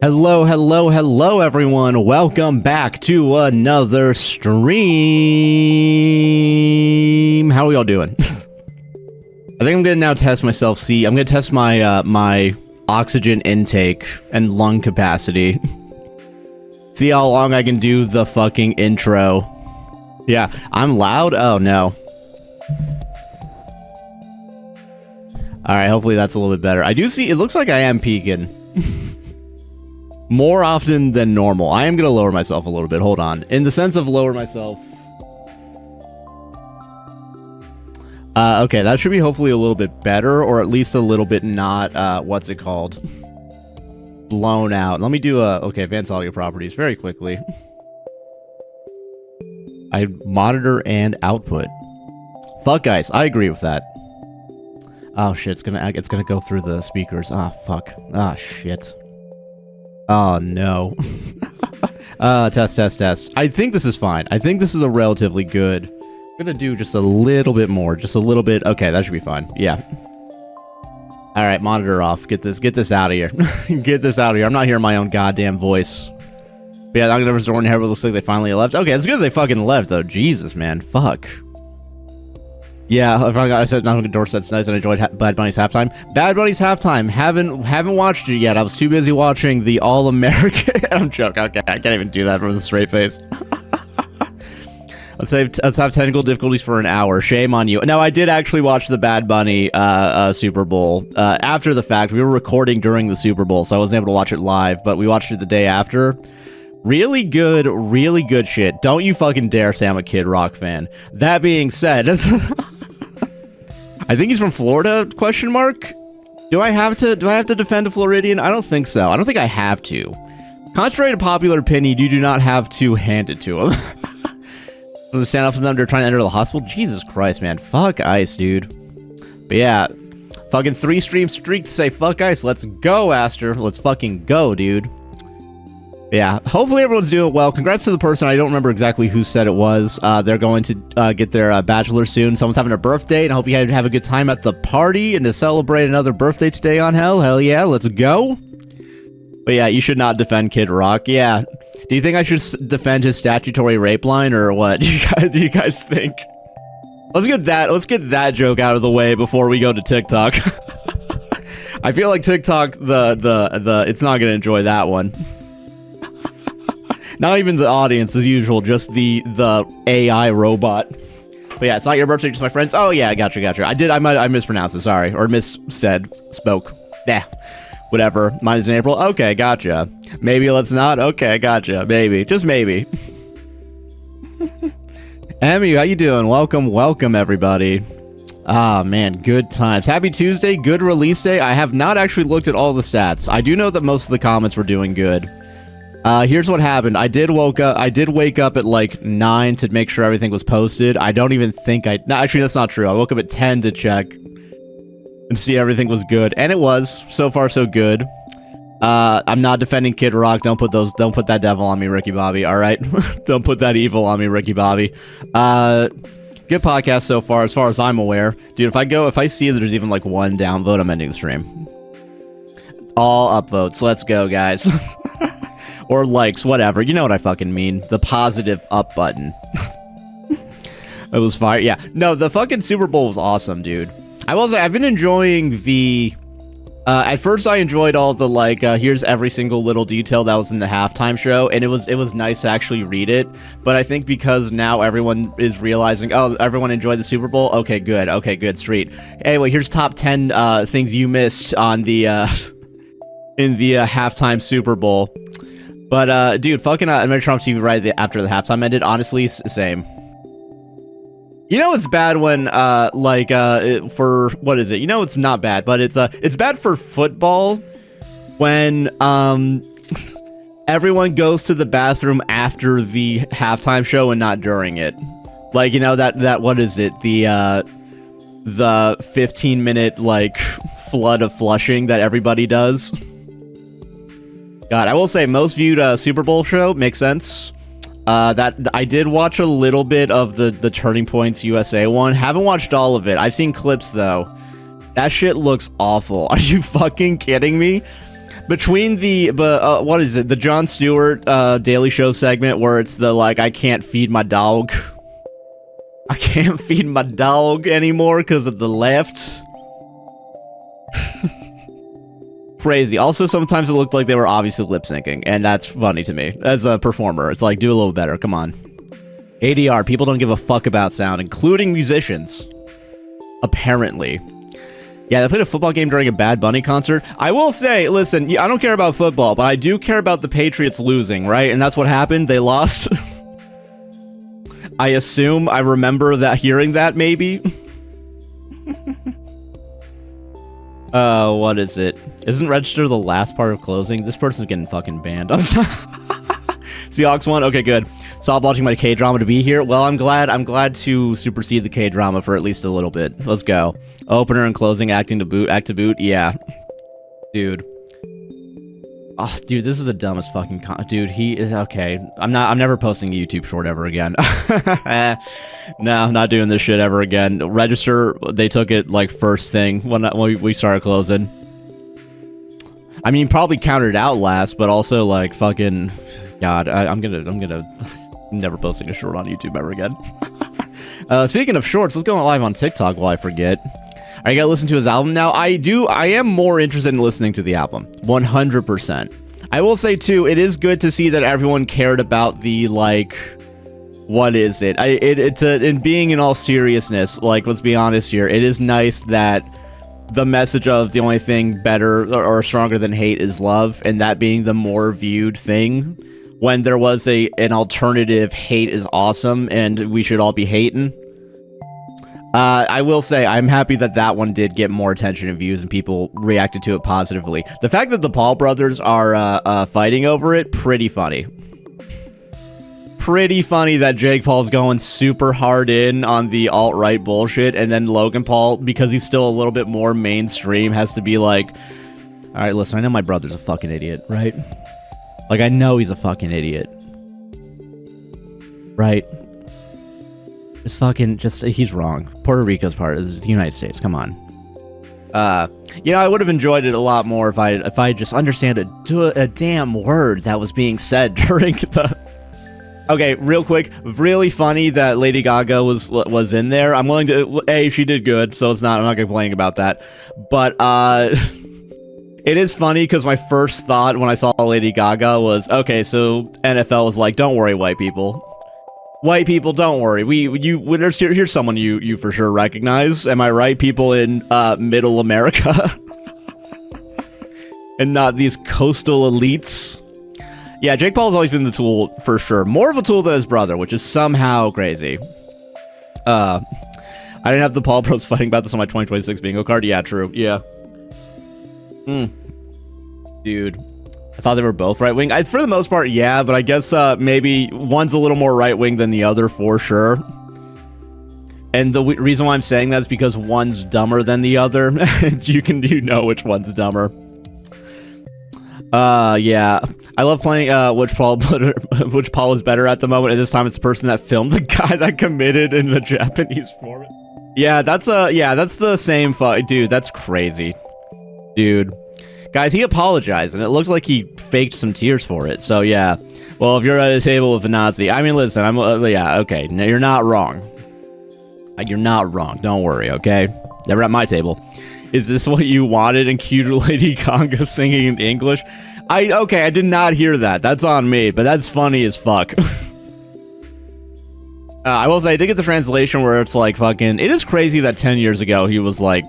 Hello, everyone. Welcome back to another stream. How are y'all doing? I think I'm gonna now test myself. See, I'm gonna test my my oxygen intake and lung capacity. See how long I can do the fucking intro. Yeah, I'm loud. Oh no. All right, hopefully that's a little bit better. I do see. It looks like I am peaking. More often than normal. I am going to lower myself a little bit. Hold on. In the sense of lower myself. Okay, that should be hopefully a little bit better, or at least a little bit not, what's it called? Blown out. Let me do okay, advanced audio properties very quickly. I monitor and output. Fuck, guys. I agree with that. Oh, shit. It's gonna go through the speakers. Ah, fuck. Ah, shit. Oh, no. Test. I think this is fine. I think this is a relatively good. I'm gonna do just a little bit more. Just a little bit. Okay, that should be fine. Yeah. Alright, monitor off. Get this out of here. Get this out of here. I'm not hearing my own goddamn voice. But yeah, I'm gonna restore here, but it looks like they finally left. Okay, it's good they fucking left, though. Jesus, man. Fuck. Yeah, I said not gonna Dorset's nice and enjoyed Bad Bunny's halftime. Bad Bunny's halftime. Haven't watched it yet. I was too busy watching the All American. I'm joking. Okay, I can't even do that with a straight face. Let's have technical difficulties for an hour. Shame on you. No, I did actually watch the Bad Bunny Super Bowl after the fact. We were recording during the Super Bowl, so I wasn't able to watch it live. But we watched it the day after. Really good shit. Don't you fucking dare say I'm a Kid Rock fan. That being said. I think he's from Florida, question mark? Do I have to defend a Floridian? I don't think so. I don't think I have to. Contrary to popular opinion, you do not have to hand it to him. So stand up for them, they're trying to enter the hospital? Jesus Christ, man. Fuck ICE, dude. But yeah, fucking 3-stream streak to say fuck ICE. Let's go, Aster. Let's fucking go, dude. Yeah, hopefully everyone's doing well. Congrats to the person. I don't remember exactly who said it was. They're going to get their bachelor soon. Someone's having a birthday, and I hope you have a good time at the party and to celebrate another birthday today on Hell. Hell yeah, let's go. But yeah, you should not defend Kid Rock. Yeah. Do you think I should defend his statutory rape line, or what? Do you guys think? Let's get that joke out of the way before we go to TikTok. I feel like TikTok, it's not gonna enjoy that one. Not even the audience as usual, just the AI robot. But yeah, it's not your birthday, just my friends. Oh yeah, gotcha. I mispronounced it, sorry. Or spoke. Yeah, whatever. Mine is in April. Okay, gotcha. Maybe let's not. Okay, gotcha. Maybe. Just maybe. Emmy, how you doing? Welcome everybody. Ah, man, good times. Happy Tuesday, good release day. I have not actually looked at all the stats. I do know that most of the comments were doing good. Here's what happened. I did wake up at like 9 to make sure everything was posted. I don't even think no, actually that's not true. I woke up at 10 to check and see everything was good, and it was. So far so good. I'm not defending Kid Rock. Don't put that devil on me, Ricky Bobby. All right. Don't put that evil on me, Ricky Bobby. Good podcast so far as I'm aware. Dude, if I see that there's even like one downvote, I'm ending the stream. All upvotes. Let's go, guys. Or likes, whatever. You know what I fucking mean. The positive up button. It was fire. Yeah. No, the fucking Super Bowl was awesome, dude. I will say, I've been enjoying the... at first, I enjoyed all the, like, here's every single little detail that was in the halftime show, and it was nice to actually read it. But I think because now everyone is realizing, oh, everyone enjoyed the Super Bowl? Okay, good, sweet. Anyway, here's top 10 things you missed on the, in the halftime Super Bowl. But, dude, fucking American Trump TV right after the halftime ended, honestly, same. You know it's bad when, for, what is it? You know it's not bad, but it's bad for football when, everyone goes to the bathroom after the halftime show and not during it. Like, you know, that what is it? The 15-minute, like, flood of flushing that everybody does. God, I will say, most viewed Super Bowl show, makes sense. That I did watch a little bit of the Turning Points USA one. Haven't watched all of it. I've seen clips, though. That shit looks awful. Are you fucking kidding me? Between the, what is it? The Jon Stewart Daily Show segment where it's the, like, I can't feed my dog. I can't feed my dog anymore because of the left. Crazy. Also, sometimes it looked like they were obviously lip syncing, and that's funny to me as a performer. It's like, do a little better. Come on. ADR, people don't give a fuck about sound, including musicians. Apparently. Yeah, they played a football game during a Bad Bunny concert. I will say, listen, I don't care about football, but I do care about the Patriots losing, right? And that's what happened. They lost. I assume. I remember that hearing that, maybe. What is it? Isn't register the last part of closing? This person's getting fucking banned. I'm sorry. Seahawks won? Okay, good. Stop watching my K-drama to be here. Well, I'm glad to supersede the K-drama for at least a little bit. Let's go. Opener and closing, act to boot. Yeah. Dude. Oh, dude, this is the dumbest fucking dude, he is okay. I'm never posting a YouTube short ever again. No, not doing this shit ever again. Register, they took it like first thing when we started closing. I mean, probably counted out last, but also like fucking God, I'm never posting a short on YouTube ever again. Speaking of shorts, let's go live on TikTok while I forget. Are you gonna listen to his album now? I am more interested in listening to the album. 100%. I will say, too, it is good to see that everyone cared about the, like... What is it? In being in all seriousness, like, let's be honest here, it is nice that the message of the only thing better or stronger than hate is love, and that being the more viewed thing, when there was an alternative hate is awesome, and we should all be hating. I will say, I'm happy that one did get more attention and views and people reacted to it positively. The fact that the Paul brothers are fighting over it, pretty funny. Pretty funny that Jake Paul's going super hard in on the alt-right bullshit, and then Logan Paul, because he's still a little bit more mainstream, has to be like, alright, listen, I know my brother's a fucking idiot, right? Like, I know he's a fucking idiot. Right? He's wrong. Puerto Rico's part of the United States. Come on. I would have enjoyed it a lot more if I just understand a damn word that was being said during the... Okay, real quick. Really funny that Lady Gaga was in there. I'm willing to... she did good, so I'm not complaining about that. But, it is funny because my first thought when I saw Lady Gaga was, okay, so NFL was like, don't worry, white people. White people, don't worry. Here's someone you for sure recognize. Am I right? People in middle America. And not these coastal elites. Yeah, Jake Paul's always been the tool for sure. More of a tool than his brother, which is somehow crazy. I didn't have the Paul Bros fighting about this on my 2026 bingo card. Yeah, true. Yeah. Dude. I thought they were both right-wing. For the most part, yeah, but I guess maybe one's a little more right-wing than the other, for sure. And the reason why I'm saying that is because one's dumber than the other. And you know which one's dumber. Yeah. I love playing which Paul is better at the moment, and this time it's the person that filmed the guy that committed in the Japanese form. Yeah, that's the same dude, that's crazy. Dude. Guys, he apologized, and it looked like he faked some tears for it. So, yeah. Well, if you're at a table with a Nazi... I mean, listen, yeah, okay. No, you're not wrong. You're not wrong. Don't worry, okay? Never at my table. Is this what you wanted in cute Lady Gaga singing in English? Okay, I did not hear that. That's on me, but that's funny as fuck. I will say, I did get the translation where it's like fucking... It is crazy that 10 years ago he was like...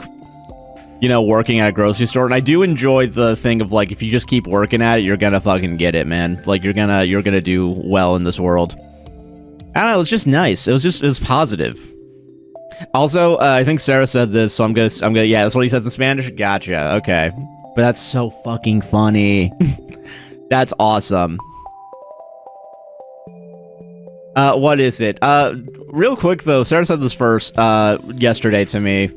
working at a grocery store, and I do enjoy the thing of, like, if you just keep working at it, you're gonna fucking get it, man. Like, you're gonna do well in this world. I don't know, it was just nice. It was positive. Also, I think Sarah said this, so I'm gonna, yeah, that's what he says in Spanish? Gotcha, okay. But that's so fucking funny. That's awesome. What is it? Real quick, though, Sarah said this first, yesterday to me.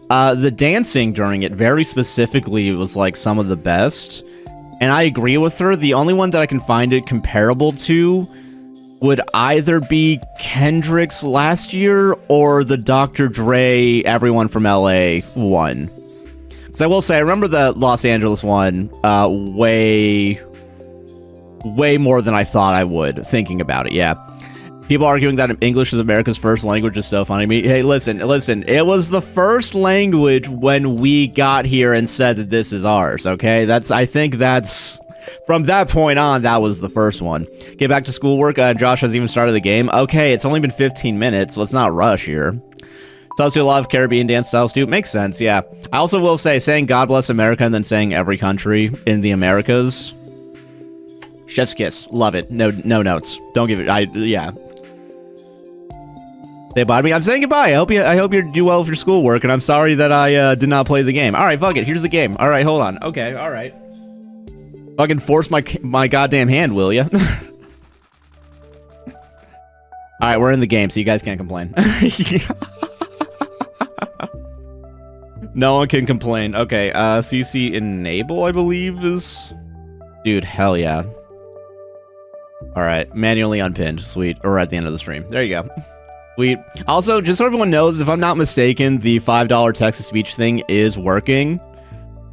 The dancing during it very specifically was like some of the best, and I agree with her. The only one that I can find it comparable to would either be Kendrick's last year or the Dr. Dre Everyone from LA one. So I will say, I remember the Los Angeles one way more than I thought I would, thinking about it, yeah. People arguing that English is America's first language is so funny to me. Hey, listen, it was the first language when we got here and said that this is ours, okay? I think that's, from that point on, that was the first one. Get back to schoolwork, Josh hasn't even started the game. Okay, it's only been 15 minutes, let's not rush here. It's also a lot of Caribbean dance styles, too. Makes sense, yeah. I also will say, saying God bless America and then saying every country in the Americas, chef's kiss, love it. No notes. Don't give it, yeah. Say bye to me. I'm saying goodbye. I hope you do well with your schoolwork, and I'm sorry that I did not play the game. All right, fuck it. Here's the game. All right, hold on. Okay, all right. Fucking force my goddamn hand, will ya? All right, we're in the game, so you guys can't complain. No one can complain. Okay, CC enable, I believe, is... Dude, hell yeah. All right, manually unpinned. Sweet. Or at the end of the stream. There you go. Sweet. Also, just so everyone knows, if I'm not mistaken, the $5 text-to-speech thing is working.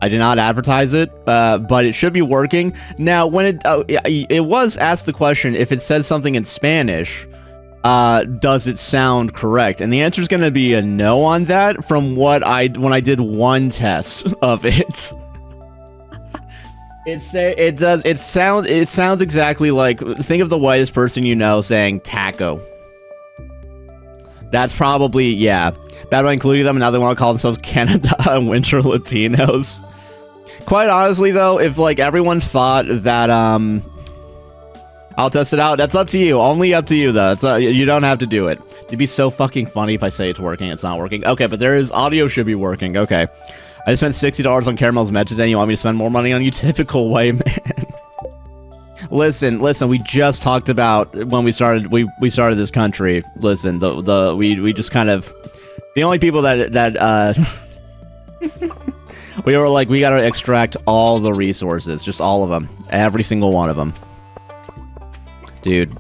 I did not advertise it, but it should be working. Now, when it was asked the question, if it says something in Spanish, does it sound correct? And the answer is going to be a no on that from when I did one test of it. It sounds exactly like, think of the whitest person you know saying taco. That's probably, yeah. Bad by including them, and now they want to call themselves Canada and Winter Latinos. Quite honestly, though, if, like, everyone thought that, I'll test it out, that's up to you. Only up to you, though. You don't have to do it. It'd be so fucking funny if I say it's working, it's not working. Okay, but audio should be working. Okay. I just spent $60 on Caramel's Med today. You want me to spend more money on you? Typical way, man. Listen, we just talked about when we started this country. Listen, we just kind of, the only people that we were like, we gotta extract all the resources, just all of them, every single one of them. Dude.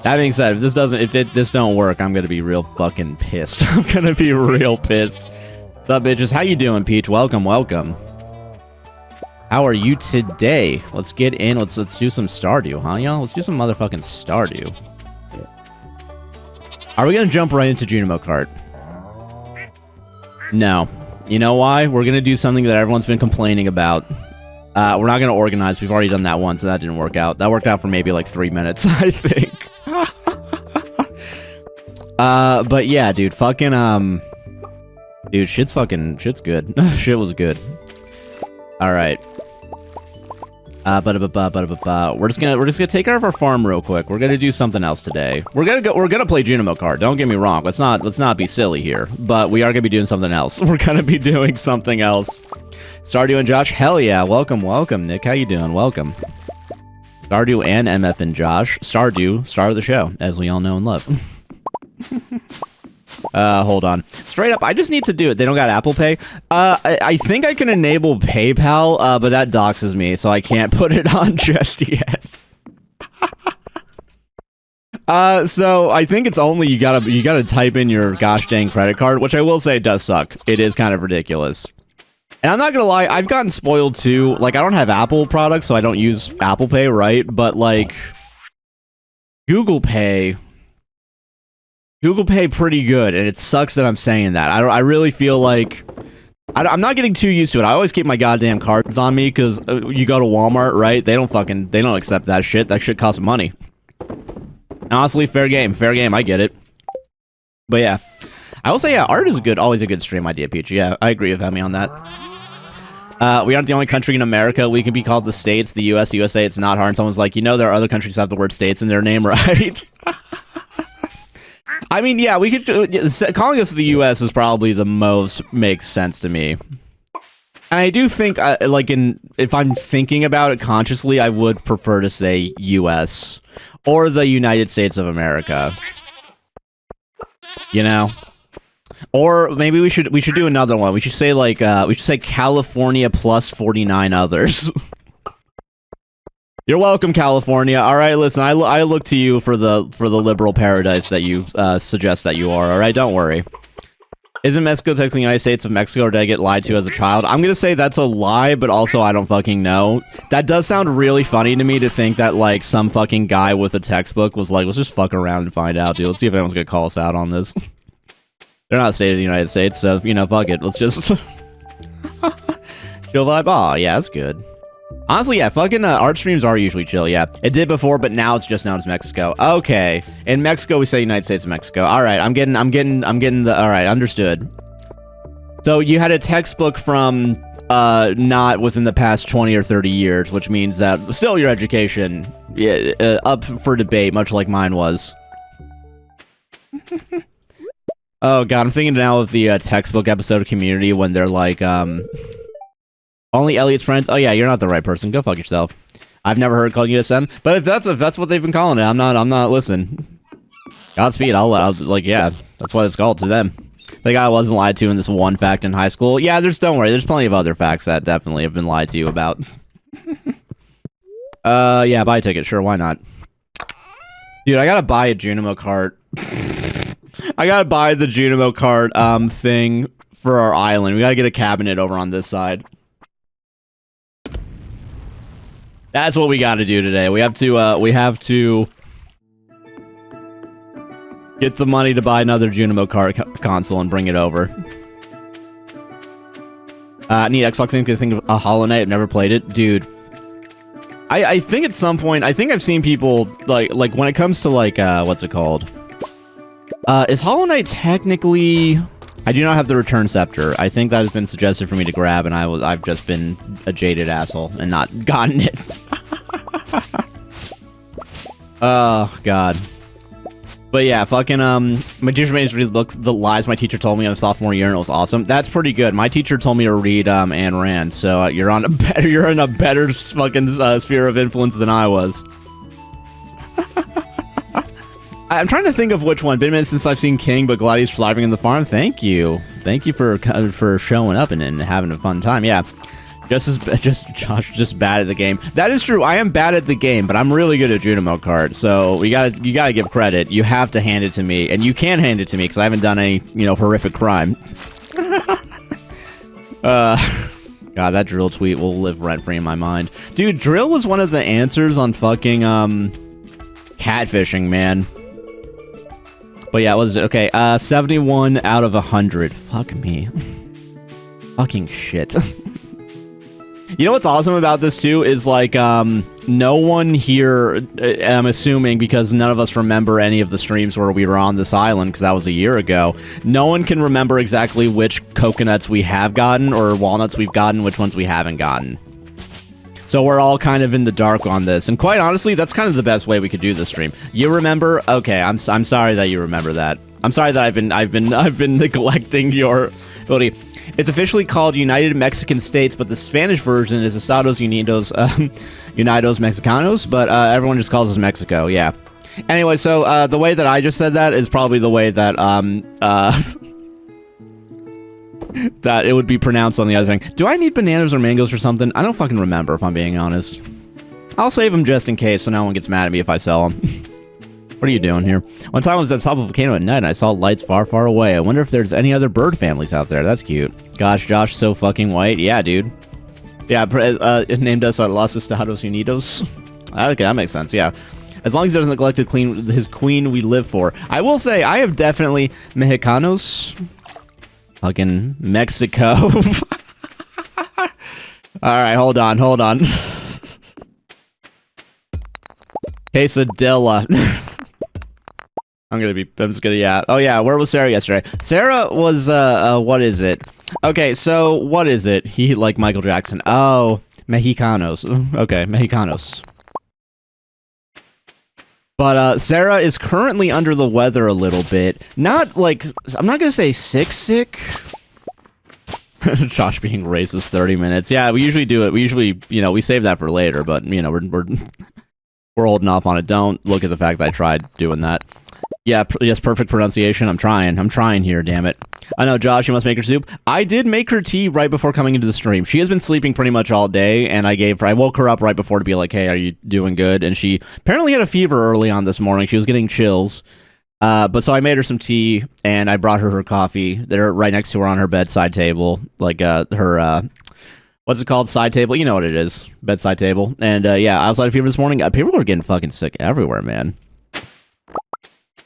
That being said, if this don't work, I'm gonna be real fucking pissed. I'm gonna be real pissed. What's up, bitches? How you doing, Peach? Welcome. How are you today? Let's get in. Let's do some Stardew, huh, y'all? Let's do some motherfucking Stardew. Are we gonna jump right into Junimo Kart? No. You know why? We're gonna do something that everyone's been complaining about. We're not gonna organize. We've already done that once, and that didn't work out. That worked out for maybe like 3 minutes, I think. But yeah, dude, fucking dude, shit's good. Shit was good. All right. We're just gonna take care of our farm real quick. We're gonna do something else today. We're gonna play Junimo Kart. Don't get me wrong. Let's not be silly here. But we are gonna be doing something else. We're gonna be doing something else. Stardew and Josh, hell yeah! Welcome, Nick. How you doing? Welcome. Stardew and MF and Josh. Stardew, star of the show, as we all know and love. Hold on. Straight up, I just need to do it. They don't got Apple Pay. I think I can enable PayPal, but that doxes me, so I can't put it on just yet. So I think it's only you gotta type in your gosh dang credit card, which I will say does suck. It is kind of ridiculous. And I'm not gonna lie, I've gotten spoiled too. Like, I don't have Apple products, so I don't use Apple Pay, right? But like, Google Pay pretty good, and it sucks that I'm saying that. I really feel like I'm not getting too used to it. I always keep my goddamn cards on me because you go to Walmart, right? They don't accept that shit. That shit costs money. And honestly, fair game. I get it. But yeah, I will say, yeah, art is good. Always a good stream idea, Peach. Yeah, I agree with Emmy on that. We aren't the only country in America. We can be called the States, the U.S., USA. It's not hard. And someone's like, there are other countries that have the word States in their name, right? I mean, yeah, we could... calling us the U.S. is probably the most makes sense to me. And I do think, if I'm thinking about it consciously, I would prefer to say U.S. or the United States of America. Or maybe we should do another one. We should say California plus 49 others. You're welcome, California. All right, listen, I look to you for the liberal paradise that you suggest that you are. All right, don't worry. Isn't Mexico texting the United States of Mexico, or did I get lied to as a child? I'm gonna say that's a lie, but also I don't fucking know. That does sound really funny to me to think that, like, some fucking guy with a textbook was like, let's just fuck around and find out, dude. Let's see if anyone's gonna call us out on this. They're not a state of the United States, so, you know, fuck it. Let's just... chill vibe. Aw, yeah, that's good. Honestly, yeah, fucking art streams are usually chill, yeah. It did before, but now it's just known as Mexico. Okay. In Mexico, we say United States of Mexico. Alright, I'm getting the... Alright, understood. So, you had a textbook from, not within the past 20 or 30 years, which means that still your education, yeah, up for debate, much like mine was. Oh god, I'm thinking now of the textbook episode of Community when they're like, only Elliot's friends? Oh yeah, you're not the right person. Go fuck yourself. I've never heard it called USM, but if that's what they've been calling it, I'm not listening. Godspeed. I'll like, yeah, that's what it's called to them. The guy wasn't lied to in this one fact in high school. Yeah, don't worry, there's plenty of other facts that definitely have been lied to you about. Yeah, buy a ticket, sure, why not? Dude, I gotta buy a Junimo cart. I gotta buy the Junimo cart, thing for our island. We gotta get a cabinet over on this side. That's what we gotta do today. We have to get the money to buy another Junimo cart console and bring it over. Need Xbox Inc. to think of a Hollow Knight. I've never played it. Dude. I think at some point, I think I've seen people, like when it comes to, like, what's it called? Is Hollow Knight technically... I do not have the Return Scepter. I think that has been suggested for me to grab, and I've just been a jaded asshole and not gotten it. Oh, God. But yeah, fucking, my teacher made me read the books, The Lies My Teacher Told Me in sophomore year, and it was awesome. That's pretty good. My teacher told me to read, Ayn Rand, so you're in a better fucking, sphere of influence than I was. I'm trying to think of which one. Been a minute since I've seen King, but glad he's thriving in the farm. Thank you. Thank you for showing up and having a fun time. Yeah. Josh, just bad at the game. That is true. I am bad at the game, but I'm really good at Junimo Kart. So you gotta give credit. You have to hand it to me, and you can hand it to me because I haven't done any, horrific crime. God, that Drill tweet will live rent free in my mind. Dude, Drill was one of the answers on fucking catfishing, man. But yeah, what is it? Okay, 71 out of 100. Fuck me. Fucking shit. You know what's awesome about this, too, is, like, no one here, I'm assuming, because none of us remember any of the streams where we were on this island, because that was a year ago, no one can remember exactly which coconuts we have gotten, or walnuts we've gotten, which ones we haven't gotten. So we're all kind of in the dark on this, and quite honestly, that's kind of the best way we could do this stream. You remember? Okay, I'm sorry that you remember that. I'm sorry that I've been neglecting your ability. It's officially called United Mexican States, but the Spanish version is Estados Unidos, Unidos Mexicanos, but everyone just calls us Mexico. Yeah. Anyway, so the way that I just said that is probably the way that that it would be pronounced on the other thing. Do I need bananas or mangoes or something? I don't fucking remember, if I'm being honest. I'll save them just in case so no one gets mad at me if I sell them. What are you doing here? One time I was at the top of a volcano at night and I saw lights far, far away. I wonder if there's any other bird families out there. That's cute. Gosh, Josh, so fucking white. Yeah, dude. Yeah, it named us Los Estados Unidos. Okay, that makes sense, yeah. As long as he doesn't neglect his queen we live for. I will say, I have definitely Mexicanos... Fucking Mexico. Alright, hold on. Quesadilla. I'm just gonna, yeah. Oh yeah, where was Sarah yesterday? Sarah was, what is it? Okay, so, what is it? He, like Michael Jackson. Oh, Mexicanos. Okay, Mexicanos. But, Sarah is currently under the weather a little bit. Not, like, I'm not gonna say sick. Josh being racist 30 minutes. Yeah, we usually do it. We usually, we save that for later, but, we're holding off on it. Don't look at the fact that I tried doing that. Yeah, yes, perfect pronunciation. I'm trying here, damn it. I know, Josh, you must make her soup. I did make her tea right before coming into the stream. She has been sleeping pretty much all day, and I woke her up right before to be like, hey, are you doing good? And she apparently had a fever early on this morning. She was getting chills. But so I made her some tea, and I brought her coffee. They're right next to her on her bedside table, like her what's it called, side table? You know what it is, bedside table. And yeah, I was out of fever this morning. People were getting fucking sick everywhere, man.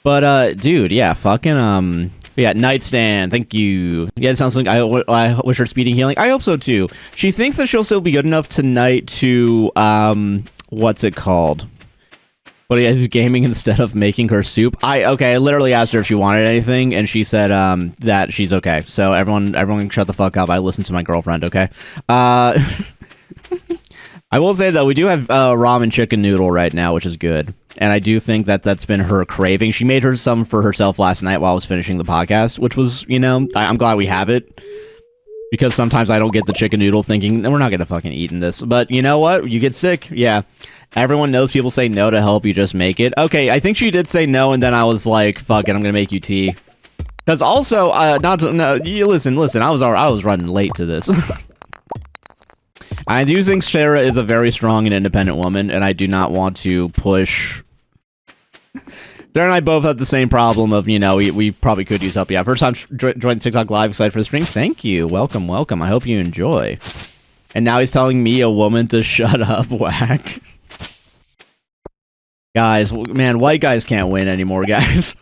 But dude, yeah, fucking yeah, nightstand. Thank you. Yeah, it sounds like I wish her speedy healing. I hope so too. She thinks that she'll still be good enough tonight to what's it called? But yeah, he's gaming instead of making her soup. I literally asked her if she wanted anything, and she said that she's okay. So everyone shut the fuck up. I listened to my girlfriend, okay? I will say, though, we do have ramen chicken noodle right now, which is good. And I do think that that's been her craving. She made her some for herself last night while I was finishing the podcast, which was, you know, I'm glad we have it. Because sometimes I don't get the chicken noodle thinking, we're not going to fucking eat in this. But you know what? You get sick. Yeah. Everyone knows people say no to help, you just make it. Okay, I think she did say no, and then I was like, fuck it, I'm gonna make you tea. Because also, listen, I was running late to this. I do think Sarah is a very strong and independent woman, and I do not want to push... Sarah and I both have the same problem of, you know, we probably could use help. Yeah, first time joined TikTok Live, excited for the stream. Thank you. Welcome, welcome. I hope you enjoy. And now he's telling me, a woman, to shut up, whack. Guys, man, white guys can't win anymore, guys.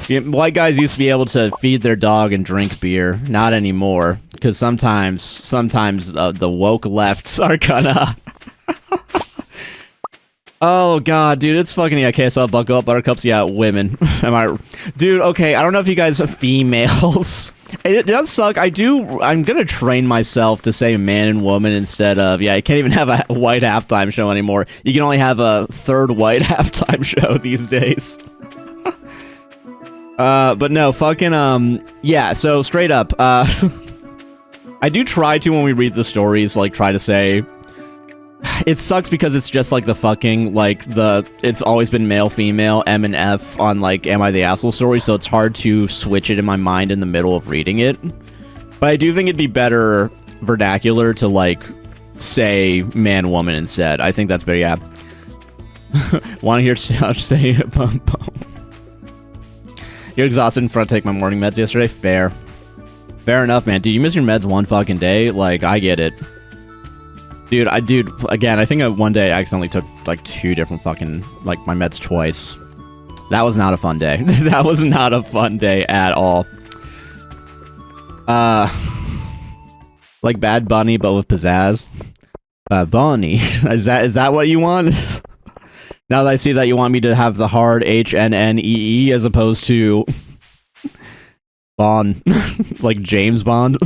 White guys used to be able to feed their dog and drink beer. Not anymore. Because sometimes the woke lefts are gonna... Oh, God, dude, it's fucking... Yeah, okay, so buckle up, buttercups. Yeah, women. Dude, okay, I don't know if you guys are females... It does suck. I'm gonna train myself to say man and woman instead of... Yeah, I can't even have a white halftime show anymore. You can only have a third white halftime show these days. But no, fucking, yeah, so straight up, I do try to, when we read the stories, like, try to say... It sucks because it's just like the fucking, like, it's always been male, female, M and F on, like, Am I the Asshole story, so it's hard to switch it in my mind in the middle of reading it. But I do think it'd be better vernacular to, like, say man, woman instead. I think that's better, yeah. Want to hear say bum, bum. You're exhausted in front to take my morning meds yesterday? Fair. Fair enough, man. Dude, you miss your meds one fucking day? Like, I get it. Dude, again, I think one day I accidentally took, like, 2 different fucking, like, my meds twice. That was not a fun day. That was not a fun day at all. Like Bad Bunny, but with pizzazz. Bunny. Is that what you want? Now that I see that you want me to have the hard HNNEE as opposed to... Bond. Like James Bond.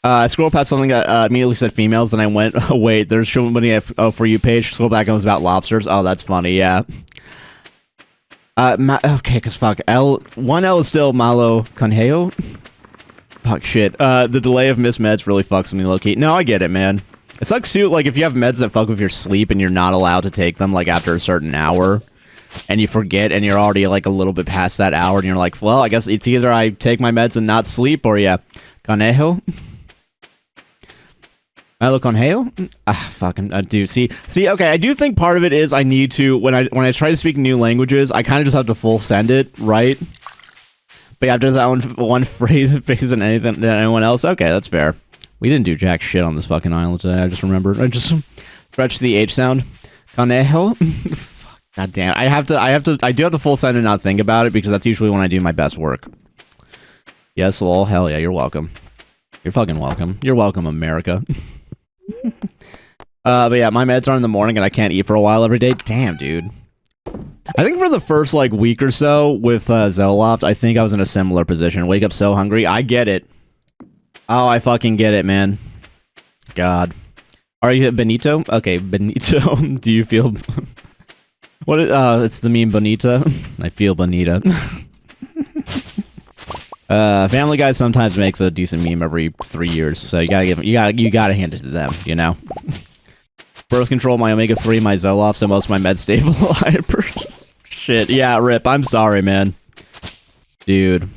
I scrolled past something that immediately said females, and I went, oh, wait, there's so many For You page. Scroll back and it was about lobsters. Oh, that's funny, yeah. Okay, because fuck. One L is still Malo Conhejo. Fuck, shit. The delay of missed meds really fucks me low-key. No, I get it, man. It sucks, too, like, if you have meds that fuck with your sleep and you're not allowed to take them, like, after a certain hour, and you forget, and you're already, like, a little bit past that hour, and you're like, well, I guess it's either I take my meds and not sleep, or, yeah. Conejo? Malo Conhejo? Fucking, dude, see, okay, I do think part of it is I need to, when I try to speak new languages, I kind of just have to full send it, right? But after that one phrase and anything to anyone else, okay, that's fair. We didn't do jack shit on this fucking island today, I just remembered. I just stretched the H sound. Conejo? God damn, I do have to full send and not think about it, because that's usually when I do my best work. Yes, lol, hell yeah, you're welcome. You're fucking welcome. You're welcome, America. But yeah, my meds are in the morning and I can't eat for a while every day. Damn, dude. I think for the first, like, week or so with Zoloft, I think I was in a similar position. Wake up so hungry. I get it. Oh, I fucking get it, man. God. Are you Benito? Okay, Benito. Do you feel... What? It's the meme Bonita. I feel Bonita. Family Guy sometimes makes a decent meme every 3 years, so you gotta hand it to them, you know. Birth control, my omega-3, my Zoloft, so most of my meds stabilize. Shit, yeah, rip. I'm sorry, man. Dude,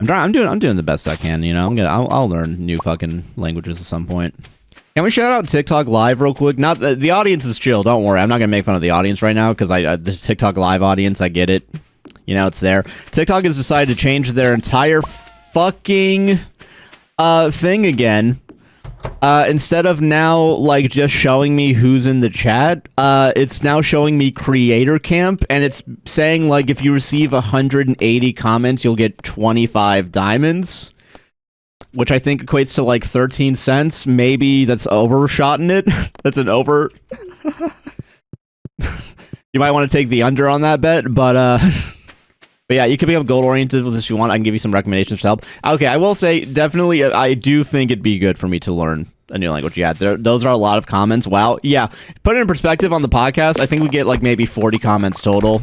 I'm doing the best I can, you know. I'll learn new fucking languages at some point. Can we shout out TikTok Live real quick? Not the audience is chill. Don't worry. I'm not gonna make fun of the audience right now because the TikTok Live audience, I get it. You know, it's there. TikTok has decided to change their entire fucking thing again. Instead of now like just showing me who's in the chat, it's now showing me creator camp, and it's saying like if you receive 180 comments, you'll get 25 diamonds. Which I think equates to like 13 cents. Maybe that's overshotting it. That's an over. You might want to take the under on that bet, but yeah, you can become goal oriented with this if you want. I can give you some recommendations to help. Okay, I will say definitely, I do think it'd be good for me to learn a new language. Yeah, those are a lot of comments. Wow. Yeah, put it in perspective on the podcast. I think we get like maybe 40 comments total.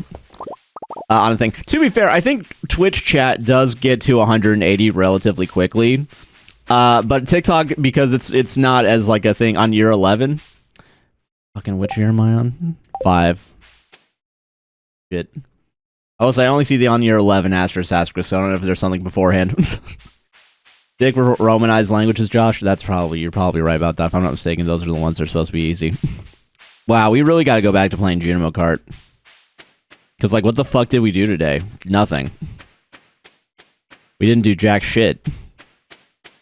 On a thing. To be fair, I think Twitch chat does get to 180 relatively quickly, but TikTok, because it's not as like a thing on year 11. Fucking which year am I on? 5. Shit. I only see the on year 11 asterisk, so I don't know if there's something beforehand. Dick Romanized languages, Josh. You're probably right about that. If I'm not mistaken, those are the ones that are supposed to be easy. Wow, we really got to go back to playing Junimo Kart. Because, like, what the fuck did we do today? Nothing. We didn't do jack shit.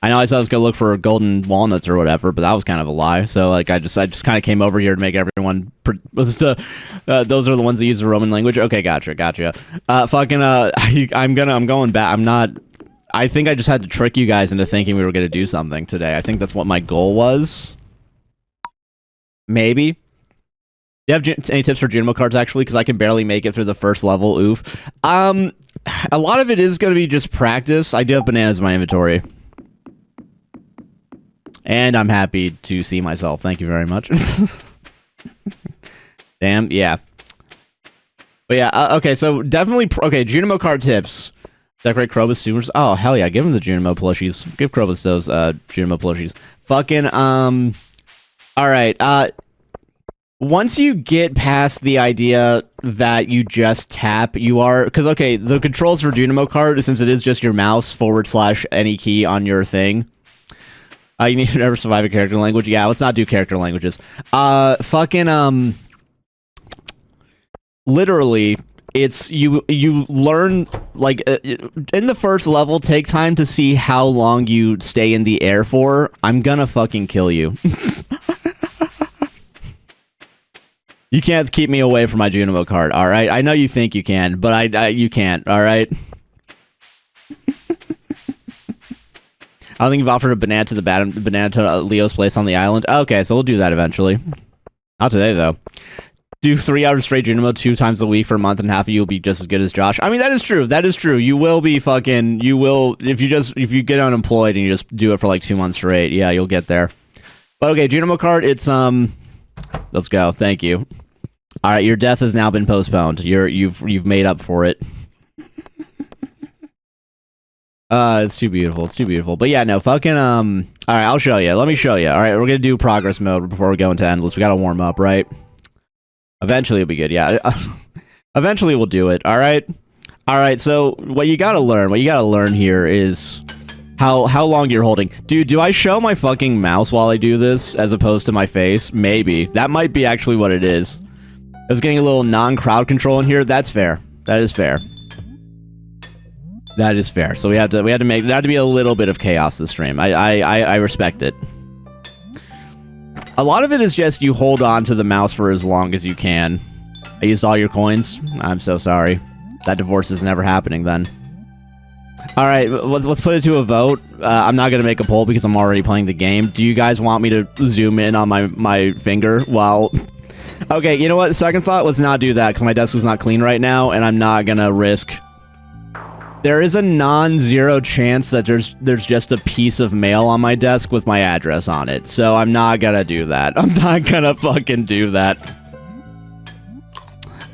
I know I said I was going to look for golden walnuts or whatever, but that was kind of a lie. So, like, I just kind of came over here to make everyone... those are the ones that use the Roman language? Okay, gotcha. I'm going back. I'm not... I think I just had to trick you guys into thinking we were going to do something today. I think that's what my goal was. Maybe. Do you have any tips for Junimo cards, actually? Because I can barely make it through the first level. Oof. A lot of it is going to be just practice. I do have bananas in my inventory. And I'm happy to see myself. Thank you very much. Damn, yeah. But yeah, okay, so definitely... Okay, Junimo card tips. Decorate Krobus Supers. Oh, hell yeah, give him the Junimo plushies. Give Krobus those Junimo plushies. Fucking, alright, once you get past the idea that you just tap, you are... Because, okay, the controls for Junimo card, since it is just your mouse / any key on your thing, you need to never survive a character language. Yeah, let's not do character languages. Literally, it's... You learn, like, in the first level, take time to see how long you stay in the air for. I'm gonna fucking kill you. You can't keep me away from my Junimo card, alright? I know you think you can, but you can't, alright? I don't think you've offered a banana to Leo's place on the island. Okay, so we'll do that eventually. Not today, though. Do 3 hours straight Junimo 2 times a week for a month, and half of you will be just as good as Josh. I mean, that is true. That is true. You will be fucking... You will... If you get unemployed and you just do it for like 2 months straight, yeah, you'll get there. But okay, Junimo card, it's... Let's go. Thank you. All right, your death has now been postponed. You've made up for it. It's too beautiful. It's too beautiful. But yeah, no, fucking all right, I'll show you. Let me show you. All right, we're gonna do progress mode before we go into endless. We gotta warm up, right? Eventually it'll be good. Yeah. Eventually we'll do it. All right. All right. So what you gotta learn here is how long you're holding. Dude, do I show my fucking mouse while I do this as opposed to my face? Maybe. That might be actually what it is. I was getting a little non-crowd control in here. That's fair. That is fair. That is fair. So we had to make there had to be a little bit of chaos this stream. I respect it. A lot of it is just you hold on to the mouse for as long as you can. I used all your coins. I'm so sorry. That divorce is never happening then. All right, let's put it to a vote. I'm not gonna make a poll because I'm already playing the game. Do you guys want me to zoom in on my finger while? Okay, you know what? Second thought, let's not do that because my desk is not clean right now, and I'm not gonna risk. There is a non-zero chance that there's just a piece of mail on my desk with my address on it, so I'm not gonna do that. I'm not gonna fucking do that.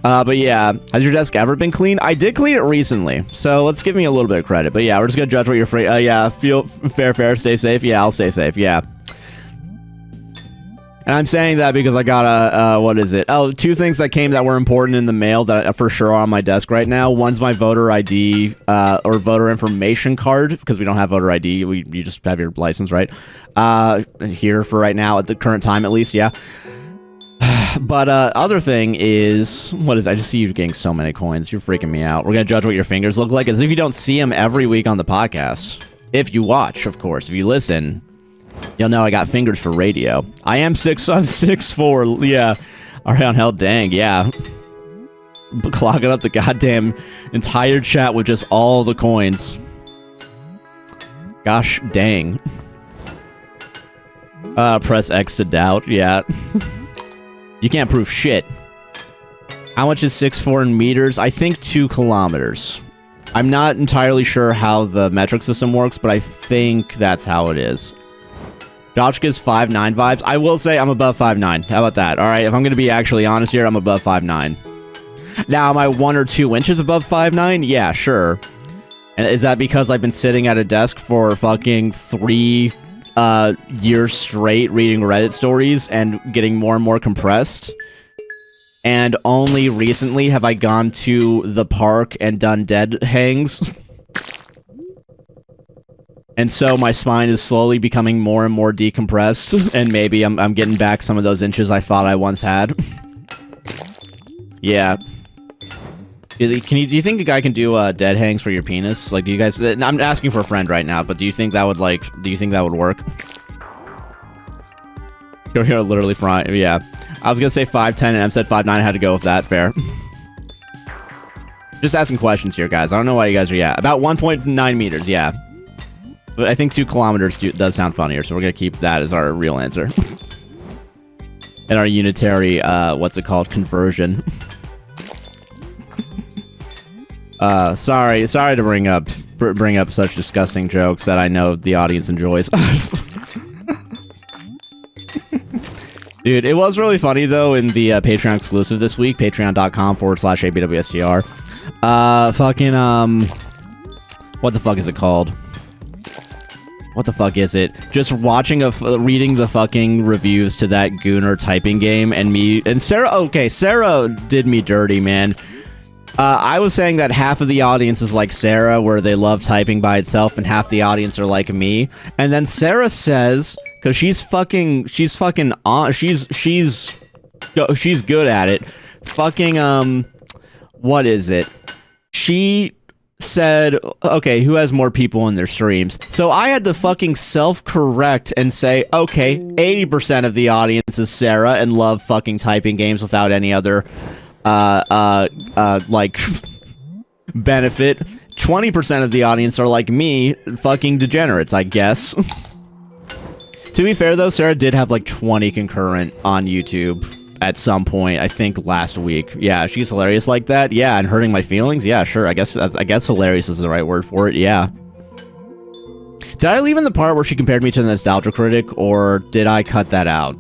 But yeah, has your desk ever been cleaned? I did clean it recently, so let's give me a little bit of credit. But yeah, we're just gonna judge what you're free. Yeah, feel fair, stay safe. Yeah, I'll stay safe. Yeah. And I'm saying that because I got a, what is it? Oh, 2 things that came that were important in the mail that for sure are on my desk right now. One's my voter ID, or voter information card, because we don't have voter ID. You just have your license, right? Here for right now, at the current time at least, yeah. But, other thing is, what is, I just see you getting so many coins. You're freaking me out. We're gonna judge what your fingers look like as if you don't see them every week on the podcast. If you watch, of course. If you listen, you'll know I got fingers for radio. I'm 6'4", yeah. Alright, on hell, dang, yeah. Clogging up the goddamn entire chat with just all the coins. Gosh, dang. Press X to doubt, yeah. You can't prove shit. How much is 6'4" in meters? I think 2 kilometers. I'm not entirely sure how the metric system works, but I think that's how it is. Josh gives 5'9" vibes. I will say I'm above 5'9". How about that? Alright, if I'm going to be actually honest here, I'm above 5'9". Now, am I 1 or 2 inches above 5'9"? Yeah, sure. And is that because I've been sitting at a desk for fucking 3 years straight reading Reddit stories and getting more and more compressed? And only recently have I gone to the park and done dead hangs. And so my spine is slowly becoming more and more decompressed, and maybe I'm getting back some of those inches I thought I once had. Yeah. Do you think a guy can do dead hangs for your penis? Like, do you guys? I'm asking for a friend right now, but do you think that would work? You're literally frying. Yeah. I was gonna say 5'10", and M said 5'9". I had to go with that. Fair. Just asking questions here, guys. I don't know why you guys are. Yeah, about 1.9 meters. Yeah. But I think 2 kilometers does sound funnier, so we're gonna keep that as our real answer. And our unitary, what's it called, conversion. Sorry to bring up such disgusting jokes that I know the audience enjoys. Dude, it was really funny though in the Patreon exclusive this week, patreon.com/ABWSTR. What the fuck is it called? What the fuck is it? Just watching reading the fucking reviews to that Gooner typing game, and me and Sarah. Okay, Sarah did me dirty, man. I was saying that half of the audience is like Sarah, where they love typing by itself, and half the audience are like me. And then Sarah says, because she's good at it. Fucking what is it? She said, okay, who has more people in their streams? So I had to fucking self-correct and say, okay, 80% of the audience is Sarah and love fucking typing games without any other, like, benefit. 20% of the audience are like me, fucking degenerates, I guess. To be fair, though, Sarah did have, like, 20 concurrent on YouTube at some point, I think last week. Yeah, she's hilarious like that. Yeah, and hurting my feelings. Yeah, sure. I guess hilarious is the right word for it. Yeah. Did I leave in the part where she compared me to the Nostalgia Critic, or did I cut that out?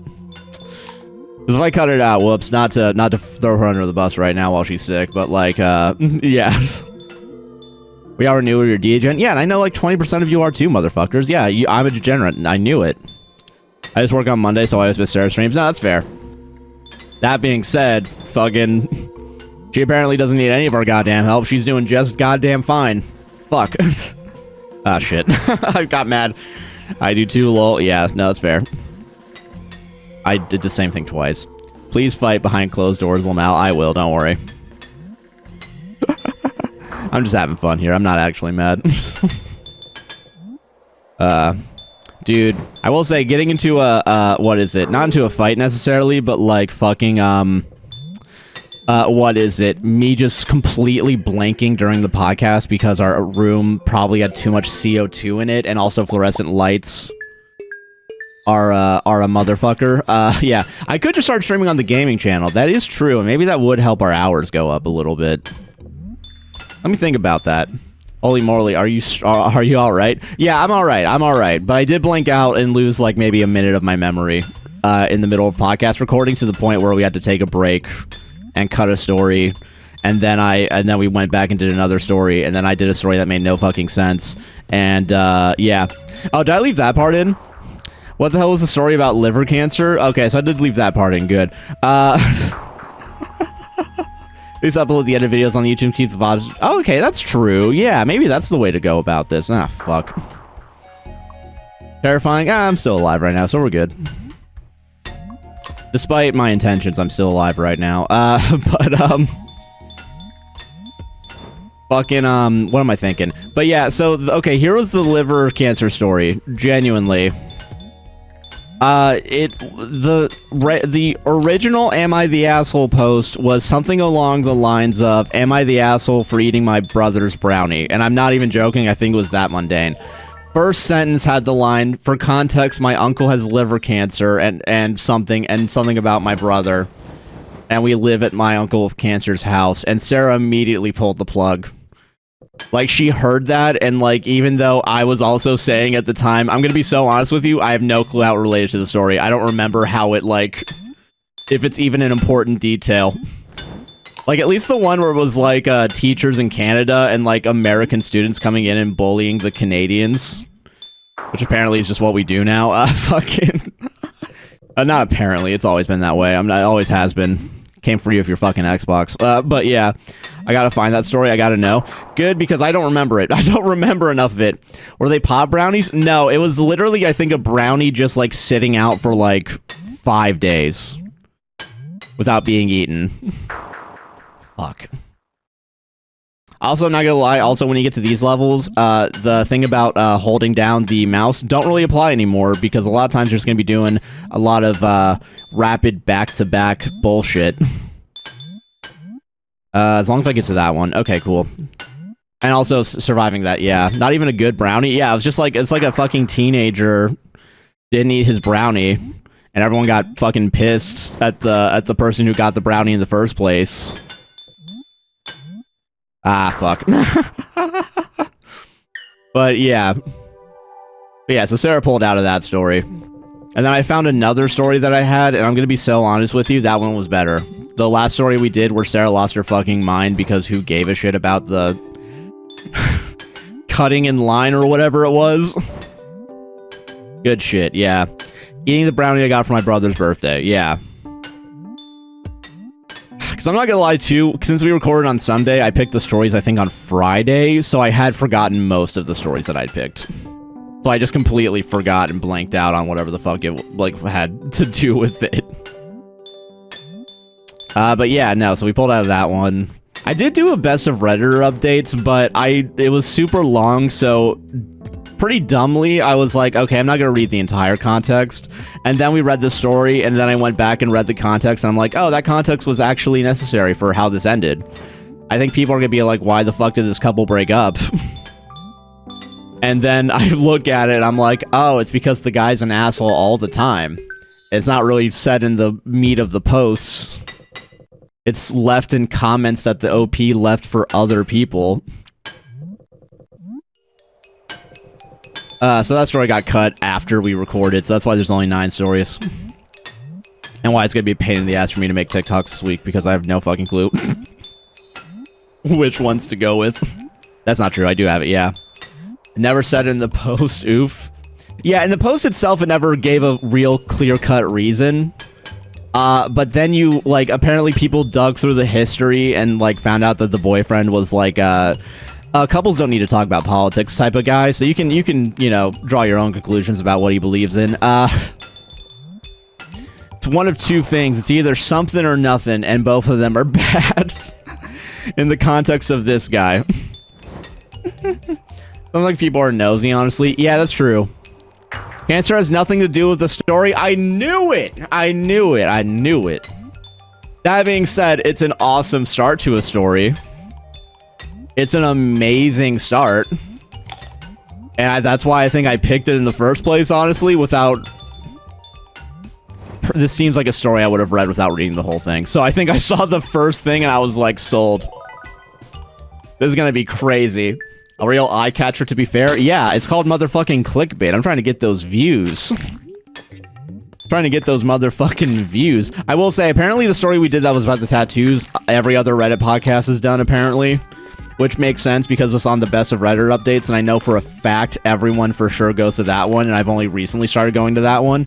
Because if I cut it out, whoops, not to throw her under the bus right now while she's sick, but like, yeah. We already knew you're a degen. Yeah, and I know like 20% of you are too, motherfuckers. Yeah, I'm a degenerate, and I knew it. I just work on Monday, so I always miss Sarah's streams. No, that's fair. That being said, fucking, she apparently doesn't need any of our goddamn help. She's doing just goddamn fine. Fuck. Ah, shit. I got mad. I do too, lol. Yeah, no, that's fair. I did the same thing twice. Please fight behind closed doors, Lamal. I will, don't worry. I'm just having fun here. I'm not actually mad. Dude, I will say, getting into what is it? Not into a fight necessarily, but like fucking, what is it? Me just completely blanking during the podcast because our room probably had too much CO2 in it, and also fluorescent lights are a motherfucker. Yeah, I could just start streaming on the gaming channel. That is true, and maybe that would help our hours go up a little bit. Let me think about that. Holy moly, are you all right? Yeah, I'm all right. But I did blank out and lose like maybe a minute of my memory in the middle of podcast recording, to the point where we had to take a break and cut a story, and then we went back and did another story, and then I did a story that made no fucking sense. And yeah. Oh, did I leave that part in? What the hell was the story about liver cancer? Okay, so I did leave that part in. Good. Please upload the edit videos on YouTube. Keep the VODs. Oh, okay, that's true. Yeah, maybe that's the way to go about this. Ah, fuck. Terrifying. Ah, I'm still alive right now, so we're good. Despite my intentions, I'm still alive right now. Fucking, what am I thinking? But yeah, so, okay, here was the liver cancer story. Genuinely. The original Am I the Asshole post was something along the lines of, am I the asshole for eating my brother's brownie? And I'm not even joking, I think it was that mundane. First sentence had the line, for context, my uncle has liver cancer, and something about my brother. And we live at my Uncle Cancer's house. And Sarah immediately pulled the plug. Like, she heard that, and, like, even though I was also saying at the time, I'm gonna be so honest with you, I have no clue how it related to the story. I don't remember how it, like, if it's even an important detail. Like, at least the one where it was, like, teachers in Canada and, like, American students coming in and bullying the Canadians. Which apparently is just what we do now. Fucking... not apparently, it's always been that way. It always has been. Came for you if you're fucking Xbox. But yeah, I gotta find that story. I gotta know. Good, because I don't remember it. I don't remember enough of it. Were they pop brownies? No, it was literally, I think, a brownie just, like, sitting out for, like, 5 days. Without being eaten. Fuck. Also, I'm not gonna lie, also when you get to these levels, the thing about holding down the mouse don't really apply anymore, because a lot of times you're just gonna be doing a lot of rapid back-to-back bullshit. As long as I get to that one. Okay, cool. And also surviving that, yeah. Not even a good brownie. Yeah, it was just like, it's like a fucking teenager didn't eat his brownie, and everyone got fucking pissed at the person who got the brownie in the first place. Ah, fuck. But yeah. So Sarah pulled out of that story. And then I found another story that I had, and I'm gonna be so honest with you, that one was better. The last story we did where Sarah lost her fucking mind because who gave a shit about the cutting in line or whatever it was. Good shit, yeah. Eating the brownie I got for my brother's birthday, yeah. Because I'm not gonna lie too, since we recorded on Sunday, I picked the stories I think on Friday, so I had forgotten most of the stories that I'd picked. So I just completely forgot and blanked out on whatever the fuck it, like, had to do with it. But yeah, no, so we pulled out of that one. I did do a best of Redditor updates, but it was super long, so pretty dumbly, I was like, okay, I'm not gonna read the entire context. And then we read the story, and then I went back and read the context, and I'm like, oh, that context was actually necessary for how this ended. I think people are gonna be like, why the fuck did this couple break up? And then I look at it, and I'm like, oh, it's because the guy's an asshole all the time. It's not really said in the meat of the posts. It's left in comments that the OP left for other people. So that story got cut after we recorded, so that's why there's only 9 stories. And why it's gonna be a pain in the ass for me to make TikToks this week, because I have no fucking clue which ones to go with. That's not true, I do have it, yeah. Never said it in the post, oof. Yeah, in the post itself, it never gave a real clear-cut reason. But then you, like, apparently people dug through the history and, like, found out that the boyfriend was, like, couples don't need to talk about politics type of guy, so you can, you know, draw your own conclusions about what he believes in. It's one of two things. It's either something or nothing, and both of them are bad in the context of this guy. Sounds like people are nosy, honestly. Yeah, that's true. Cancer has nothing to do with the story. I knew it! I knew it. I knew it. That being said, it's an awesome start to a story. It's an amazing start. And that's why I think I picked it in the first place, honestly, without... This seems like a story I would have read without reading the whole thing. So I think I saw the first thing and I was like, sold. This is gonna be crazy. A real eye catcher, to be fair. Yeah, it's called motherfucking clickbait. I'm trying to get those views. Trying to get those motherfucking views. I will say, apparently the story we did that was about the tattoos, every other Reddit podcast has done, apparently. which makes sense because it's on the best of Reddit updates, and I know for a fact everyone for sure goes to that one, and I've only recently started going to that one.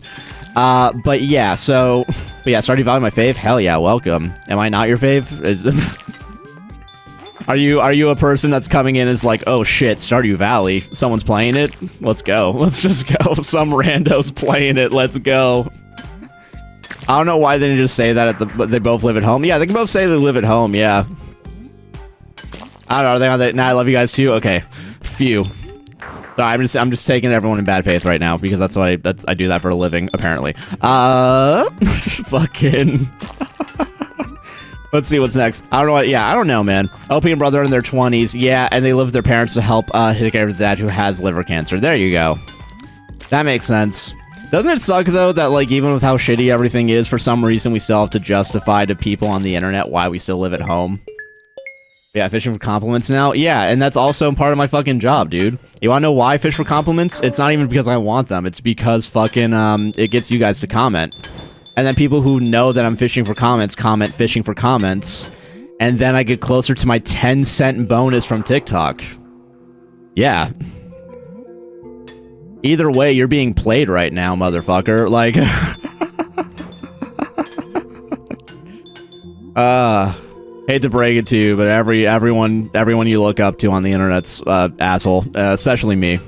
But yeah, Stardew Valley my fave? Hell yeah, welcome. Am I not your fave? Are you a person that's coming in as like, oh shit, Stardew Valley, someone's playing it? Let's go. Let's just go. Some rando's playing it. Let's go. I don't know why they didn't just say that they both live at home. Yeah, they can both say they live at home, yeah. I don't know, are they on that? Nah, I love you guys too? Okay. Phew. Sorry, I'm just taking everyone in bad faith right now because that's what I do that for a living, apparently. Fucking. Let's see what's next. I don't know what, yeah, I don't know, man. LP and brother in their 20s, yeah, and they live with their parents to help take care of their dad who has liver cancer. There you go. That makes sense. Doesn't it suck, though, that, like, even with how shitty everything is, for some reason we still have to justify to people on the internet why we still live at home? Yeah, fishing for compliments now? Yeah, and that's also part of my fucking job, dude. You wanna know why I fish for compliments? It's not even because I want them. It's because fucking, it gets you guys to comment. And then people who know that I'm fishing for comments comment fishing for comments. And then I get closer to my 10-cent bonus from TikTok. Yeah. Either way, you're being played right now, motherfucker. Like... hate to break it to you, but everyone you look up to on the internet's asshole, especially me.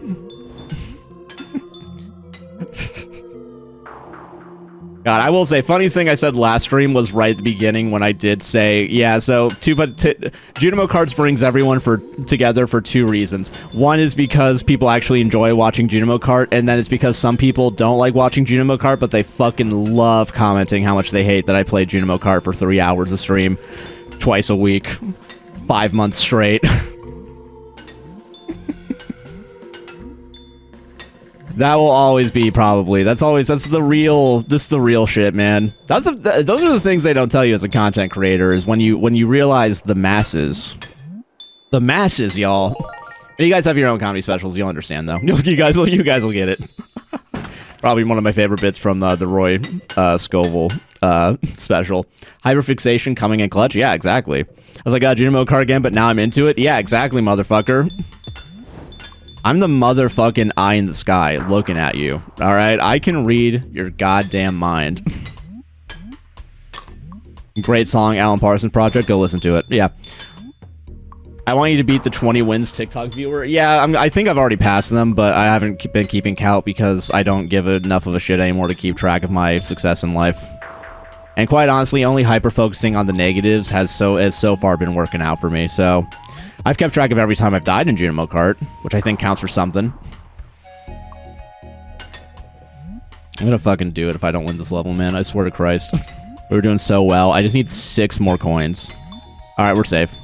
God, I will say, funniest thing I said last stream was right at the beginning when I did say, yeah, so Junimo Cards brings everyone together for two reasons. One is because people actually enjoy watching Junimo Kart, and then it's because some people don't like watching Junimo Kart, but they fucking love commenting how much they hate that I play Junimo Kart for 3 hours a stream, twice a week, 5 months straight. That will always be probably. This is the real shit, man. Those are the things they don't tell you as a content creator, is when you realize the masses, y'all. When you guys have your own comedy specials, you'll understand though. You guys will get it. Probably one of my favorite bits from the Roy Scovel special. Hyperfixation coming in clutch. Yeah, exactly. I was like, Junimo Kart again, but now I'm into it. Yeah, exactly, motherfucker. I'm the motherfucking eye in the sky looking at you, alright? I can read your goddamn mind. Great song, Alan Parsons Project. Go listen to it. Yeah. I want you to beat the 20 wins TikTok viewer. Yeah, I think I've already passed them, but I haven't been keeping count because I don't give enough of a shit anymore to keep track of my success in life. And quite honestly, only hyper-focusing on the negatives has so far been working out for me, so... I've kept track of every time I've died in Junimo Kart, which I think counts for something. I'm gonna fucking do it if I don't win this level, man. I swear to Christ. We were doing so well. I just need 6 more coins. Alright, we're safe.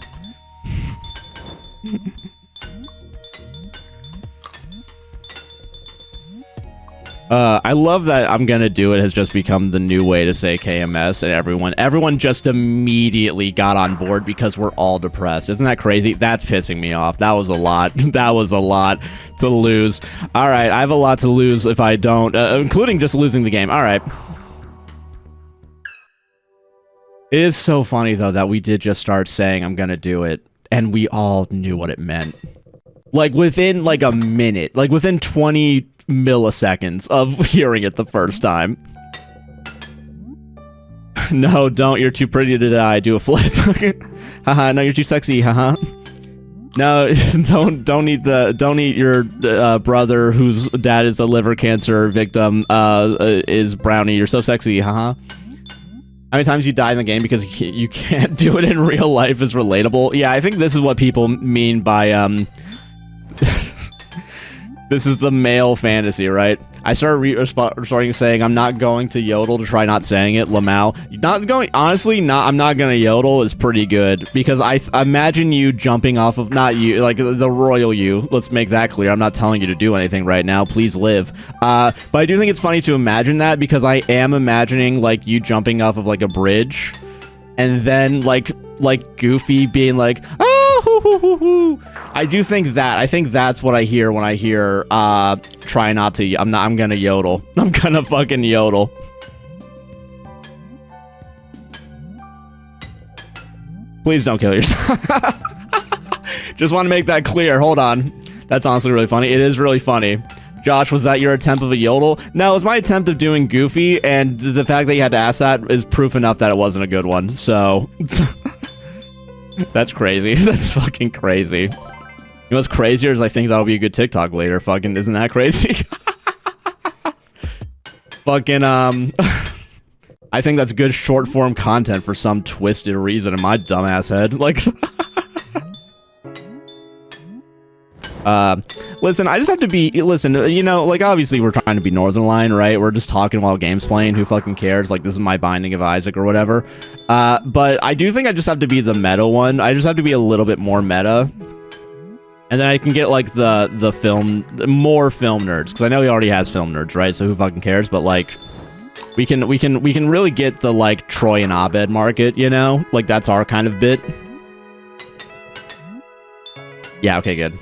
I love that I'm gonna do it has just become the new way to say KMS, and everyone just immediately got on board because we're all depressed. Isn't that crazy? That's pissing me off. That was a lot. That was a lot to lose. Alright, I have a lot to lose if I don't, including just losing the game. Alright. It is so funny, though, that we did just start saying I'm gonna do it, and we all knew what it meant. Like, within, like, a minute. Like, within 20 milliseconds of hearing it the first time. No, don't. You're too pretty to die. Do a flip. Haha, no, you're too sexy. Haha. No, don't eat your brother whose dad is a liver cancer victim is brownie. You're so sexy. Haha. How many times you die in the game because you can't do it in real life is relatable. Yeah, I think this is what people mean by this is the male fantasy, right? I started saying I'm not going to yodel to try not saying it. Lamau. Honestly, I'm not going to yodel is pretty good because I imagine you jumping off of, not you, like the royal you. Let's make that clear. I'm not telling you to do anything right now. Please live. But I do think it's funny to imagine that because I am imagining like you jumping off of like a bridge and then like Goofy being like, oh, hoo, hoo, hoo, hoo. I do think that. I think that's what I hear when I hear, try not to. I'm gonna yodel. I'm gonna fucking yodel. Please don't kill yourself. Just want to make that clear. Hold on. That's honestly really funny. It is really funny. Josh, was that your attempt of a yodel? No, it was my attempt of doing Goofy, and the fact that you had to ask that is proof enough that it wasn't a good one, so... That's crazy. That's fucking crazy. You know what's crazier is I think that'll be a good TikTok later. Fucking, isn't that crazy? Fucking, I think that's good short-form content for some twisted reason in my dumbass head. Like... listen, I just have to be, listen, you know, like, obviously we're trying to be Northern Line, right? We're just talking while game's playing, who fucking cares? Like, this is my Binding of Isaac or whatever. But I do think I just have to be the meta one. I just have to be a little bit more meta. And then I can get, like, more film nerds, because I know he already has film nerds, right? So who fucking cares? But, like, we can really get the, like, Troy and Abed market, you know? Like, that's our kind of bit. Yeah, okay, good.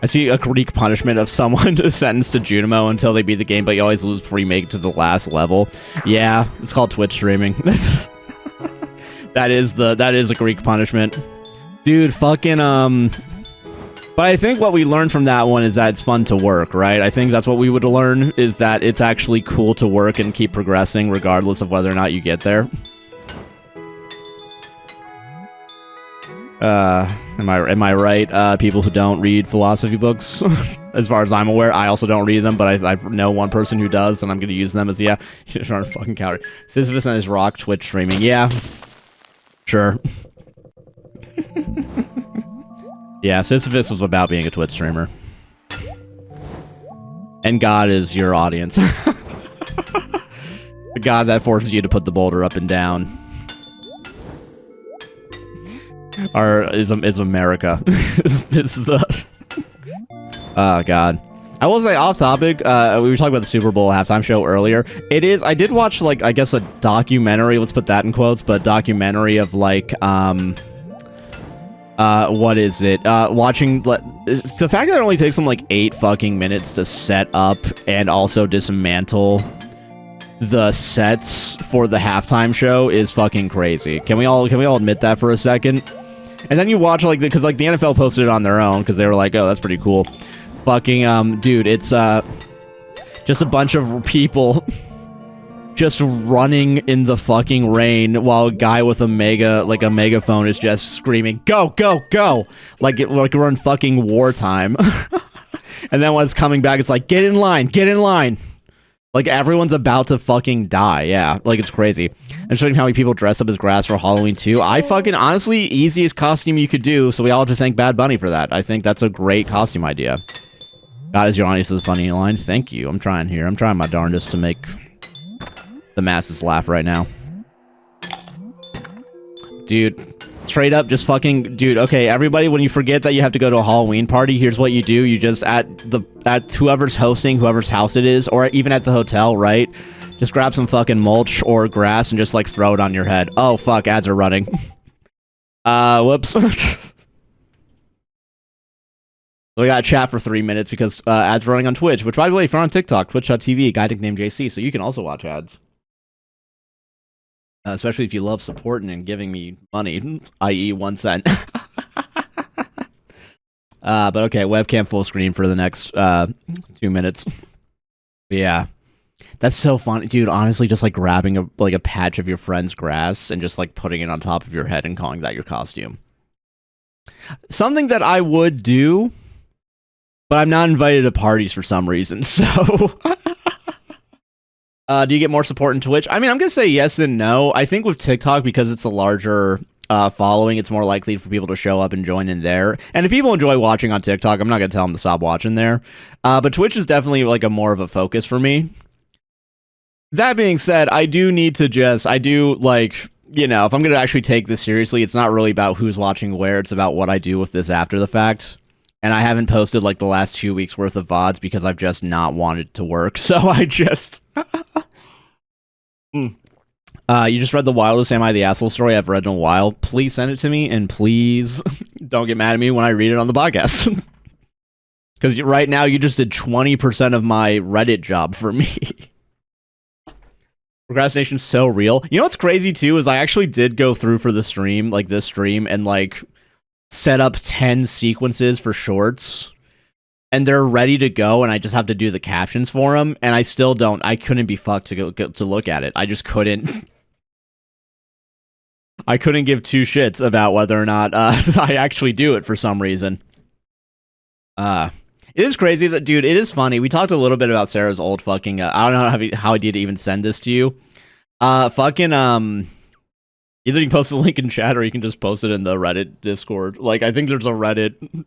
I see a Greek punishment of someone sentenced to Junimo until they beat the game, but you always lose before you make it to the last level. Yeah, it's called Twitch streaming. That is a Greek punishment. Dude, fucking, But I think what we learned from that one is that it's fun to work, right? I think that's what we would learn, is that it's actually cool to work and keep progressing regardless of whether or not you get there. Am I right? People who don't read philosophy books, as far as I'm aware. I also don't read them, but I know one person who does, and I'm gonna use them as, yeah, you're trying to fucking coward. Sisyphus and his rock Twitch streaming. Yeah. Sure. Yeah, Sisyphus was about being a Twitch streamer. And God is your audience. The God that forces you to put the boulder up and down. Is America. It's the... Oh, God. I will say, off topic, we were talking about the Super Bowl halftime show earlier. I did watch, like, I guess a documentary, let's put that in quotes, but documentary of, like, what is it? Watching, the fact that it only takes them, like, 8 fucking minutes to set up and also dismantle the sets for the halftime show is fucking crazy. Can we all admit that for a second? And then you watch, like, because, like, the NFL posted it on their own, because they were like, oh, that's pretty cool. Fucking, dude, it's, just a bunch of people just running in the fucking rain while a guy with a megaphone is just screaming, go, go, go! Like we're in fucking wartime. And then when it's coming back, it's like, get in line, get in line! Like, everyone's about to fucking die, yeah. Like, it's crazy. And showing how many people dress up as grass for Halloween, too. I fucking, honestly, easiest costume you could do, so we all have to thank Bad Bunny for that. I think that's a great costume idea. God is your audience is a funny line. Thank you. I'm trying here. I'm trying my darndest to make the masses laugh right now. Dude, straight up, just fucking... Dude, okay, everybody, when you forget that you have to go to a Halloween party, here's what you do. You just, at whoever's hosting, whoever's house it is, or even at the hotel, right? Just grab some fucking mulch or grass and just, like, throw it on your head. Oh, fuck, ads are running. Whoops. We got to chat for 3 minutes because ads are running on Twitch, which, by the way, if you're on TikTok, twitch.tv, AGuyNicknamedJC, so you can also watch ads. Especially if you love supporting and giving me money, i.e. 1 cent. But okay, webcam full screen for the next 2 minutes. But yeah, that's so fun, dude. Honestly, just like grabbing a patch of your friend's grass and just like putting it on top of your head and calling that your costume. Something that I would do, but I'm not invited to parties for some reason, so... Do you get more support in Twitch? I mean, I'm going to say yes and no. I think with TikTok, because it's a larger following, it's more likely for people to show up and join in there. And if people enjoy watching on TikTok, I'm not going to tell them to stop watching there. But Twitch is definitely like a more of a focus for me. That being said, I do need to like, you know, if I'm going to actually take this seriously, it's not really about who's watching where. It's about what I do with this after the fact. And I haven't posted, like, the last 2 weeks worth of VODs because I've just not wanted to work. So I just... You just read the wildest Am I the Asshole story I've read in a while. Please send it to me, and please don't get mad at me when I read it on the podcast. Because right now, you just did 20% of my Reddit job for me. Procrastination's so real. You know what's crazy, too, is I actually did go through for the stream, like, this stream, and, like... set up 10 sequences for shorts, and they're ready to go, and I just have to do the captions for them, and I still don't. I couldn't be fucked to go to look at it. I just couldn't. I couldn't give two shits about whether or not I actually do it for some reason. It is crazy that, dude, it is funny. We talked a little bit about Sarah's old fucking, I don't know how I did even send this to you. Fucking, either you can post the link in chat or you can just post it in the Reddit Discord. Like, I think there's a Reddit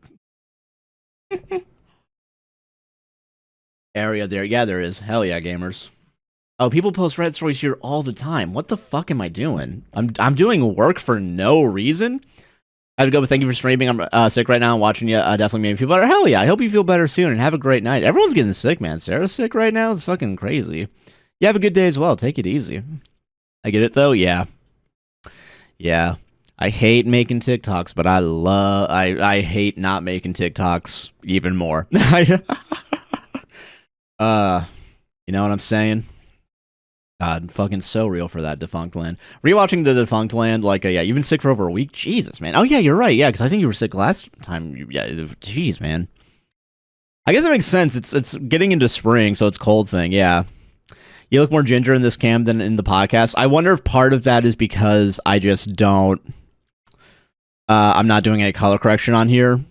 area there. Yeah, there is. Hell yeah, gamers. Oh, people post Reddit stories here all the time. What the fuck am I doing? I'm doing work for no reason. I have to go, but thank you for streaming. I'm sick right now. I'm watching you. Definitely made me feel better. Hell yeah. I hope you feel better soon and have a great night. Everyone's getting sick, man. Sarah's sick right now. It's fucking crazy. You have a good day as well. Take it easy. I get it, though? Yeah. Yeah. I hate making TikToks, but I hate not making TikToks even more. You know what I'm saying? God, fucking so real for that Defunct Land. Rewatching the Defunct Land, like, yeah, you've been sick for over a week? Jesus, man. Oh, yeah, you're right. Yeah, because I think you were sick last time. Yeah, jeez, man. I guess it makes sense. It's getting into spring, so it's cold thing. Yeah. You look more ginger in this cam than in the podcast. I wonder if part of that is because I just don't... I'm not doing any color correction on here.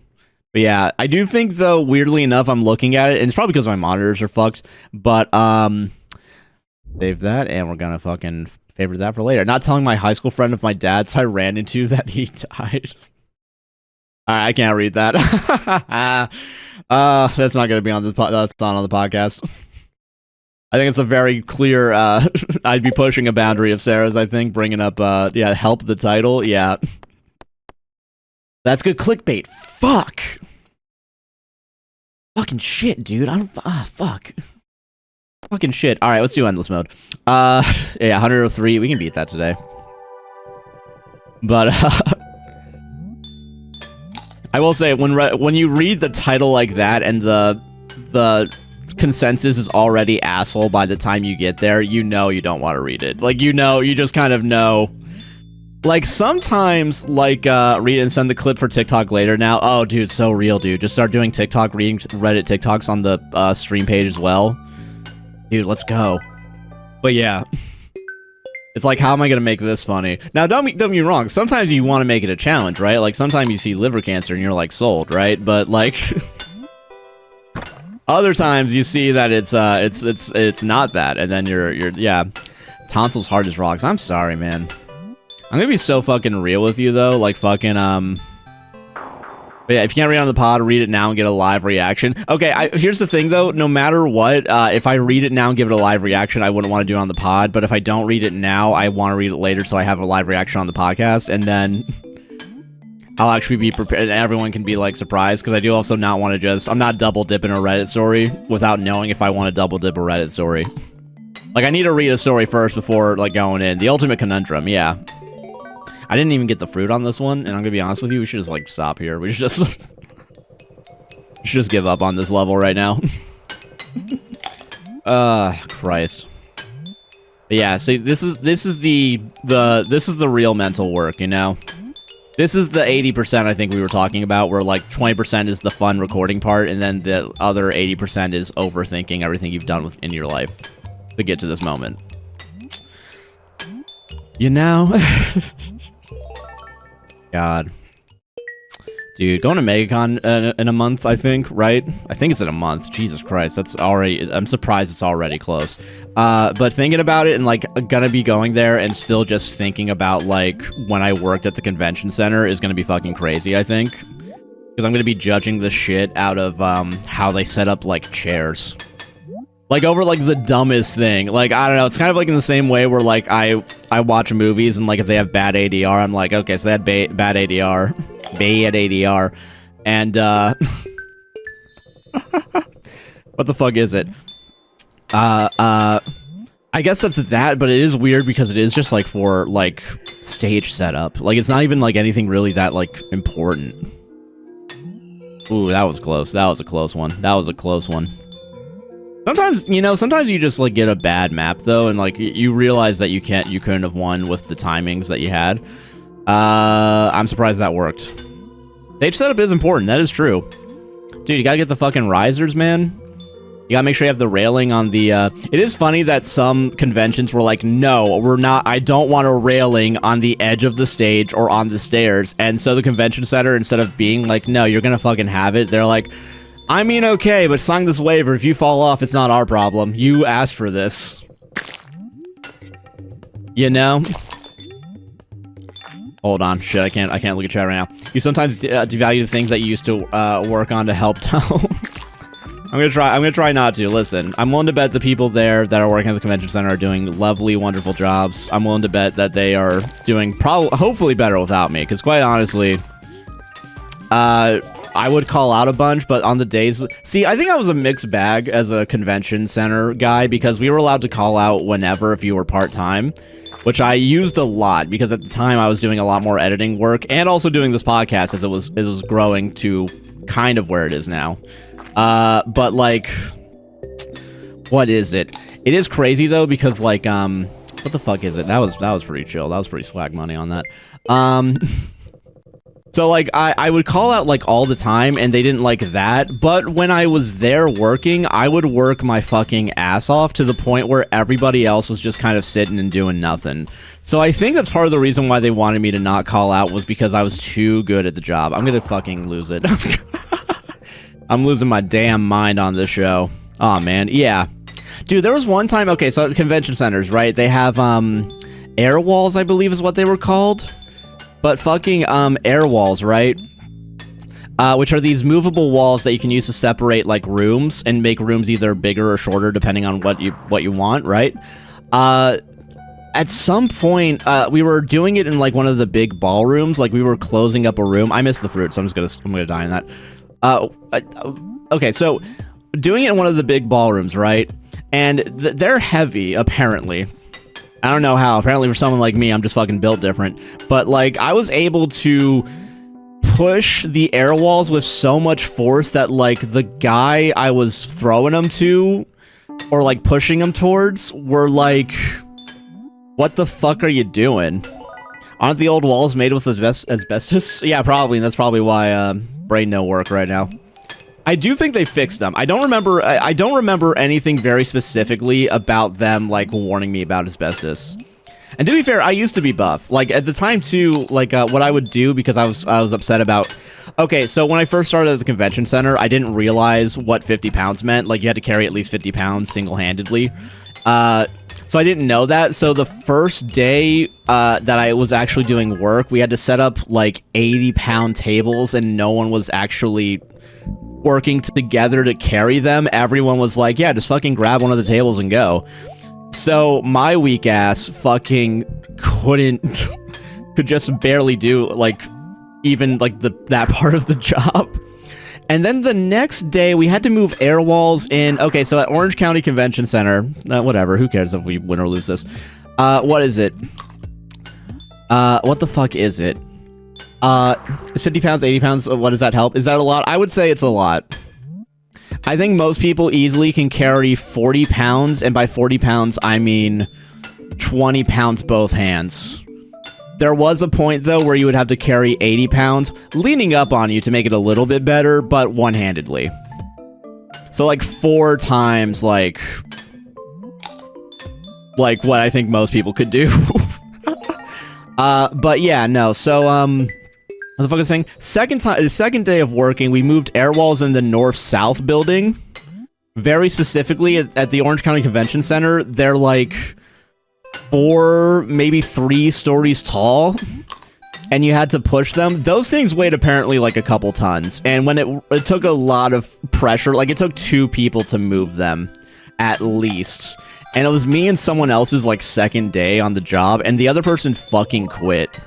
But yeah, I do think, though, weirdly enough, I'm looking at it, and it's probably because my monitors are fucked, but, save that, and we're gonna fucking favorite that for later. Not telling my high school friend of my dad's I ran into that he died. Alright, I can't read that. That's not gonna be on the that's not on the podcast. I think it's a very clear, I'd be pushing a boundary of Sarah's, I think, bringing up, yeah, help the title, yeah. That's good clickbait. Fuck! Fucking shit, dude. I don't, fuck. Fucking shit. Alright, let's do endless mode. Yeah, 103. We can beat that today. But, I will say, when you read the title like that, and the consensus is already asshole by the time you get there, you know you don't want to read it. Like, you know, you just kind of know. Like, sometimes, like, read and send the clip for TikTok later now. Oh, dude, so real, dude. Just start doing TikTok, reading Reddit TikToks on the stream page as well. Dude, let's go. But yeah. It's like, how am I gonna make this funny? Now, don't get me wrong. Sometimes you want to make it a challenge, right? Like, sometimes you see liver cancer and you're, like, sold, right? But, like... other times you see that it's not that, and then you're yeah. Tonsils hard as rocks. I'm sorry, man. I'm gonna be so fucking real with you, though. Like, fucking, but yeah, if you can't read on the pod, read it now and get a live reaction. Okay, here's the thing, though. No matter what, if I read it now and give it a live reaction, I wouldn't want to do it on the pod. But if I don't read it now, I want to read it later so I have a live reaction on the podcast. And then I'll actually be prepared, and everyone can be, like, surprised. Because I do also not want to just... I'm not double-dipping a Reddit story without knowing if I want to double-dip a Reddit story. Like, I need to read a story first before, like, going in. The ultimate conundrum, yeah. I didn't even get the fruit on this one, and I'm gonna be honest with you, we should just, like, stop here. We should just... we should just give up on this level right now. Christ. But yeah, see, this is the real mental work, you know? This is the 80% I think we were talking about, where, like, 20% is the fun recording part, and then the other 80% is overthinking everything you've done in your life to get to this moment. You know? God. Dude, going to MegaCon in a month, I think, right? I think it's in a month. Jesus Christ, that's already... I'm surprised it's already close. But thinking about it and, like, gonna be going there and still just thinking about, like, when I worked at the convention center is gonna be fucking crazy, I think. Because I'm gonna be judging the shit out of, how they set up, like, chairs. Like, over, like, the dumbest thing. Like, I don't know, it's kind of like in the same way where, like, I watch movies and, like, if they have bad ADR, I'm like, okay, so they had bad ADR. Bad ADR. And, what the fuck is it? I guess that's that, but it is weird because it is just, like, for, like, stage setup. Like, it's not even, like, anything really that, like, important. Ooh, that was close. That was a close one. That was a close one. Sometimes, you know, sometimes you just, like, get a bad map, though, and, like, you realize that you couldn't have won with the timings that you had. I'm surprised that worked. Stage setup is important. That is true. Dude, you gotta get the fucking risers, man. You gotta make sure you have the railing on the, It is funny that some conventions were like, no, we're not, I don't want a railing on the edge of the stage or on the stairs. And so the convention center, instead of being like, no, you're gonna fucking have it, they're like, I mean, okay, but sign this waiver. If you fall off, it's not our problem. You asked for this. You know? Hold on. Shit, I can't look at chat right now. You sometimes devalue the things that you used to work on to help Tone. I'm gonna try not to. Listen, I'm willing to bet the people there that are working at the convention center are doing lovely, wonderful jobs. I'm willing to bet that they are doing hopefully better without me, because quite honestly, I would call out a bunch, but on the days... See, I think I was a mixed bag as a convention center guy, because we were allowed to call out whenever if you were part-time, which I used a lot, because at the time I was doing a lot more editing work, and also doing this podcast as it was growing to kind of where it is now. But, like... What is it? It is crazy, though, because, like, what the fuck is it? That was pretty chill. That was pretty swag money on that. So, like, I would call out, like, all the time, and they didn't like that, but when I was there working, I would work my fucking ass off to the point where everybody else was just kind of sitting and doing nothing. So I think that's part of the reason why they wanted me to not call out was because I was too good at the job. I'm gonna fucking lose it. I'm losing my damn mind on this show. Aw, man. Yeah. Dude, there was one time... Okay, so at convention centers, right? They have, air walls, I believe is what they were called. But fucking, air walls, right? Which are these movable walls that you can use to separate, like, rooms and make rooms either bigger or shorter depending on what you want, right? At some point, we were doing it in, like, one of the big ballrooms. Like, we were closing up a room. I missed the fruit, so I'm gonna die in that. Okay, so doing it in one of the big ballrooms, right? And they're heavy, apparently. I don't know how. Apparently for someone like me, I'm just fucking built different. But, like, I was able to push the air walls with so much force that, like, the guy I was throwing them to, or, like, pushing them towards, were like, what the fuck are you doing? Aren't the old walls made with asbestos? Yeah, probably. And that's probably why, brain no work right now. I do think they fixed them. I don't remember anything very specifically about them, like, warning me about asbestos. And to be fair, I used to be buff. Like, at the time, too, like, what I would do, because I was upset about... Okay, so when I first started at the convention center, I didn't realize what 50 pounds meant. Like, you had to carry at least 50 pounds single-handedly. So I didn't know that. So the first day that I was actually doing work, we had to set up, like, 80-pound tables, and no one was actually... working together to carry them. Everyone was like, yeah, just fucking grab one of the tables and go. So my weak ass fucking could just barely do, like, even, like, that part of the job. And then the next day, we had to move air walls in... Okay, so at Orange County Convention Center... whatever, who cares if we win or lose this? What is it? What the fuck is it? Is 50 pounds, 80 pounds, what does that help? Is that a lot? I would say it's a lot. I think most people easily can carry 40 pounds, and by 40 pounds, I mean 20 pounds both hands. There was a point, though, where you would have to carry 80 pounds, leaning up on you to make it a little bit better, but one-handedly. So, like, 4 times, like what I think most people could do. But yeah, no, so, what the fuck is I saying? The second day of working, we moved air walls in the north-south building. Very specifically, at the Orange County Convention Center, they're like 4, maybe 3 stories tall. And you had to push them. Those things weighed apparently like a couple tons. And when it took a lot of pressure, like it took 2 people to move them, at least. And it was me and someone else's like second day on the job, and the other person fucking quit.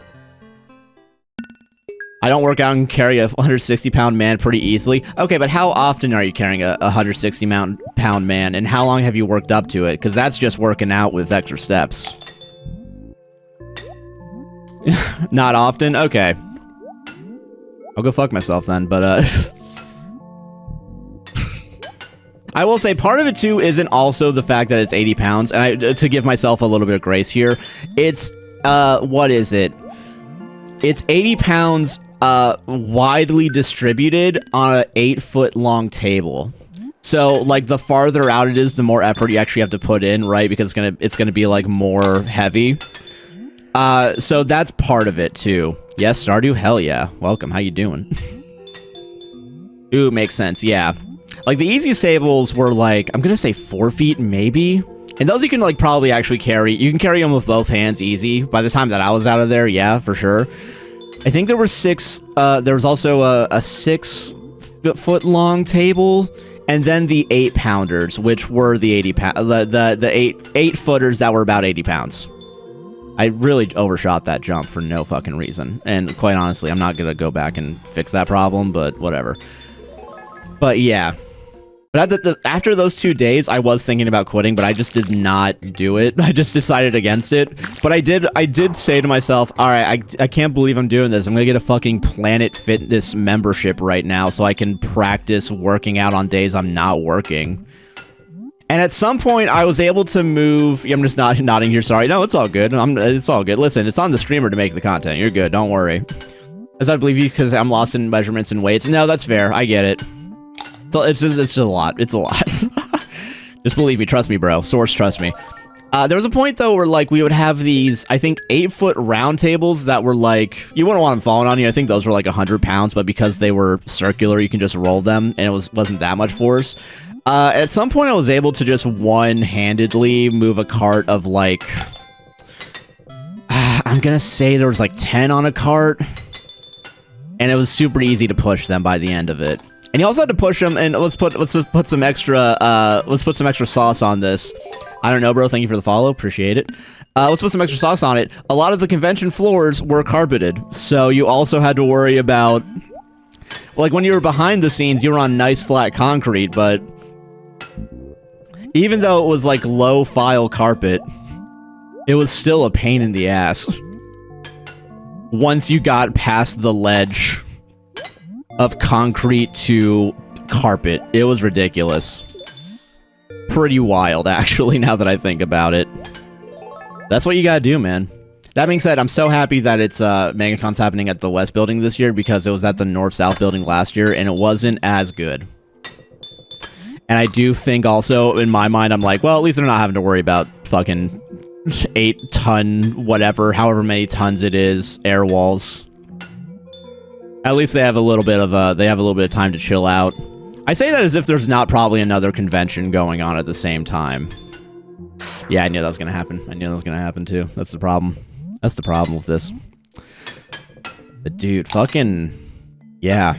I don't work out and carry a 160-pound man pretty easily. Okay, but how often are you carrying a 160-pound man, and how long have you worked up to it? Because that's just working out with extra steps. Not often? Okay. I'll go fuck myself then, but, I will say part of it, too, isn't also the fact that it's 80 pounds, and to give myself a little bit of grace here, it's, what is it? It's 80 pounds widely distributed on an 8-foot long table. So, like, the farther out it is, the more effort you actually have to put in, right? Because it's gonna be, like, more heavy. So that's part of it, too. Yes, Stardew? Hell yeah. Welcome. How you doing? Ooh, makes sense. Yeah. Like, the easiest tables were, like, I'm gonna say 4 feet, maybe? And those you can, like, probably actually carry. You can carry them with both hands easy. By the time that I was out of there, yeah, for sure. I think there were 6, there was also a 6-foot-long table, and then the 8-pounders, which were the 8-footers that were about 80 pounds. I really overshot that jump for no fucking reason. And quite honestly, I'm not gonna go back and fix that problem, but whatever. But yeah. But after those 2 days, I was thinking about quitting, but I just did not do it. I just decided against it. But I did say to myself, all right, I can't believe I'm doing this. I'm gonna get a fucking Planet Fitness membership right now so I can practice working out on days I'm not working. And at some point, I was able to move. I'm just nodding here. Sorry. No, it's all good. It's all good. Listen, it's on the streamer to make the content. You're good. Don't worry. As I believe you, because I'm lost in measurements and weights. No, that's fair. I get it. So it's just a lot. It's a lot. Just believe me. Trust me, bro. Source, trust me. There was a point, though, where, like, we would have these, I think, 8-foot round tables that were, like, you wouldn't want them falling on you. I think those were, like, 100 pounds, but because they were circular, you can just roll them, and it wasn't that much force. At some point, I was able to just one-handedly move a cart of, like... I'm gonna say there was, like, 10 on a cart. And it was super easy to push them by the end of it. And you also had to push them, and let's put some extra sauce on this. I don't know, bro. Thank you for the follow. Appreciate it. Let's put some extra sauce on it. A lot of the convention floors were carpeted, so you also had to worry about... Like, when you were behind the scenes, you were on nice flat concrete, but... Even though it was, like, low-file carpet, it was still a pain in the ass. Once you got past the ledge of concrete to carpet, it was ridiculous. Pretty wild, actually, now that I think about it. That's what you gotta do, man. That being said, I'm so happy that it's MegaCon's happening at the West Building this year, because it was at the North-South Building last year, and it wasn't as good. And I do think also, in my mind, I'm like, well, at least they're not having to worry about fucking 8-ton, whatever, however many tons it is, air walls. At least they have a little bit of time to chill out. I say that as if there's not probably another convention going on at the same time. Yeah, I knew that was gonna happen. I knew that was gonna happen too. That's the problem. That's the problem with this. But dude, fucking... Yeah.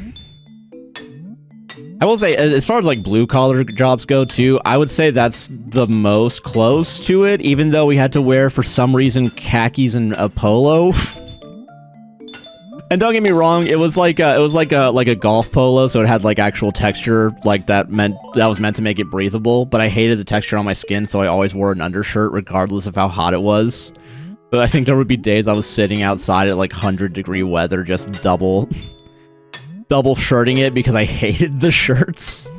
I will say, as far as, like, blue-collar jobs go, too, I would say that's the most close to it, even though we had to wear, for some reason, khakis and a polo. And don't get me wrong, it was like a golf polo, so it had, like, actual texture, like, that was meant to make it breathable, but I hated the texture on my skin, so I always wore an undershirt, regardless of how hot it was. But I think there would be days I was sitting outside at, like, 100-degree weather, just double shirting it because I hated the shirts.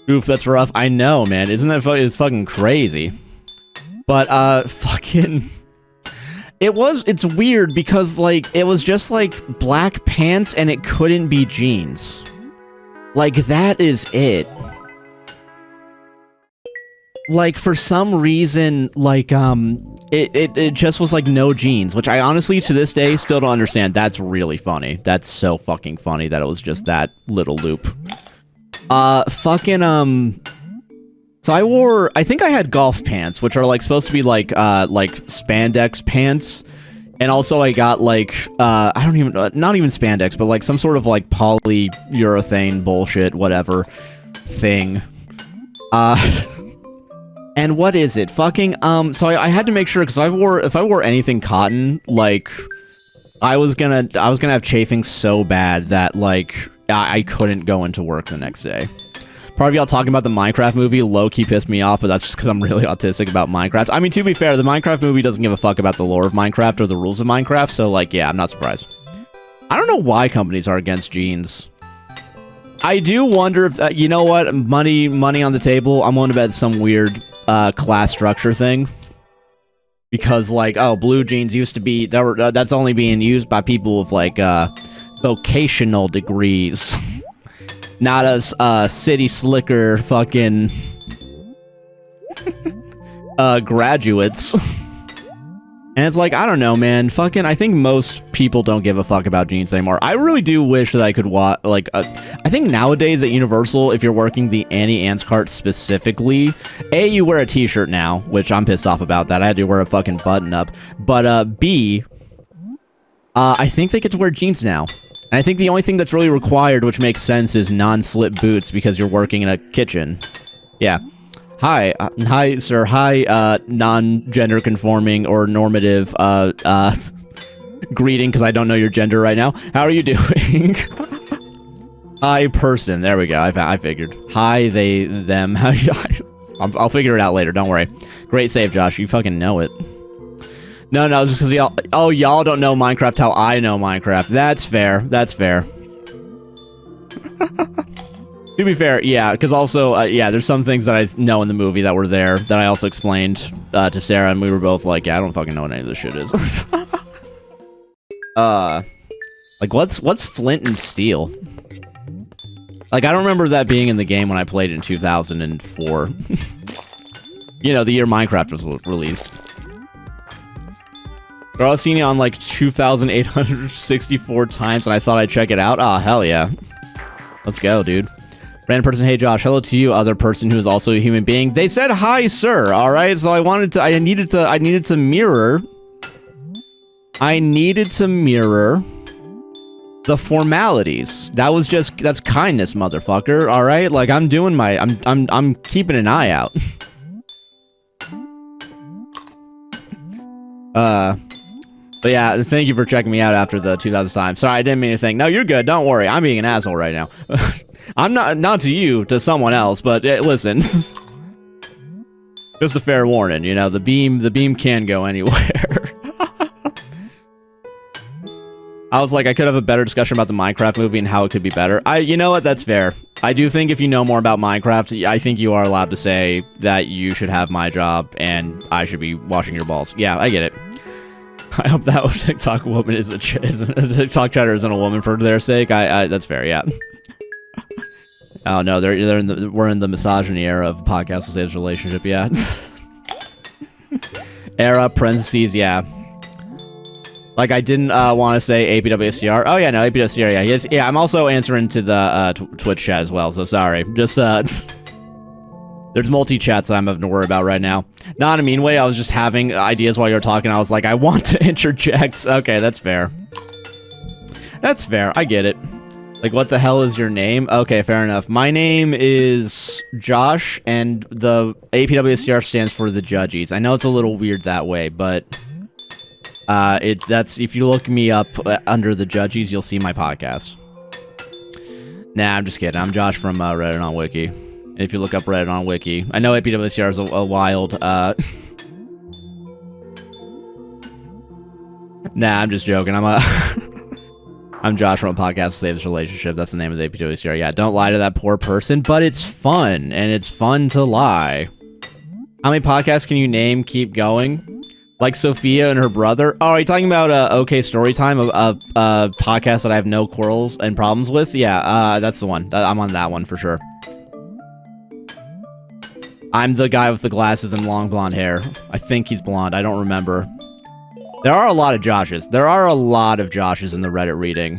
Oof, that's rough. I know, man. Isn't that it's fucking crazy? But, fucking... It's weird because, like, it was just, like, black pants and it couldn't be jeans. Like, that is it. Like, for some reason, like, it just was, like, no jeans, which I honestly, to this day, still don't understand. That's really funny. That's so fucking funny that it was just that little loop. So I think I had golf pants, which are, like, supposed to be, like spandex pants. And also I got, like, I don't even, not even spandex, but, like, some sort of, like, polyurethane bullshit, whatever thing. And what is it? Fucking, so I had to make sure, because if I wore anything cotton, like, I was gonna have chafing so bad that, like, I couldn't go into work the next day. Part of y'all talking about the Minecraft movie low-key pissed me off, but that's just because I'm really autistic about Minecraft. I mean, to be fair, the Minecraft movie doesn't give a fuck about the lore of Minecraft or the rules of Minecraft, so, like, yeah, I'm not surprised. I don't know why companies are against jeans. I do wonder if, you know what, money on the table, I'm willing to bet some weird, class structure thing. because like, oh, blue jeans used to be that's only being used by people with like vocational degrees, not as city slicker fucking graduates. And it's like, I don't know, man. Fucking, I think most people don't give a fuck about jeans anymore. I really do wish that I could watch, like, I think nowadays at Universal, if you're working the Annie Ann's cart specifically, A, you wear a t-shirt now, which I'm pissed off about that. I had to wear a fucking button-up. But, B, I think they get to wear jeans now. And I think the only thing that's really required, which makes sense, is non-slip boots because you're working in a kitchen. Yeah. Hi, sir. Hi, non-gender conforming or normative, greeting, because I don't know your gender right now. How are you doing? Hi, person. There we go. I figured. Hi, they, them. I'll figure it out later. Don't worry. Great save, Josh. You fucking know it. No, just because y'all... Oh, y'all don't know Minecraft how I know Minecraft. That's fair. That's fair. To be fair, yeah, because also, yeah, there's some things that I know in the movie that were there that I also explained to Sarah, and we were both like, yeah, I don't fucking know what any of this shit is. Like, what's flint and steel? Like, I don't remember that being in the game when I played it in 2004. You know, the year Minecraft was released. Bro, I've seen it on like 2,864 times, and I thought I'd check it out. Ah, hell yeah. Let's go, dude. Random person, hey Josh, hello to you, other person who is also a human being. They said hi, sir. All right, so I needed to mirror the formalities. That's kindness, motherfucker. All right, like I'm keeping an eye out. But yeah, thank you for checking me out after the 2,000th time. Sorry, I didn't mean to think. No, you're good. Don't worry. I'm being an asshole right now. I'm not to you, to someone else, but listen. Just a fair warning, you know, the beam can go anywhere. I was like, I could have a better discussion about the Minecraft movie and how it could be better. You know what, that's fair. I do think if you know more about Minecraft, I think you are allowed to say that you should have my job and I should be washing your balls. Yeah, I get it. I hope that TikTok woman is a TikTok chatter isn't a woman for their sake. That's fair, yeah. Oh no, we're in the misogyny era of podcast to say this relationship, yeah. Era, parentheses, yeah. Like I didn't want to say APWSTR. Oh yeah, no, APWSTR, yeah. Yes, yeah, I'm also answering to the Twitch chat as well, so sorry. Just there's multi-chats that I'm having to worry about right now. Not in a mean way, I was just having ideas while you were talking. I was like, I want to interject. Okay, that's fair. That's fair, I get it. Like, what the hell is your name? Okay, fair enough. My name is Josh, and the APWSTR stands for the Judgies. I know it's a little weird that way, but that's if you look me up under the Judgies, you'll see my podcast. Nah, I'm just kidding. I'm Josh from Reddit on Wiki. And if you look up Reddit on Wiki, I know APWSTR is a wild. Nah, I'm just joking. I'm Josh from a podcast to save this relationship. That's the name of the APWSTR. Yeah, don't lie to that poor person, but it's fun, and it's fun to lie. How many podcasts can you name? Keep going. Like Sophia and her brother. Oh, are you talking about OK Storytime, a podcast that I have no quarrels and problems with? Yeah, that's the one. I'm on that one for sure. I'm the guy with the glasses and long blonde hair. I think he's blonde. I don't remember. There are a lot of Joshes. There are a lot of Joshes in the Reddit reading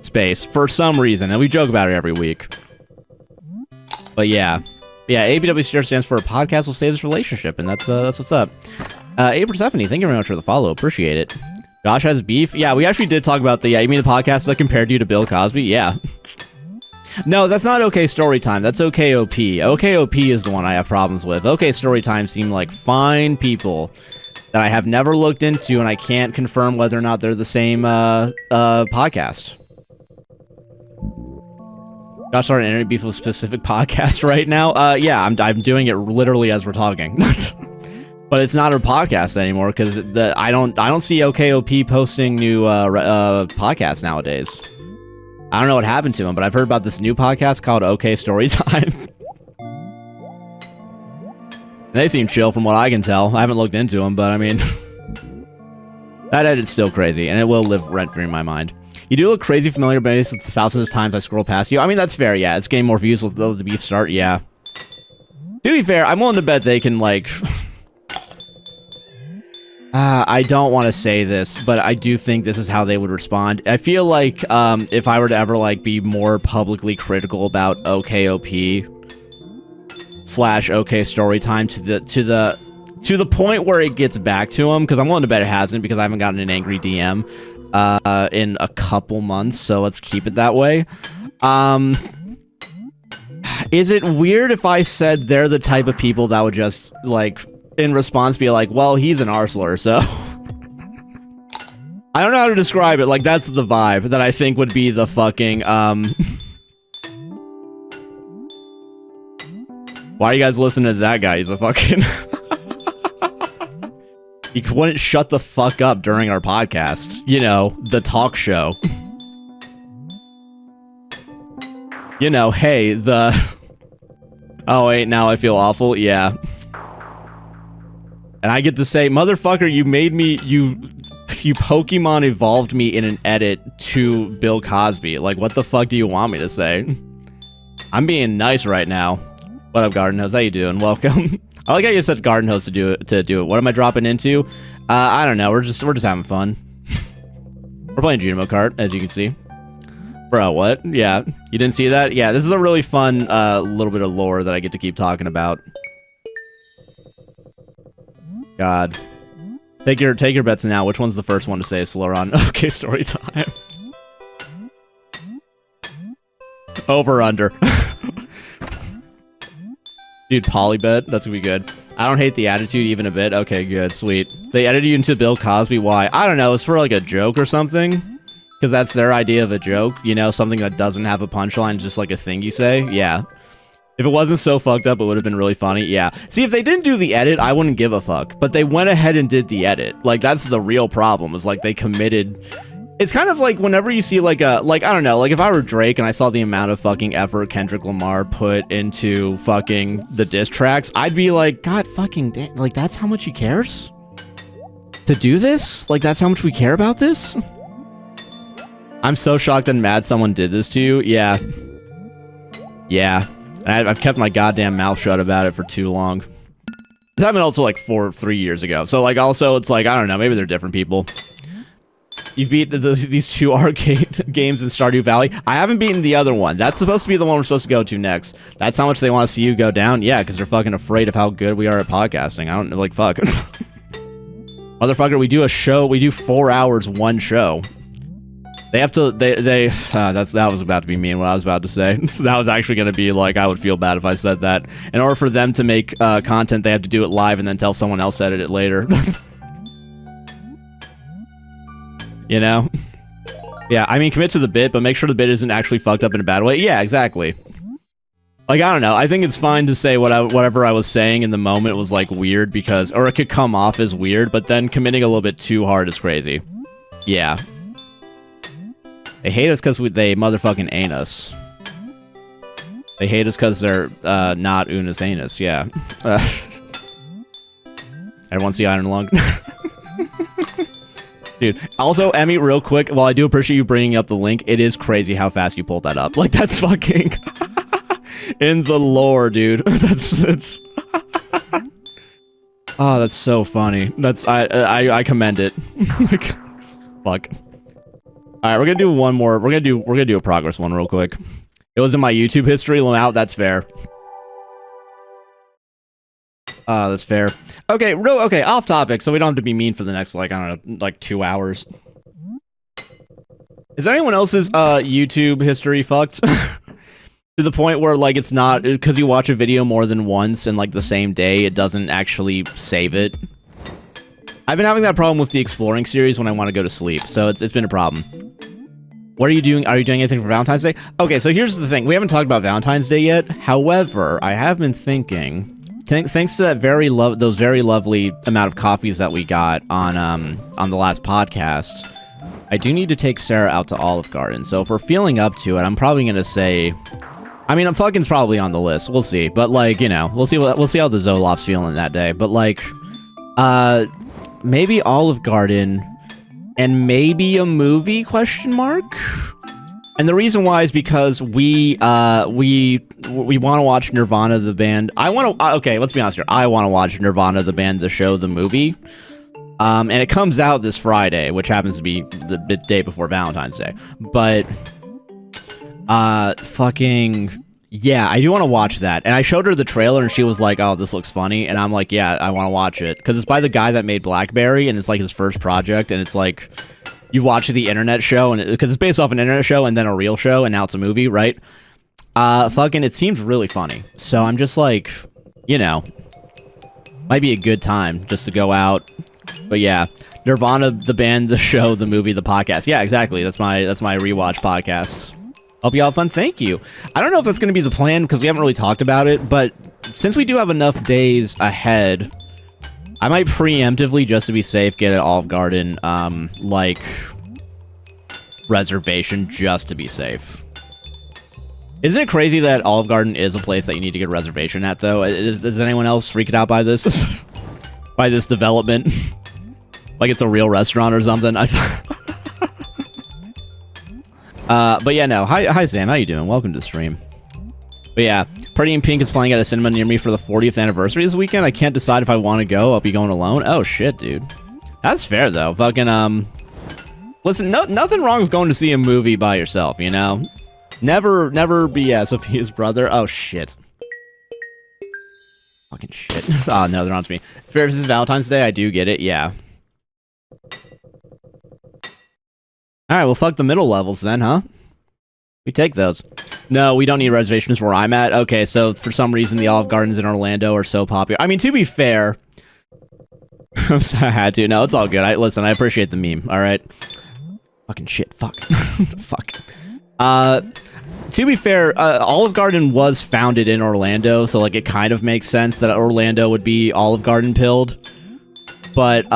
space for some reason, and we joke about it every week. But yeah. Yeah, APWSTR stands for a podcast will save this relationship, and that's what's up. Persephone, thank you very much for the follow. Appreciate it. Josh has beef. Yeah, we actually did talk about you mean the podcast that compared you to Bill Cosby? Yeah. No, that's not OK Storytime. That's OKOP. OKOP is the one I have problems with. OK Storytime seem like fine people that I have never looked into, and I can't confirm whether or not they're the same podcast. Josh started an internet beef with a specific podcast right now. Yeah, I'm doing it literally as we're talking. But it's not a podcast anymore because I don't see OKOP posting new podcasts nowadays. I don't know what happened to him, but I've heard about this new podcast called OK Storytime. They seem chill from what I can tell. I haven't looked into them, but I mean, that edit's still crazy, and it will live rent-free in my mind. You do look crazy familiar, but it's thousands of times I scroll past you. I mean, that's fair, yeah. It's getting more views with the beef start, yeah. To be fair, I'm willing to bet they can, like... I don't want to say this, but I do think this is how they would respond. I feel like, if I were to ever, like, be more publicly critical about OKOP / OK Storytime to the point where it gets back to them, because I'm willing to bet it hasn't, because I haven't gotten an angry DM in a couple months, so let's keep it that way. Is it weird if I said they're the type of people that would just, like, in response be like, well, he's an arsler, so... I don't know how to describe it, like, that's the vibe that I think would be the fucking, Why are you guys listening to that guy? He's a fucking... He wouldn't shut the fuck up during our podcast. You know, the talk show. You know, hey, the... Oh, wait, now I feel awful? Yeah. And I get to say, motherfucker, you made me... You Pokemon evolved me in an edit to Bill Cosby. Like, what the fuck do you want me to say? I'm being nice right now. What up, Garden Host? How you doing? Welcome. I like how you said Garden Host to do it. What am I dropping into? I don't know. We're just having fun. We're playing Junimo Kart, as you can see. Bro, what? Yeah. You didn't see that? Yeah, this is a really fun little bit of lore that I get to keep talking about. God. Take your bets now. Which one's the first one to say Sloran? Okay, story time. Over under. Dude, Polybet? That's gonna be good. I don't hate the attitude even a bit. Okay, good, sweet. They edited you into Bill Cosby. Why? I don't know. It's for like a joke or something. Because that's their idea of a joke. You know, something that doesn't have a punchline, just like a thing you say. Yeah. If it wasn't so fucked up, it would have been really funny. Yeah. See, if they didn't do the edit, I wouldn't give a fuck. But they went ahead and did the edit. Like, that's the real problem. Is like they committed... It's kind of like whenever you see like a... Like, I don't know. Like, if I were Drake and I saw the amount of fucking effort Kendrick Lamar put into fucking the diss tracks, I'd be like, God fucking damn. Like, that's how much he cares? To do this? Like, that's how much we care about this? I'm so shocked and mad someone did this to you. Yeah. Yeah. And I've kept my goddamn mouth shut about it for too long. This happened also like 3 years ago. So like also it's like, I don't know, maybe they're different people. You've beat these 2 arcade games in Stardew Valley. I haven't beaten the other one. That's supposed to be the one we're supposed to go to next. That's how much they want to see you go down? Yeah, because they're fucking afraid of how good we are at podcasting. I don't know, like, fuck. Motherfucker, we do a show. We do 4 hours, one show. They have to, that was about to be mean, what I was about to say. That was actually going to be, like, I would feel bad if I said that. In order for them to make content, they have to do it live and then tell someone else to edit it later. You know? Yeah, I mean, commit to the bit, but make sure the bit isn't actually fucked up in a bad way. Yeah, exactly. Like, I don't know. I think it's fine to say whatever I was saying in the moment was, like, weird because... Or it could come off as weird, but then committing a little bit too hard is crazy. Yeah. They hate us because they motherfucking ain't us. They hate us because they're not Unis anus, yeah. Everyone see Iron Lung? Dude, also, Emmy, real quick, while I do appreciate you bringing up the link, it is crazy how fast you pulled that up. Like, that's fucking... in the lore, dude. That's... Oh, that's so funny. That's... I commend it. Fuck. Alright, we're gonna do one more. We're gonna do a progress one real quick. It was in my YouTube history. Out, that's fair. That's fair. Okay, okay, off topic, so we don't have to be mean for the next, like, I don't know, like 2 hours. Is anyone else's YouTube history fucked? To the point where, like, it's not, because you watch a video more than once in, like, the same day, it doesn't actually save it. I've been having that problem with the Exploring series when I want to go to sleep, so it's been a problem. What are you doing? Are you doing anything for Valentine's Day? Okay, so here's the thing. We haven't talked about Valentine's Day yet. However, I have been thinking... Thanks to that those very lovely amount of coffees that we got on the last podcast, I do need to take Sarah out to Olive Garden. So if we're feeling up to it, I'm probably gonna say I mean, fucking's probably on the list. We'll see. But, like, you know, we'll see how the Zoloft's feeling that day. But, like, maybe Olive Garden and maybe a movie, question mark? And the reason why is because we want to watch Nirvana the band. Okay, let's be honest here. I want to watch Nirvana the band, the show, the movie. And it comes out this Friday, which happens to be the day before Valentine's Day. But fucking yeah, I do want to watch that. And I showed her the trailer and she was like, "Oh, this looks funny." And I'm like, "Yeah, I want to watch it." Cuz it's by the guy that made BlackBerry and it's like his first project, and it's like you watch the internet show, and because it's based off an internet show and then a real show, and now it's a movie, right? Fucking, it seems really funny. So I'm just like, you know, might be a good time just to go out. But yeah, Nirvana, the band, the show, the movie, the podcast. Yeah, exactly. That's my rewatch podcast. Hope you all have fun. Thank you. I don't know if that's going to be the plan because we haven't really talked about it, but since we do have enough days ahead, I might preemptively, just to be safe, get an Olive Garden, like, reservation, just to be safe. Isn't it crazy that Olive Garden is a place that you need to get a reservation at, though? Is anyone else freaking out by this? By this development? Like it's a real restaurant or something? But yeah, no. Hi, Sam. How you doing? Welcome to the stream. But yeah, Pretty in Pink is playing at a cinema near me for the 40th anniversary this weekend. I can't decide if I want to go. I'll be going alone. Oh, shit, dude. That's fair, though. Fucking, listen, nothing wrong with going to see a movie by yourself, you know? Never be Sophia's brother. Oh, shit. Fucking shit. Oh, no, they're on to me. Fair, this is Valentine's Day. I do get it. Yeah. Alright, well, fuck the middle levels then, huh? We take those. No, we don't need reservations where I'm at. Okay, so for some reason the Olive Gardens in Orlando are so popular. I mean, to be fair... I'm sorry, I had to. No, it's all good. Listen, I appreciate the meme, alright? Fucking shit. Fuck. Fuck. To be fair, Olive Garden was founded in Orlando, so, like, it kind of makes sense that Orlando would be Olive Garden pilled. But,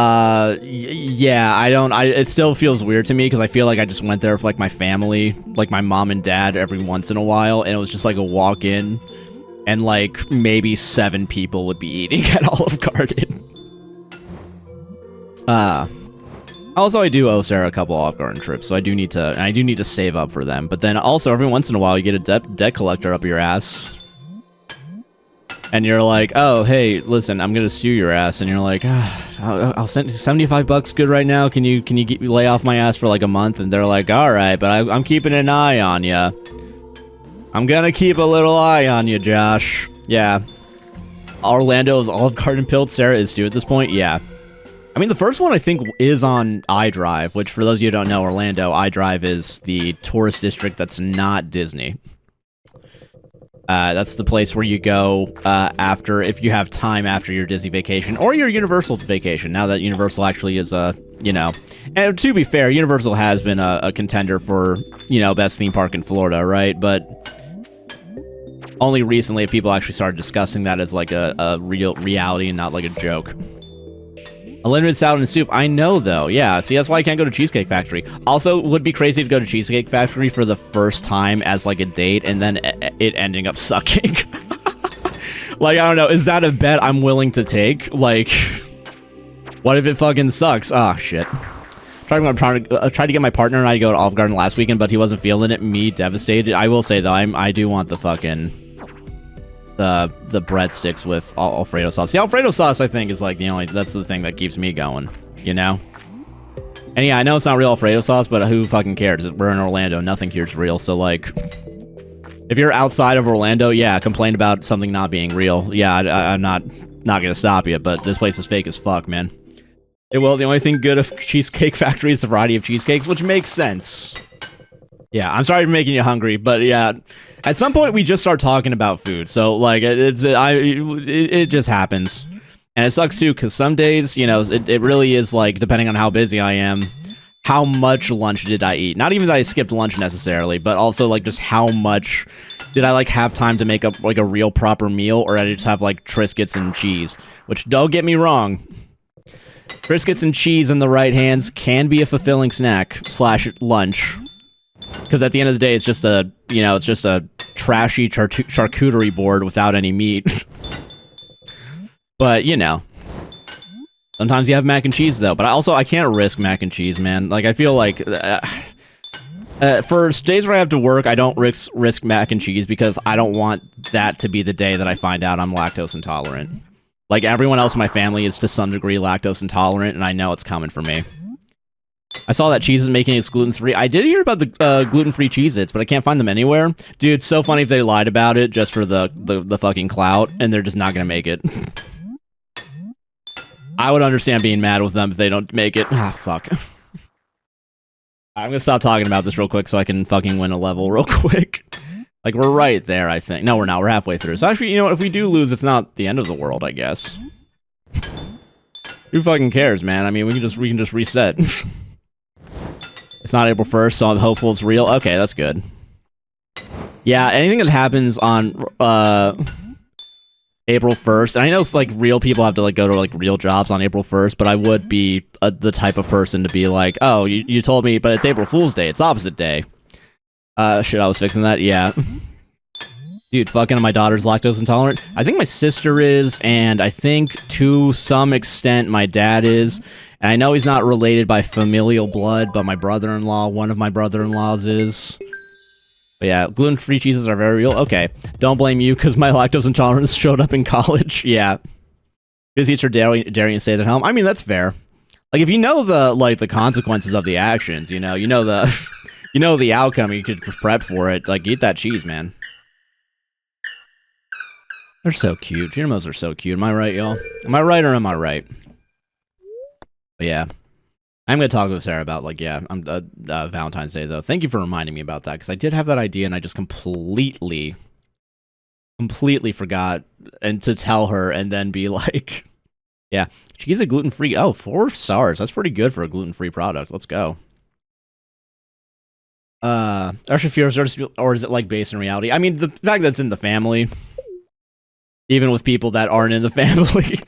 yeah, it still feels weird to me, because I feel like I just went there for, like, my family, like, my mom and dad every once in a while, and it was just, like, a walk-in, and, like, maybe 7 people would be eating at Olive Garden. Also, I do owe Sarah a couple Olive Garden trips, so I do need to save up for them, but then also, every once in a while, you get a debt collector up your ass. And you're like, oh, hey, listen, I'm gonna sue your ass. And you're like, I'll send you $75 good right now. Can you lay off my ass for like a month? And they're like, all right, but I'm keeping an eye on you. I'm gonna keep a little eye on you, Josh. Yeah. Orlando's Olive Garden pilled. Sarah is too at this point. Yeah. I mean, the first one I think is on iDrive, which for those of you who don't know, Orlando, iDrive is the tourist district that's not Disney. That's the place where you go if you have time after your Disney vacation or your Universal vacation. Now that Universal actually is you know, and to be fair, Universal has been a contender for, you know, best theme park in Florida, right? But only recently have people actually started discussing that as like a real reality and not like a joke. Unlimited salad and soup. I know, though. Yeah, see, that's why I can't go to Cheesecake Factory. Also, would be crazy to go to Cheesecake Factory for the first time as, like, a date, and then it ending up sucking. Like, I don't know. Is that a bet I'm willing to take? Like, what if it fucking sucks? Ah, shit. Tried to get my partner and I to go to Olive Garden last weekend, but he wasn't feeling it. Me, devastated. I will say, though, I do want the fucking... the breadsticks with Alfredo sauce. The Alfredo sauce, I think, is like that's the thing that keeps me going, you know? And yeah, I know it's not real Alfredo sauce, but who fucking cares? We're in Orlando, nothing here's real, so like, if you're outside of Orlando, yeah, complain about something not being real. Yeah, I'm not gonna stop you, but this place is fake as fuck, man. Well, the only thing good of Cheesecake Factory is the variety of cheesecakes, which makes sense. Yeah, I'm sorry for making you hungry, but yeah, at some point we just start talking about food, so like it just happens, and it sucks too because some days, you know, it really is like depending on how busy I am, how much lunch did I eat? Not even that I skipped lunch necessarily, but also like just how much did I like have time to make up like a real proper meal, or did I just have like Triscuits and cheese? Which, don't get me wrong, Triscuits and cheese in the right hands can be a fulfilling snack / lunch. Because at the end of the day, it's just a, you know, it's just a trashy charcuterie board without any meat. But, you know. Sometimes you have mac and cheese, though. But I can't risk mac and cheese, man. Like, I feel like... for days where I have to work, I don't risk mac and cheese because I don't want that to be the day that I find out I'm lactose intolerant. Like, everyone else in my family is to some degree lactose intolerant, and I know it's coming for me. I saw that cheese is making it gluten-free. I did hear about the gluten-free Cheez-Its, but I can't find them anywhere. Dude, it's so funny if they lied about it just for the fucking clout, and they're just not gonna make it. I would understand being mad with them if they don't make it. Ah, fuck. I'm gonna stop talking about this real quick so I can fucking win a level real quick. Like, we're right there, I think. No, we're not. We're halfway through. So actually, you know what? If we do lose, it's not the end of the world, I guess. Who fucking cares, man? I mean, we can just reset. It's not April 1st, so I'm hopeful it's real. Okay, that's good. Yeah, anything that happens on April 1st, and I know like real people have to like go to like real jobs on April 1st, but I would be the type of person to be like, oh, you told me, but it's April Fool's Day. It's opposite day. Shit, I was fixing that. Yeah. Dude, fucking my daughter's lactose intolerant. I think my sister is, and I think to some extent my dad is. And I know he's not related by familial blood, but my brother-in-law, one of my brother-in-laws is. But yeah, gluten-free cheeses are very real. Okay, don't blame you because my lactose intolerance showed up in college. Yeah. Because eats her dairy and stays at home. I mean, that's fair. Like, if you know the consequences of the actions, you know the outcome, you could prep for it. Like, eat that cheese, man. They're so cute. Genomos are so cute. Am I right, y'all? Am I right or am I right? But yeah. I'm going to talk with Sarah about, like, yeah, Valentine's Day, though. Thank you for reminding me about that, because I did have that idea, and I just completely forgot and to tell her, and then be like, yeah, she's a gluten-free. Oh, 4 stars. That's pretty good for a gluten-free product. Let's go. Or is it, like, based in reality? I mean, the fact that it's in the family... Even with people that aren't in the family.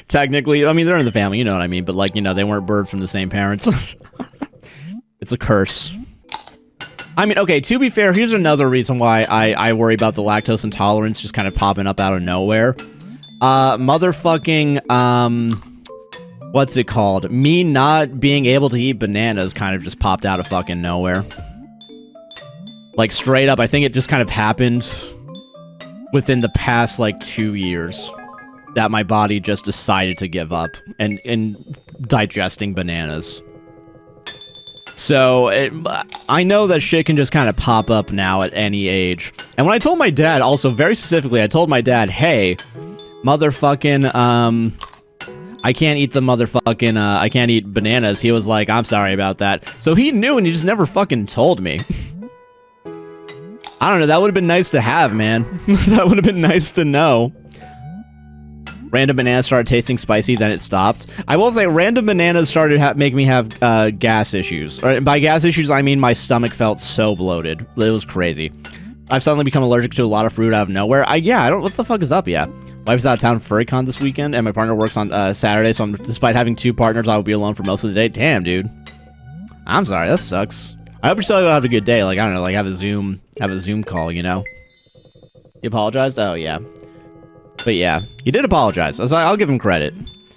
Technically. I mean, they're in the family, you know what I mean? But, like, you know, they weren't birthed from the same parents. It's a curse. I mean, okay, to be fair, here's another reason why I worry about the lactose intolerance just kind of popping up out of nowhere. Motherfucking, what's it called? Me not being able to eat bananas kind of just popped out of fucking nowhere. Like, straight up, I think it just kind of happened... within the past, like, 2 years, that my body just decided to give up and digesting bananas. So, I know that shit can just kind of pop up now at any age. And when I told my dad, also, very specifically, I told my dad, hey, motherfucking, I can't eat the motherfucking, I can't eat bananas. He was like, I'm sorry about that. So he knew and he just never fucking told me. I don't know, that would have been nice to have, man. That would have been nice to know. Random bananas started tasting spicy, then it stopped. I will say, random bananas started making me have gas issues. Or, by gas issues, I mean my stomach felt so bloated. It was crazy. I've suddenly become allergic to a lot of fruit out of nowhere. Yeah, I don't... What the fuck is up yet? Wife's out of town for FurryCon this weekend, and my partner works on Saturday, so despite having 2 partners, I will be alone for most of the day. Damn, dude. I'm sorry, that sucks. I hope you're still gonna have a good day. Like, I don't know, like have a Zoom call, you know? He apologized? Oh, yeah. But yeah, he did apologize. I'll give him credit.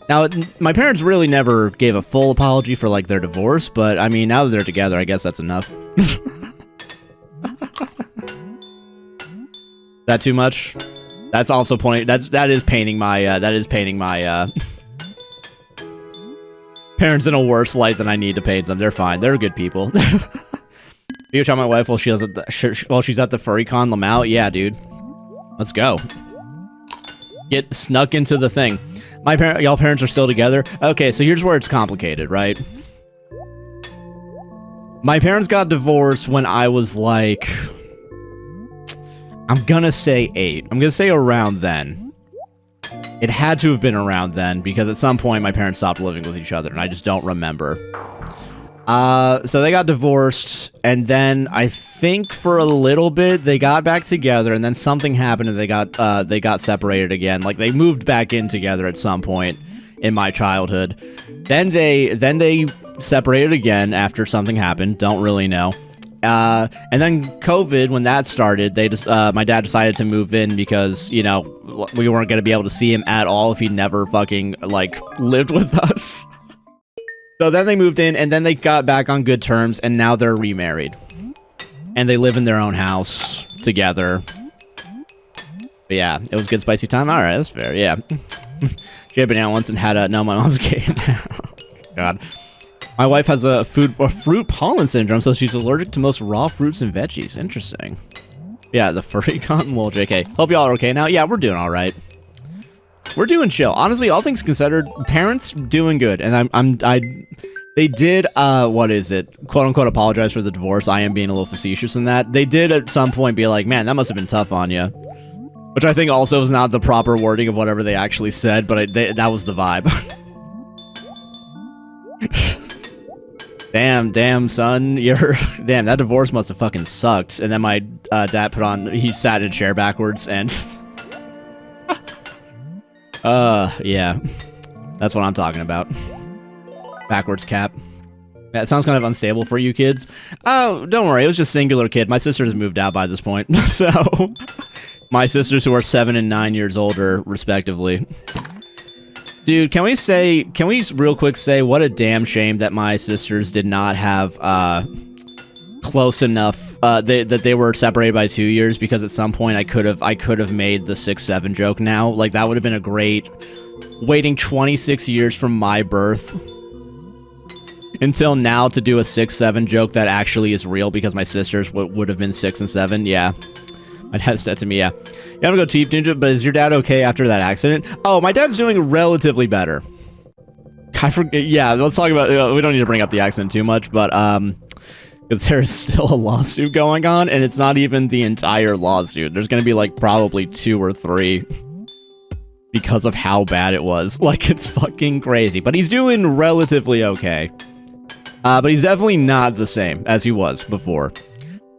Now, my parents really never gave a full apology for, like, their divorce, but, I mean, now that they're together, I guess that's enough. That too much? That's also that is painting my parents in a worse light than I need to paint them. They're fine. They're good people. You tell my wife while she's at the FurryCon Lamau? Yeah, dude. Let's go. Get snuck into the thing. Y'all parents are still together? Okay, so here's where it's complicated, right? My parents got divorced when I was like... I'm gonna say 8. I'm gonna say around then. It had to have been around then, because at some point my parents stopped living with each other, and I just don't remember. So they got divorced, and then I think for a little bit they got back together, and then something happened and they got separated again. Like, they moved back in together at some point in my childhood. Then they separated again after something happened. Don't really know. And then COVID, when that started, they just my dad decided to move in because, you know, we weren't going to be able to see him at all if he never fucking, like, lived with us. So then they moved in, and then they got back on good terms, and now they're remarried. And they live in their own house together. But yeah, it was good spicy time. Alright, that's fair, yeah. She had been out once and had a... No, my mom's gay now. God. My wife has a fruit pollen syndrome, so she's allergic to most raw fruits and veggies. Interesting. Yeah, the furry cotton wool, JK. Hope y'all are okay now. Yeah, we're doing alright. We're doing chill. Honestly, all things considered, parents doing good. And they did, what is it? Quote unquote apologize for the divorce. I am being a little facetious in that. They did at some point be like, man, that must have been tough on you. Which I think also is not the proper wording of whatever they actually said, but that was the vibe. Damn, son, damn, that divorce must have fucking sucked. And then my dad he sat in a chair backwards and... yeah. That's what I'm talking about. Backwards cap. That sounds kind of unstable for you kids. Oh, don't worry, it was just singular kid. My sister has moved out by this point, so... My sisters who are 7 and 9 years older, respectively. Dude, can we real quick say what a damn shame that my sisters did not have, close enough, that they were separated by 2 years, because at some point I could have made the 6-7 joke now. Like, that would have been a great... Waiting 26 years from my birth until now to do a 6-7 joke that actually is real, because my sisters would have been 6 and 7, yeah. My dad said to me, yeah, I'm gonna go Chief Ninja, but is your dad okay after that accident? Oh, my dad's doing relatively better. I forget, yeah, let's talk about, we don't need to bring up the accident too much, but, because there's still a lawsuit going on, and it's not even the entire lawsuit. There's gonna be, like, probably 2 or 3 because of how bad it was. Like, it's fucking crazy, but he's doing relatively okay. But he's definitely not the same as he was before.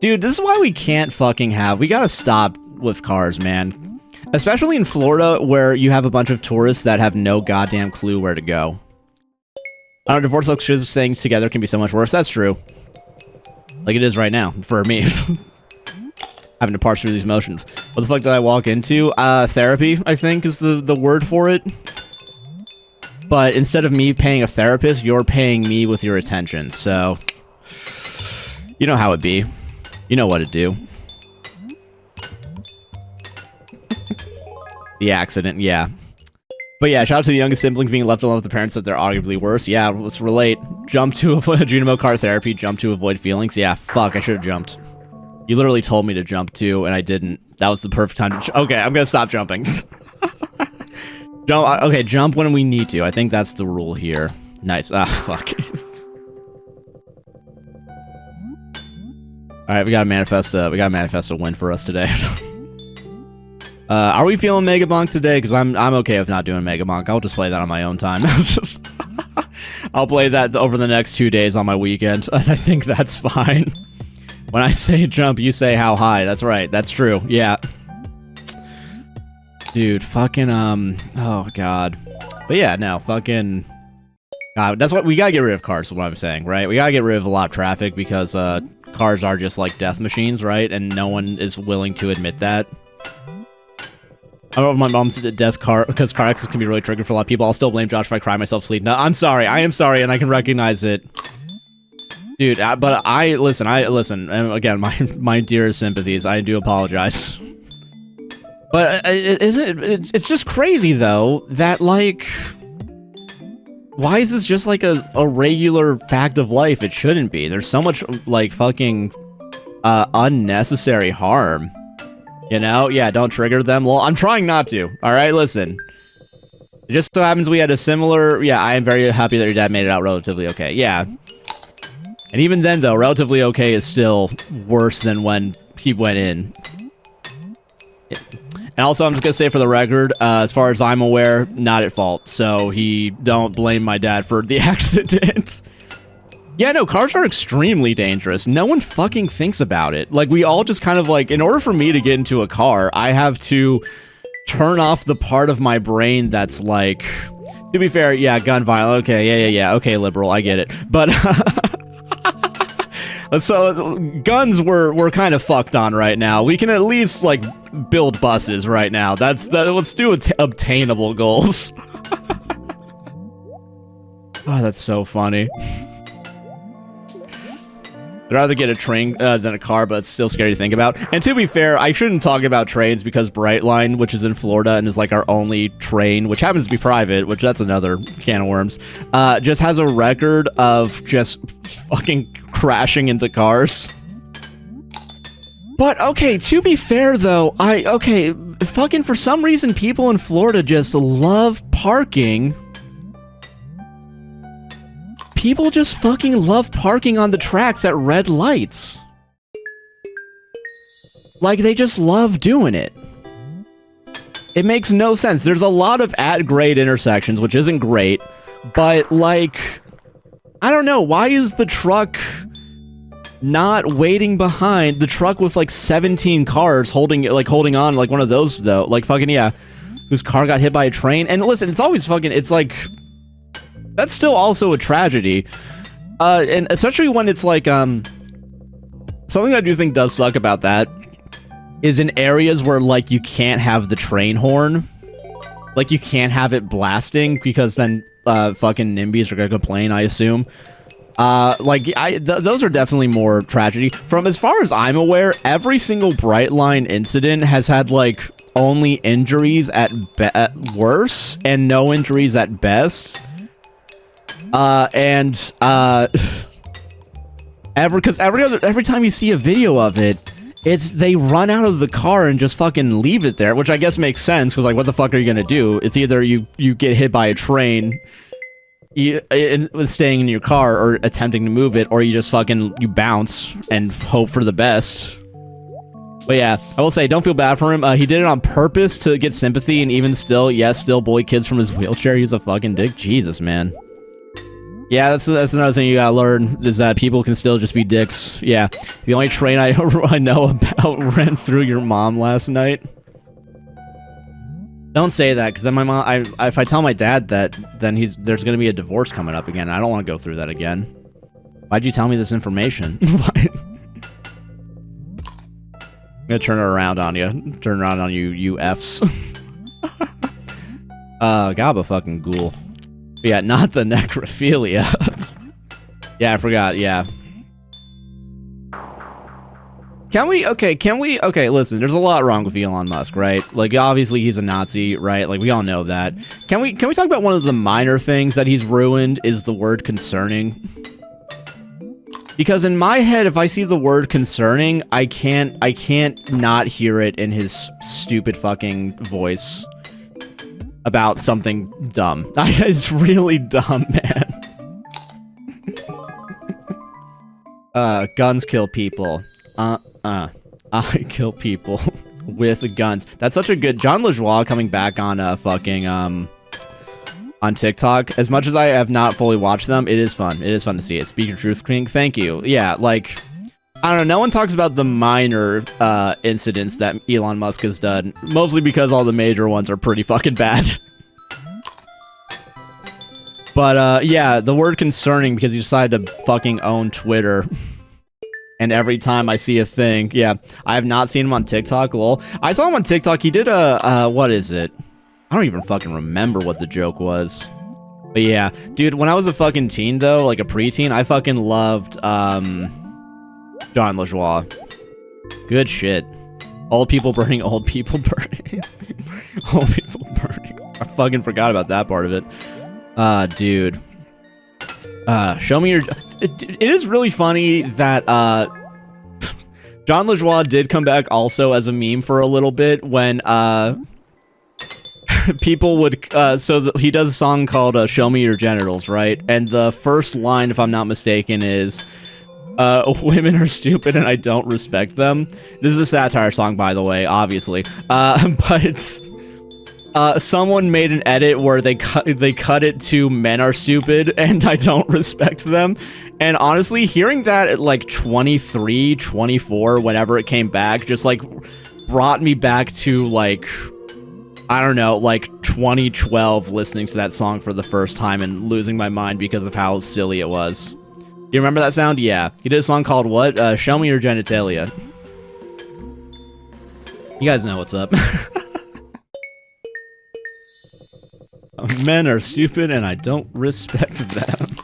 Dude, this is why we can't fucking we gotta stop with cars, man. Especially in Florida, where you have a bunch of tourists that have no goddamn clue where to go. I don't know, divorce lectures saying together can be so much worse. That's true. Like it is right now, for me. Having to parse through these emotions. What the fuck did I walk into? Therapy, I think, is the word for it. But instead of me paying a therapist, you're paying me with your attention, so... You know how it be. You know what to do. The accident, yeah. But yeah, shout out to the youngest siblings being left alone with the parents that they're arguably worse. Yeah, let's relate. Jump to avoid Junimo car therapy, jump to avoid feelings. Yeah, fuck, I should have jumped. You literally told me to jump too, and I didn't. That was the perfect time to... Okay, I'm gonna stop jumping. Jump, okay, jump when we need to. I think that's the rule here. Nice. Ah, fuck. Alright, we gotta manifest a win for us today. Are we feeling Mega Bonk today? Because I'm okay with not doing Mega Bonk. I'll just play that on my own time. I'll play that over the next 2 days on my weekend. I think that's fine. When I say jump, you say how high. That's right. That's true. Yeah. Dude, fucking, oh, God. But yeah, no, fucking... God, that's what... We gotta get rid of cars, is what I'm saying, right? We gotta get rid of a lot of traffic because, cars are just like death machines, right? And no one is willing to admit that. I don't know if my mom's a death car, because car accidents can be really triggering for a lot of people. I'll still blame Josh if I cry myself sleep. No, I'm sorry. I am sorry, and I can recognize it. Dude, but listen, and again, my dearest sympathies, I do apologize. But it's just crazy, though, that, like... Why is this just, like, a regular fact of life? It shouldn't be. There's so much, like, fucking, unnecessary harm. You know? Yeah, don't trigger them. Well, I'm trying not to. Alright, listen. It just so happens we had a similar... Yeah, I am very happy that your dad made it out relatively okay. Yeah. And even then, though, relatively okay is still worse than when he went in. And also, I'm just gonna say for the record, as far as I'm aware, not at fault. So don't blame my dad for the accident. Yeah, no, cars are extremely dangerous. No one fucking thinks about it. Like, we all just kind of like, in order for me to get into a car, I have to turn off the part of my brain that's like, to be fair, yeah, gun violence. Okay, yeah. Okay, liberal, I get it. But So guns we're kind of fucked on right now. We can at least like build buses right now. Let's do obtainable goals. Oh, that's so funny. I'd rather get a train than a car, but it's still scary to think about. And to be fair, I shouldn't talk about trains because Brightline, which is in Florida and is like our only train, which happens to be private, which that's another can of worms, just has a record of just fucking crashing into cars. But okay, to be fair though, fucking for some reason people in Florida just love parking. People just fucking love parking on the tracks at red lights. Like, they just love doing it. It makes no sense. There's a lot of at-grade intersections, which isn't great, but, like, I don't know, why is the truck not waiting behind the truck with, like, 17 cars holding on, like, one of those, though? Like, fucking, yeah, whose car got hit by a train? And listen, it's always fucking, it's like... That's still also a tragedy, and especially when it's like, something I do think does suck about that is in areas where, like, you can't have the train horn, like, you can't have it blasting, because then, fucking NIMBYs are gonna complain, I assume. Those are definitely more tragedy. From as far as I'm aware, every single Brightline incident has had, like, only injuries at worst, and no injuries at best. Every time you see a video of it, they run out of the car and just fucking leave it there, which I guess makes sense, because, like, what the fuck are you gonna do? It's either you get hit by a train staying in your car or attempting to move it, or you just fucking, you bounce and hope for the best. But yeah, I will say, don't feel bad for him. He did it on purpose to get sympathy, and even still, yes, still bully kids from his wheelchair. He's a fucking dick. Jesus, man. Yeah, that's another thing you gotta learn, is that people can still just be dicks. Yeah, the only train I know about ran through your mom last night. Don't say that, because then my mom, if I tell my dad that, then there's gonna be a divorce coming up again, and I don't want to go through that again. Why'd you tell me this information? I'm gonna turn it around on you. Turn around on you, you Fs. Gaba fucking ghoul. Yeah, not the necrophilia. Yeah, I forgot, yeah. Okay, listen, there's a lot wrong with Elon Musk, right? Like, obviously he's a Nazi, right? Like, we all know that. Can we talk about one of the minor things that he's ruined is the word concerning? Because in my head, if I see the word concerning, I can't not hear it in his stupid fucking voice. About something dumb. It's really dumb, man. Guns kill people. I kill people with guns. That's such a good... John LaJoie coming back on, fucking, on TikTok. As much as I have not fully watched them, it is fun. It is fun to see it. Speak your truth, King. Thank you. Yeah, like... I don't know, no one talks about the minor incidents that Elon Musk has done, mostly because all the major ones are pretty fucking bad. But, yeah, the word concerning, because he decided to fucking own Twitter. And every time I see a thing, yeah, I have not seen him on TikTok, lol. I saw him on TikTok, he did what is it? I don't even fucking remember what the joke was. But yeah, dude, when I was a fucking teen, though, like a preteen, I fucking loved, John LaJoie. Good shit. Old people burning, old people burning. Old people burning. I fucking forgot about that part of it. Dude. Show me your... It is really funny that, John LaJoie did come back also as a meme for a little bit when, people would, he does a song called, Show Me Your Genitals, right? And the first line, if I'm not mistaken, is... women are stupid and I don't respect them. This is a satire song, by the way, obviously. But someone made an edit where they cut it to men are stupid and I don't respect them. And honestly, hearing that at like 23, 24, whenever it came back, just like brought me back to like, I don't know, like 2012, listening to that song for the first time and losing my mind because of how silly it was. You remember that sound? Yeah. He did a song called what? Show Me Your Genitalia. You guys know what's up. Men are stupid and I don't respect them.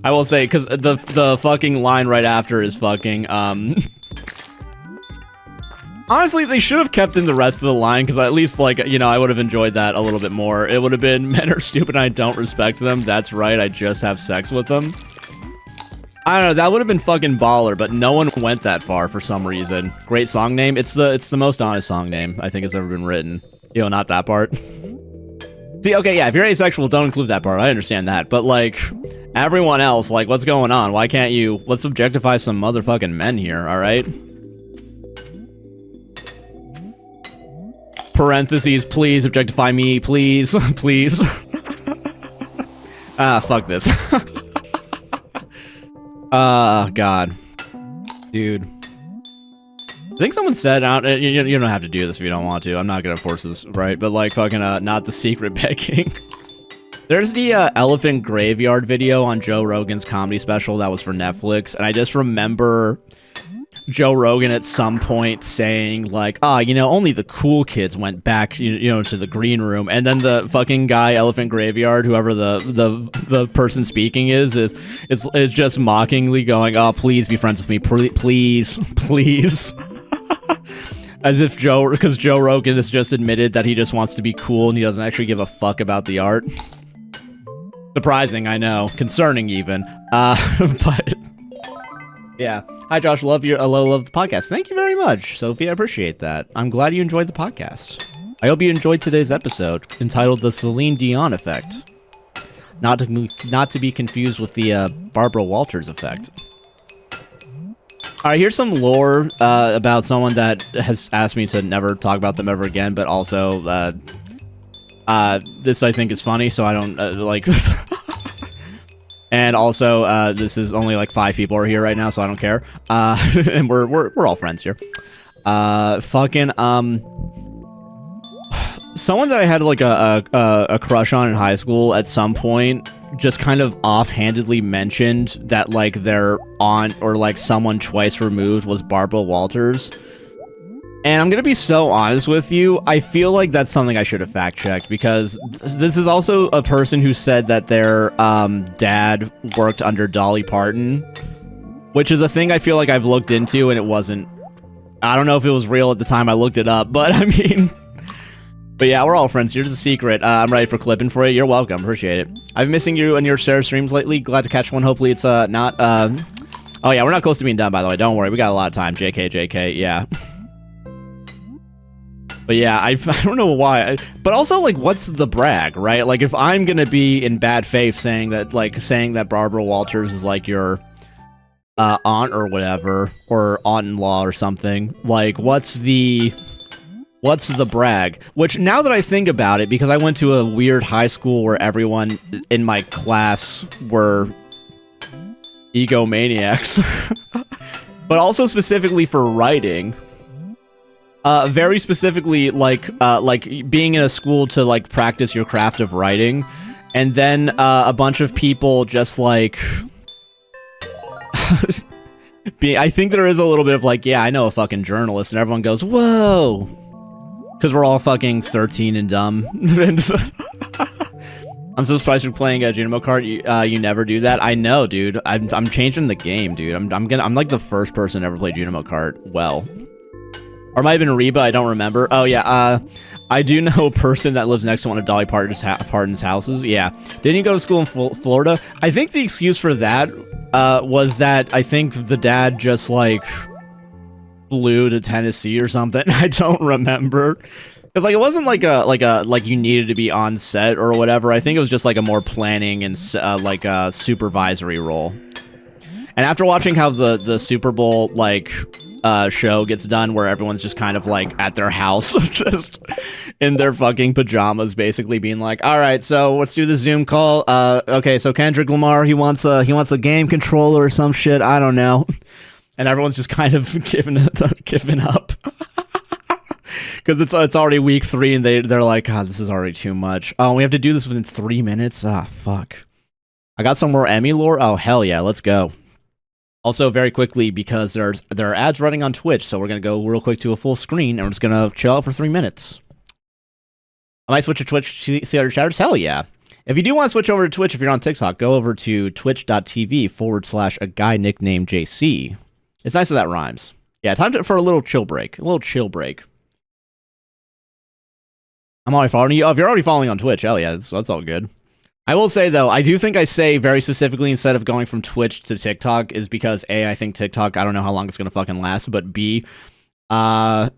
I will say, because the fucking line right after is fucking, honestly, they should have kept in the rest of the line, because at least, like, you know, I would have enjoyed that a little bit more. It would have been, men are stupid and I don't respect them. That's right, I just have sex with them. I don't know, that would have been fucking baller, but no one went that far for some reason. Great song name. It's the most honest song name I think it's ever been written. You know, not that part. See, okay, yeah, if you're asexual, don't include that part. I understand that. But, like, everyone else, like, what's going on? Why can't you... Let's objectify some motherfucking men here, alright? Parentheses, please objectify me, please. Please. Ah, fuck this. God. Dude. I think someone said, you don't have to do this if you don't want to. I'm not gonna force this, right? But, like, fucking, not the secret begging. There's the, elephant graveyard video on Joe Rogan's comedy special that was for Netflix, and I just remember Joe Rogan at some point saying, like, you know, only the cool kids went back, you know, to the green room, and then the fucking guy, Elephant Graveyard, whoever the person speaking is just mockingly going, oh, please be friends with me, please, please. As if because Joe Rogan has just admitted that he just wants to be cool and he doesn't actually give a fuck about the art. Surprising, I know. Concerning, even. But... yeah. Hi, Josh. Love the podcast. Thank you very much, Sophie. I appreciate that. I'm glad you enjoyed the podcast. I hope you enjoyed today's episode, entitled The Celine Dion Effect. Not to be confused with the Barbara Walters effect. Alright, here's some lore about someone that has asked me to never talk about them ever again, but also, this I think is funny, so I don't, like... And also, this is only like 5 people are here right now, so I don't care. And we're all friends here. Fucking, someone that I had like a crush on in high school at some point just kind of offhandedly mentioned that like their aunt or like someone twice removed was Barbara Walters. And I'm gonna be so honest with you, I feel like that's something I should have fact-checked, because this is also a person who said that their dad worked under Dolly Parton, which is a thing I feel like I've looked into, and it wasn't... I don't know if it was real at the time I looked it up, but I mean... But yeah, we're all friends. Here's the secret. I'm ready for clipping for you. You're welcome. Appreciate it. I've been missing you and your share streams lately. Glad to catch one. Hopefully it's not... Oh yeah, we're not close to being done, by the way. Don't worry. We got a lot of time. JK, yeah. But yeah, I don't know why. But also, like, what's the brag, right? Like, if I'm gonna be in bad faith saying that Barbara Walters is, like, your aunt or whatever, or aunt-in-law or something, like, what's the brag? Which, now that I think about it, because I went to a weird high school where everyone in my class were egomaniacs, but also specifically for writing... very specifically, like being in a school to, like, practice your craft of writing, and then, a bunch of people just, like... I think there is a little bit of, like, yeah, I know a fucking journalist, and everyone goes, whoa! Because we're all fucking 13 and dumb. I'm so surprised you're playing a Junimo card. You never do that. I know, dude. I'm changing the game, dude. I'm like the first person to ever play Junimo card well. Or it might have been Reba, I don't remember. Oh, yeah, I do know a person that lives next to one of Dolly Parton's houses. Yeah. Didn't you go to school in Florida? I think the excuse for that was that I think the dad just, like, flew to Tennessee or something. I don't remember. Because, like, it wasn't like you needed to be on set or whatever. I think it was just, like, a more planning and, like, a supervisory role. And after watching how the Super Bowl, like... show gets done where everyone's just kind of like at their house just in their fucking pajamas, basically being like, all right, so let's do the Zoom call. Okay, so Kendrick Lamar, he wants a game controller or some shit, I don't know, and everyone's just kind of giving up because it's already week 3 and they're like, God, this is already too much. Oh, we have to do this within 3 minutes. Ah, fuck. I got some more Emmy lore. Oh, hell yeah, let's go. Also, very quickly, because there are ads running on Twitch, so we're going to go real quick to a full screen, and we're just going to chill out for 3 minutes. I might switch to Twitch to see other chatters. Hell yeah. If you do want to switch over to Twitch, if you're on TikTok, go over to twitch.tv/AGuyNicknamedJC. It's nice that that rhymes. Yeah, time for a little chill break. A little chill break. I'm already following you. Oh, if you're already following on Twitch, hell yeah, that's all good. I will say, though, I do think I say very specifically instead of going from Twitch to TikTok is because, A, I think TikTok, I don't know how long it's going to fucking last, but B, I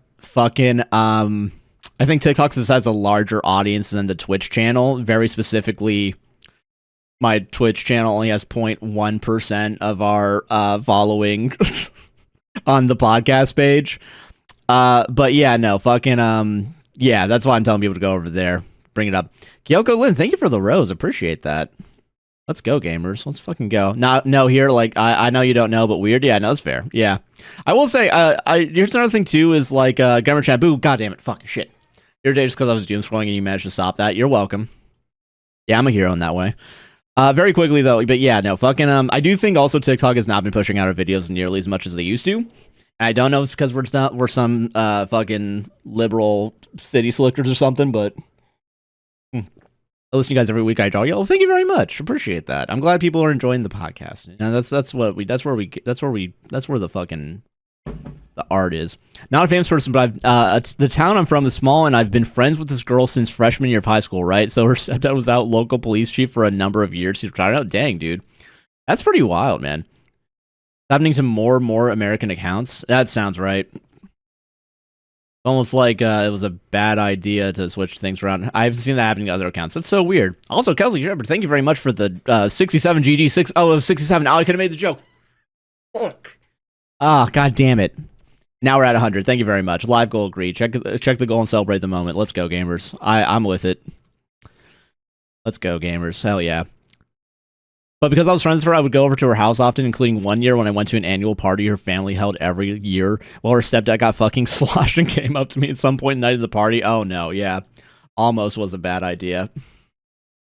think TikTok just has a larger audience than the Twitch channel. Very specifically, my Twitch channel only has 0.1% of our following on the podcast page. But yeah, no, fucking, yeah, that's why I'm telling people to go over there. Bring it up. Kyoko Lynn, thank you for the rose. Appreciate that. Let's go, gamers. Let's fucking go. No, here, like, I know you don't know, but weird. Yeah, no, that's fair. Yeah. I will say, here's another thing, too, is, like, Gamer Shampoo. God damn it. Fucking shit. Your day just because I was doom scrolling and you managed to stop that. You're welcome. Yeah, I'm a hero in that way. Very quickly, though, but yeah, no, fucking, I do think also TikTok has not been pushing out our videos nearly as much as they used to. And I don't know if it's because we're some, fucking liberal city slickers or something, but... I listen to you guys every week. I draw you. Oh, thank you very much. Appreciate that. I'm glad people are enjoying the podcast. And that's where the fucking the art is. Not a famous person, but it's the town I'm from is small, and I've been friends with this girl since freshman year of high school. Right, so her stepdad was out local police chief for a number of years. He's trying out. Dang, dude, that's pretty wild, man. Happening to more and more American accounts. That sounds right. Almost like it was a bad idea to switch things around. I've seen that happening to other accounts. That's so weird. Also, Kelsey Shepard, thank you very much for the 67 GG6. Oh, it was 67. Oh, I could have made the joke. Fuck. Ah, god damn it. Now we're at 100. Thank you very much. Live goal agreed. Check the goal and celebrate the moment. Let's go, gamers. I'm with it. Let's go, gamers. Hell yeah. But because I was friends with her, I would go over to her house often, including one year when I went to an annual party her family held every year, while her stepdad got fucking sloshed and came up to me at some point in the night of the party. Oh no, yeah. Almost was a bad idea.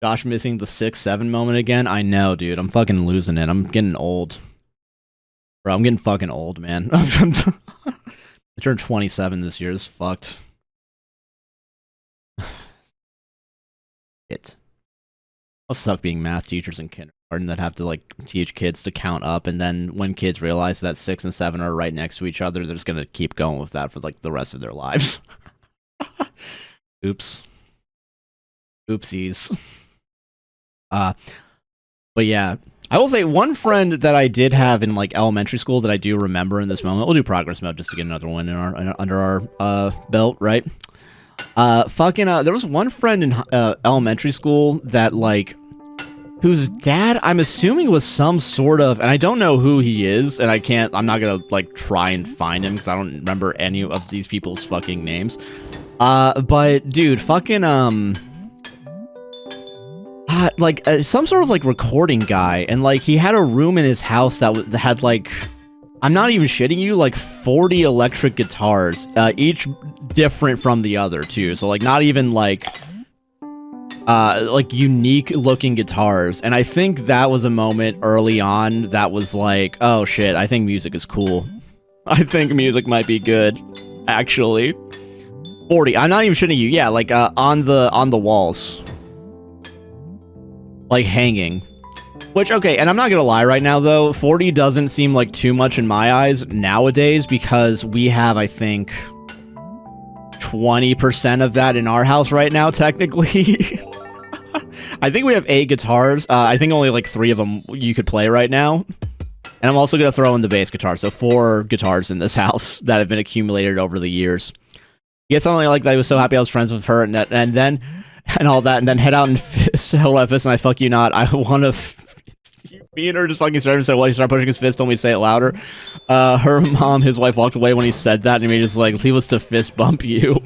Josh missing the 6-7 moment again? I know, dude. I'm fucking losing it. I'm getting old. Bro, I'm getting fucking old, man. I turned 27 this year. It's fucked. I'll suck being math teachers in kindergarten that have to, like, teach kids to count up, and then when kids realize that 6 and 7 are right next to each other, they're just gonna keep going with that for, like, the rest of their lives. Oops. Oopsies. But yeah, I will say one friend that I did have in, like, elementary school that I do remember in this moment. We'll do progress mode just to get another one in under our belt, right? There was one friend in elementary school that, like, whose dad, I'm assuming, was some sort of, and I don't know who he is, and I'm not gonna, like, try and find him, because I don't remember any of these people's fucking names. But, dude, fucking, some sort of, like, recording guy, and, like, he had a room in his house that had, like, I'm not even shitting you, like 40 electric guitars, each different from the other, too. So, like, not even, like unique looking guitars. And I think that was a moment early on that was like, oh shit, I think music is cool. I think music might be good, actually. 40, I'm not even shitting you. Yeah, like, on the walls. Like, hanging. Which, okay, and I'm not gonna lie right now, though, 40 doesn't seem like too much in my eyes nowadays, because we have, I think, 20% of that in our house right now, technically. I think we have 8 guitars. I think only, like, 3 of them you could play right now. And I'm also gonna throw in the bass guitar, so 4 guitars in this house that have been accumulated over the years. Yes, something like that. I was so happy I was friends with her, and then... and all that, and then head out and fist Elephus, and I fuck you not. I want to... Me and her just fucking started and said, well, he started pushing his fist, told me to say it louder. Her mom, his wife, walked away when he said that, and he just like, leave us to fist bump you.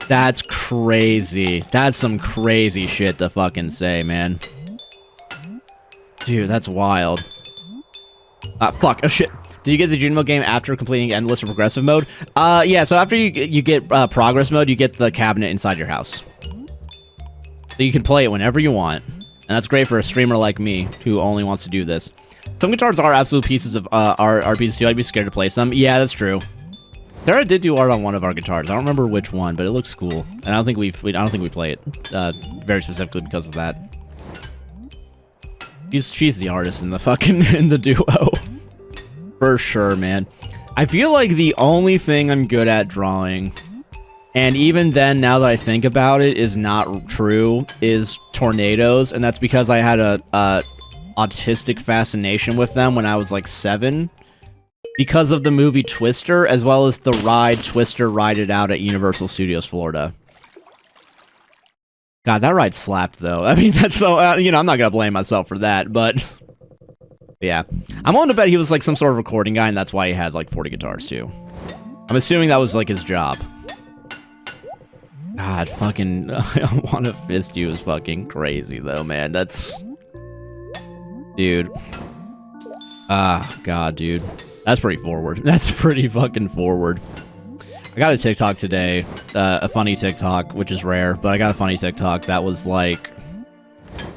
That's crazy. That's some crazy shit to fucking say, man. Dude, that's wild. Fuck. Oh, shit. Did you get the June mode game after completing endless or progressive mode? Yeah, so after you get progress mode, you get the cabinet inside your house. So you can play it whenever you want. And that's great for a streamer like me who only wants to do this. Some guitars are absolute pieces of are pieces too. I'd be scared to play some. Yeah, that's true. Sarah did do art on one of our guitars. I don't remember which one, but it looks cool. And I don't think we play it very specifically because of that. She's the artist in the fucking in the duo. For sure, man. I feel like the only thing I'm good at drawing, and even then, now that I think about it, is not true, is tornadoes, and that's because I had a autistic fascination with them when I was like 7, because of the movie Twister, as well as the ride Twister Ride Out at Universal Studios Florida. God, that ride slapped, though. I mean, that's so, you know, I'm not gonna blame myself for that, but yeah. I'm willing to bet he was like some sort of recording guy, and that's why he had like 40 guitars, too. I'm assuming that was like his job. God, fucking, I want to fist you is fucking crazy, though, man. That's... Dude. God, dude. That's pretty forward. That's pretty fucking forward. I got a TikTok today, a funny TikTok, which is rare, but I got a funny TikTok that was like...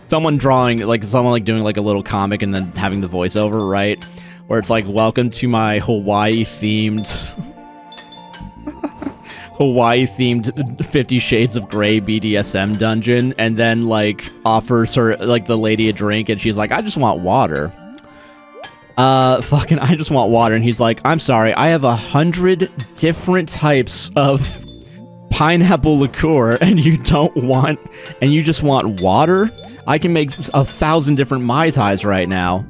someone drawing, like, someone like doing like a little comic and then having the voiceover, right? Where it's like, welcome to my Hawaii-themed... Hawaii-themed 50 Shades of Grey BDSM dungeon, and then, like, offers her, like, the lady a drink, and she's like, I just want water. Fucking, I just want water, and he's like, I'm sorry, I have 100 different types of pineapple liqueur, and you don't want, and you just want water? I can make 1,000 different Mai Tais right now.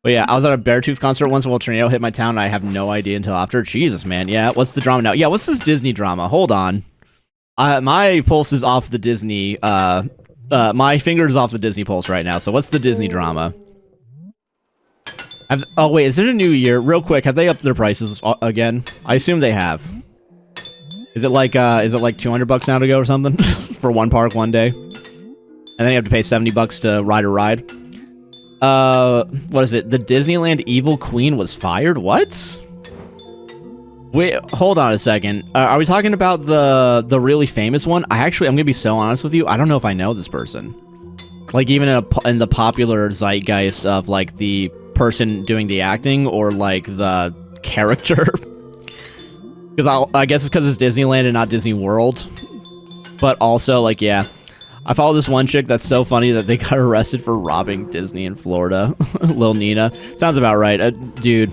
But yeah, I was at a Beartooth concert once while a tornado hit my town, and I have no idea until after. Jesus, man. Yeah, what's the drama now? Yeah, what's this Disney drama? Hold on. My pulse is off the Disney, my finger's off the Disney pulse right now, so what's the Disney drama? Oh, wait, is it a new year? Real quick, have they upped their prices again? I assume they have. Is it like $200 now to go or something? For one park, one day? And then you have to pay $70 to ride a ride? What is it? The Disneyland Evil Queen was fired? What? Wait, hold on a second. Are we talking about the really famous one? I'm gonna be so honest with you. I don't know if I know this person. Like, even in the popular zeitgeist of, like, the person doing the acting or, like, the character. Because I guess it's because it's Disneyland and not Disney World. But also, like, yeah. I follow this one chick that's so funny that they got arrested for robbing Disney in Florida. Lil Nina. Sounds about right. Dude.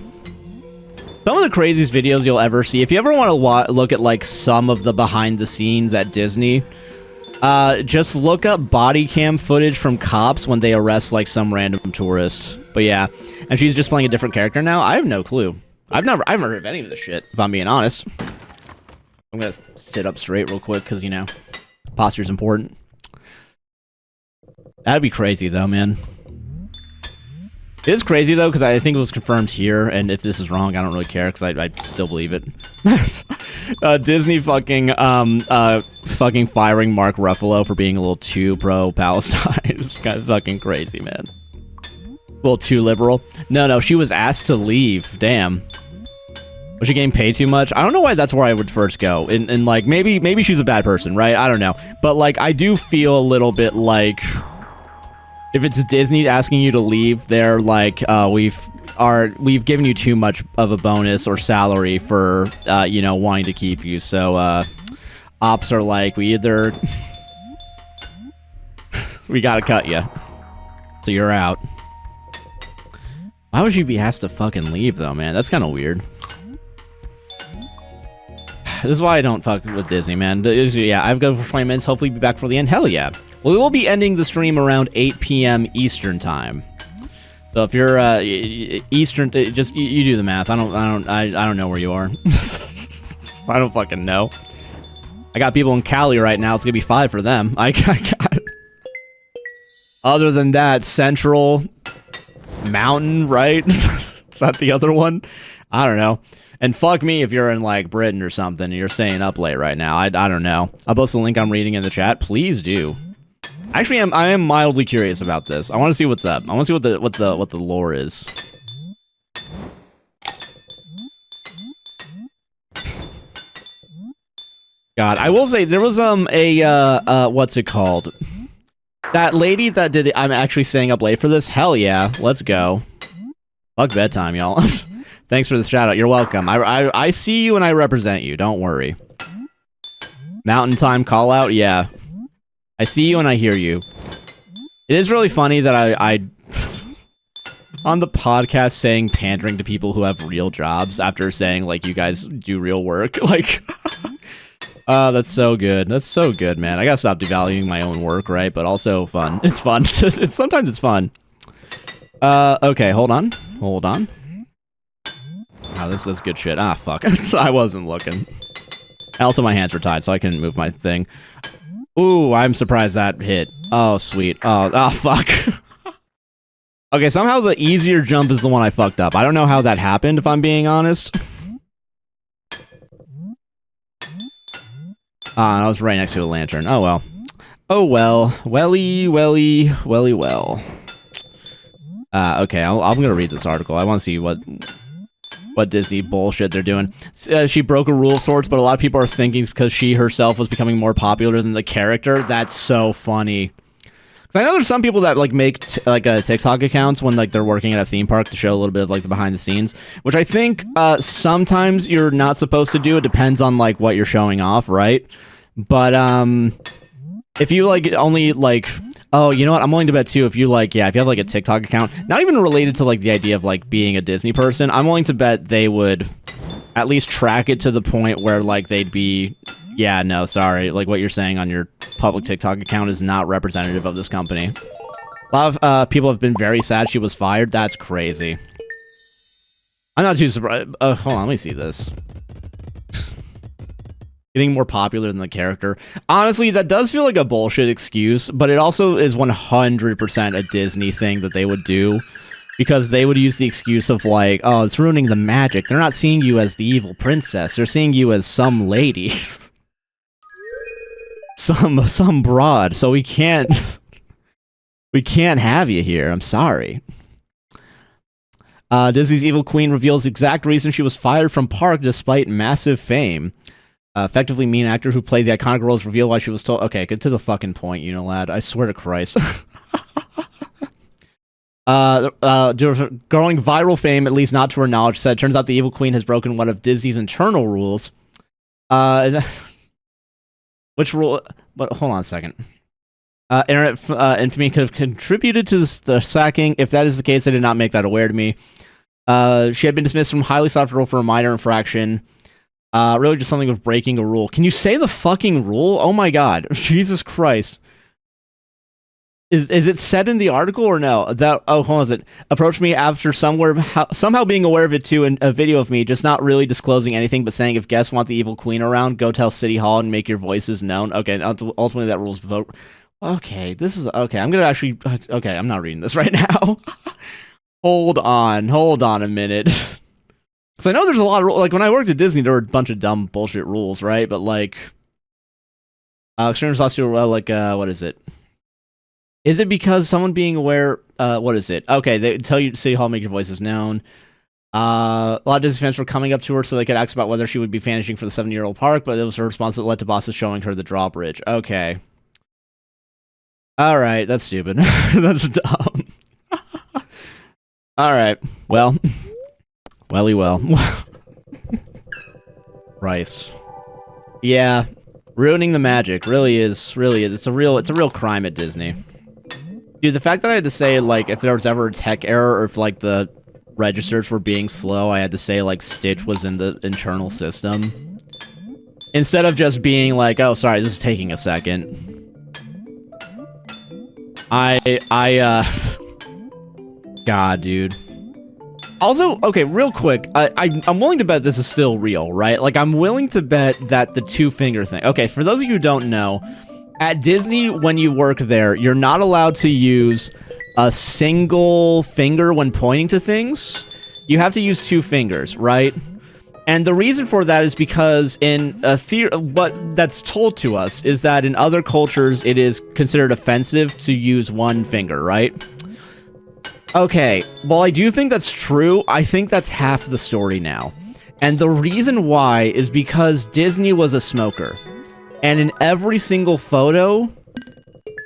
Some of the craziest videos you'll ever see. If you ever want to look at, like, some of the behind the scenes at Disney, just look up body cam footage from cops when they arrest, like, some random tourist. But yeah. And she's just playing a different character now? I have no clue. I haven't heard of any of this shit, if I'm being honest. I'm gonna sit up straight real quick, because, you know, posture's important. That'd be crazy, though, man. It is crazy, though, because I think it was confirmed here, and if this is wrong, I don't really care, because I still believe it. Disney fucking firing Mark Ruffalo for being a little too pro-Palestine. It's kind of fucking crazy, man. A little too liberal. No, she was asked to leave. Damn. Was she getting paid too much? I don't know why that's where I would first go. And like, maybe she's a bad person, right? I don't know. But, like, I do feel a little bit like... if it's Disney asking you to leave, they're like, we've given you too much of a bonus or salary for, you know, wanting to keep you. So, ops are like, we either... we gotta cut you. So you're out. Why would you be asked to fucking leave, though, man? That's kind of weird. This is why I don't fuck with Disney, man. Yeah, I've got for 20 minutes. Hopefully be back for the end. Hell yeah. Well, we will be ending the stream around 8 p.m. Eastern time. So if you're Eastern, just you do the math. I don't know where you are. I don't fucking know. I got people in Cali right now. It's gonna be 5 for them. I got. Other than that, Central, Mountain, right? Is that the other one? I don't know. And fuck me if you're in, like, Britain or something and you're staying up late right now. I don't know. I'll post the link I'm reading in the chat. Please do. Actually, I am mildly curious about this. I want to see what's up. I want to see what the lore is. God, I will say there was what's it called? That lady that did it, I'm actually staying up late for this. Hell yeah, let's go. Fuck bedtime, y'all. Thanks for the shout out. You're welcome. I see you and I represent you. Don't worry. Mountain time call out. Yeah, I see you and I hear you. It is really funny that I on the podcast saying pandering to people who have real jobs after saying like you guys do real work. Like, that's so good. That's so good, man. I gotta stop devaluing my own work, right? But also fun. It's fun. Sometimes it's fun. Okay, hold on. Hold on. Wow, this is good shit. Ah, fuck. I wasn't looking. Also, my hands were tied, so I couldn't move my thing. Ooh, I'm surprised that hit. Oh, sweet. Oh, fuck. Okay, somehow the easier jump is the one I fucked up. I don't know how that happened, if I'm being honest. I was right next to a lantern. Oh, well. Oh, well. Welly, well. Okay, I'm gonna read this article. I want to see what Disney bullshit they're doing. She broke a rule of sorts, but a lot of people are thinking it's because she herself was becoming more popular than the character. That's so funny. Because I know there's some people that like make TikTok accounts when like they're working at a theme park to show a little bit of like the behind the scenes, which I think sometimes you're not supposed to do. It depends on like what you're showing off, right? But if you like only like, oh, you know what? I'm willing to bet too. If you like, yeah, if you have like a TikTok account, not even related to like the idea of like being a Disney person, I'm willing to bet they would at least track it to the point where like they'd be, yeah, no, sorry, like what you're saying on your public TikTok account is not representative of this company. A lot of people have been very sad she was fired. That's crazy. I'm not too surprised. Hold on, let me see this. Getting more popular than the character. Honestly, that does feel like a bullshit excuse, but it also is 100% a Disney thing that they would do, because they would use the excuse of like, oh, it's ruining the magic. They're not seeing you as the evil princess. They're seeing you as some lady. some broad. So we can't have you here. I'm sorry. Disney's evil queen reveals the exact reason she was fired from Park despite massive fame. Effectively mean actor who played the iconic roles revealed why she was told. Okay, get to the fucking point, you know, lad. I swear to Christ. Growing viral fame, at least not to her knowledge, said, turns out the evil queen has broken one of Disney's internal rules. Which rule? But hold on a second. Internet infamy could have contributed to the sacking. If that is the case, they did not make that aware to me. She had been dismissed from highly sought role for a minor infraction. Really just something with breaking a rule. Can you say the fucking rule? Oh my god. Jesus Christ. Is it said in the article or no? That, oh, hold on, is it? Approached me after somehow being aware of it too in a video of me, just not really disclosing anything, but saying if guests want the evil queen around, go tell City Hall and make your voices known. Okay, ultimately that rules vote. Okay, this is, okay, I'm gonna actually, okay, I'm not reading this right now. Hold on a minute. Because I know there's a lot of rules. Like, when I worked at Disney, there were a bunch of dumb bullshit rules, right? But, like, extreme responsibility, well, like, what is it? Is it because someone being aware, what is it? Okay, they tell you City Hall, make your voices known. A lot of Disney fans were coming up to her so they could ask about whether she would be vanishing for the 7-year-old park, but it was her response that led to bosses showing her the drawbridge. Okay. Alright, that's stupid. That's dumb. Alright, well... Welly well. Christ. Yeah, ruining the magic really is. It's a real crime at Disney. Dude, the fact that I had to say like if there was ever a tech error or if like the registers were being slow, I had to say like Stitch was in the internal system instead of just being like, oh, sorry, this is taking a second. God, dude. Also, okay, real quick, I'm willing to bet this is still real, right? Like, I'm willing to bet that the two-finger thing... Okay, for those of you who don't know, at Disney, when you work there, you're not allowed to use a single finger when pointing to things. You have to use 2 fingers, right? And the reason for that is because in what that's told to us is that in other cultures, it is considered offensive to use 1 finger, right? Okay, while I do think that's true, I think that's half the story now. And the reason why is because Disney was a smoker. And in every single photo,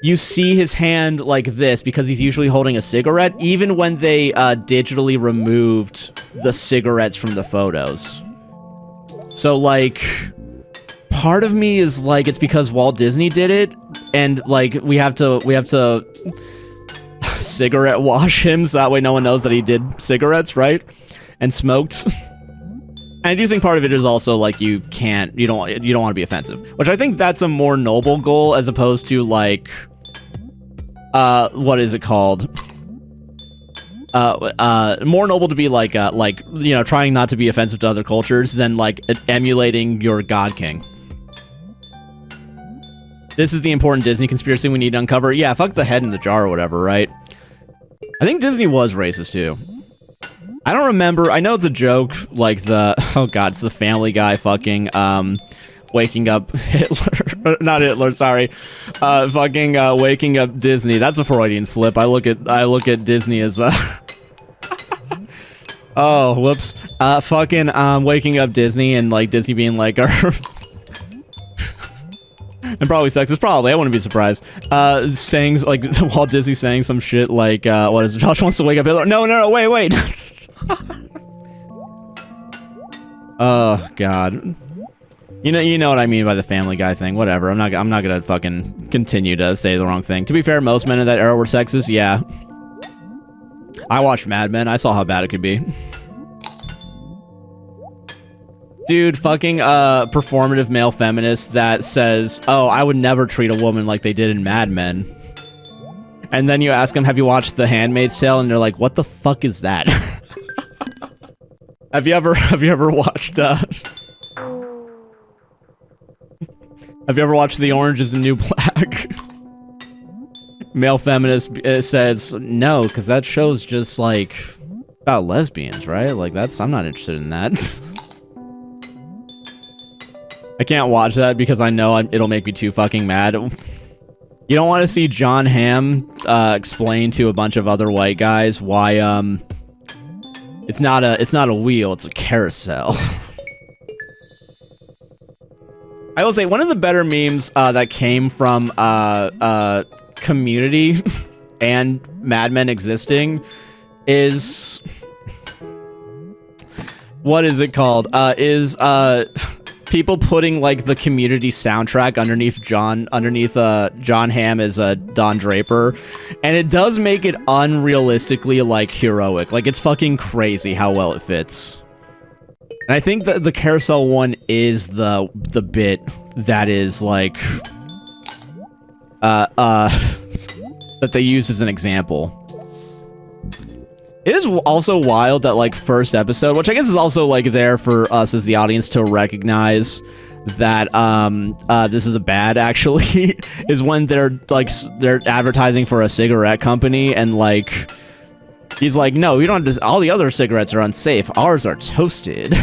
you see his hand like this because he's usually holding a cigarette, even when they digitally removed the cigarettes from the photos. So, like, part of me is like, it's because Walt Disney did it, and like we have to cigarette wash him so that way no one knows that he did cigarettes, right? And smoked. And I do think part of it is also like you don't want to be offensive, which I think that's a more noble goal as opposed to like what is it called? More noble to be like you know, trying not to be offensive to other cultures than like emulating your God King. This is the important Disney conspiracy we need to uncover. Yeah, fuck the head in the jar or whatever, right? I think Disney was racist too. I don't remember. I know it's a joke, like the... Oh god, it's the Family Guy fucking, waking up Hitler... Not Hitler, sorry. Fucking, waking up Disney. That's a Freudian slip. I look at Disney as, Oh, whoops. Fucking, waking up Disney and, like, Disney being like... And probably sexist, probably. I wouldn't be surprised. Saying, like, Walt Disney saying some shit like, what is it? Josh wants to wake up Hitler. No, wait. Oh god. You know what I mean by the Family Guy thing. Whatever. I'm not gonna fucking continue to say the wrong thing. To be fair, most men in that era were sexist. Yeah. I watched Mad Men. I saw how bad it could be. Dude, fucking performative male feminist that says, "Oh, I would never treat a woman like they did in Mad Men." And then you ask them, "Have you watched The Handmaid's Tale?" And they're like, "What the fuck is that?" Have you ever watched Have you ever watched The Orange is the New Black? Male feminist says, "No, because that show's just like about lesbians, right? Like I'm not interested in that." I can't watch that because I know it'll make me too fucking mad. You don't want to see John Hamm explain to a bunch of other white guys why it's not a wheel, it's a carousel. I will say one of the better memes that came from Community and Mad Men existing is what is it called? People putting like the Community soundtrack underneath John Hamm as Don Draper, and it does make it unrealistically like heroic. Like it's fucking crazy how well it fits. And I think that the carousel one is the bit that is like that they use as an example. It is also wild that, like, first episode, which I guess is also, like, there for us as the audience to recognize that, this is a bad, actually, is when they're advertising for a cigarette company, and, like, he's like, "No, you don't have to, all the other cigarettes are unsafe. Ours are toasted." It's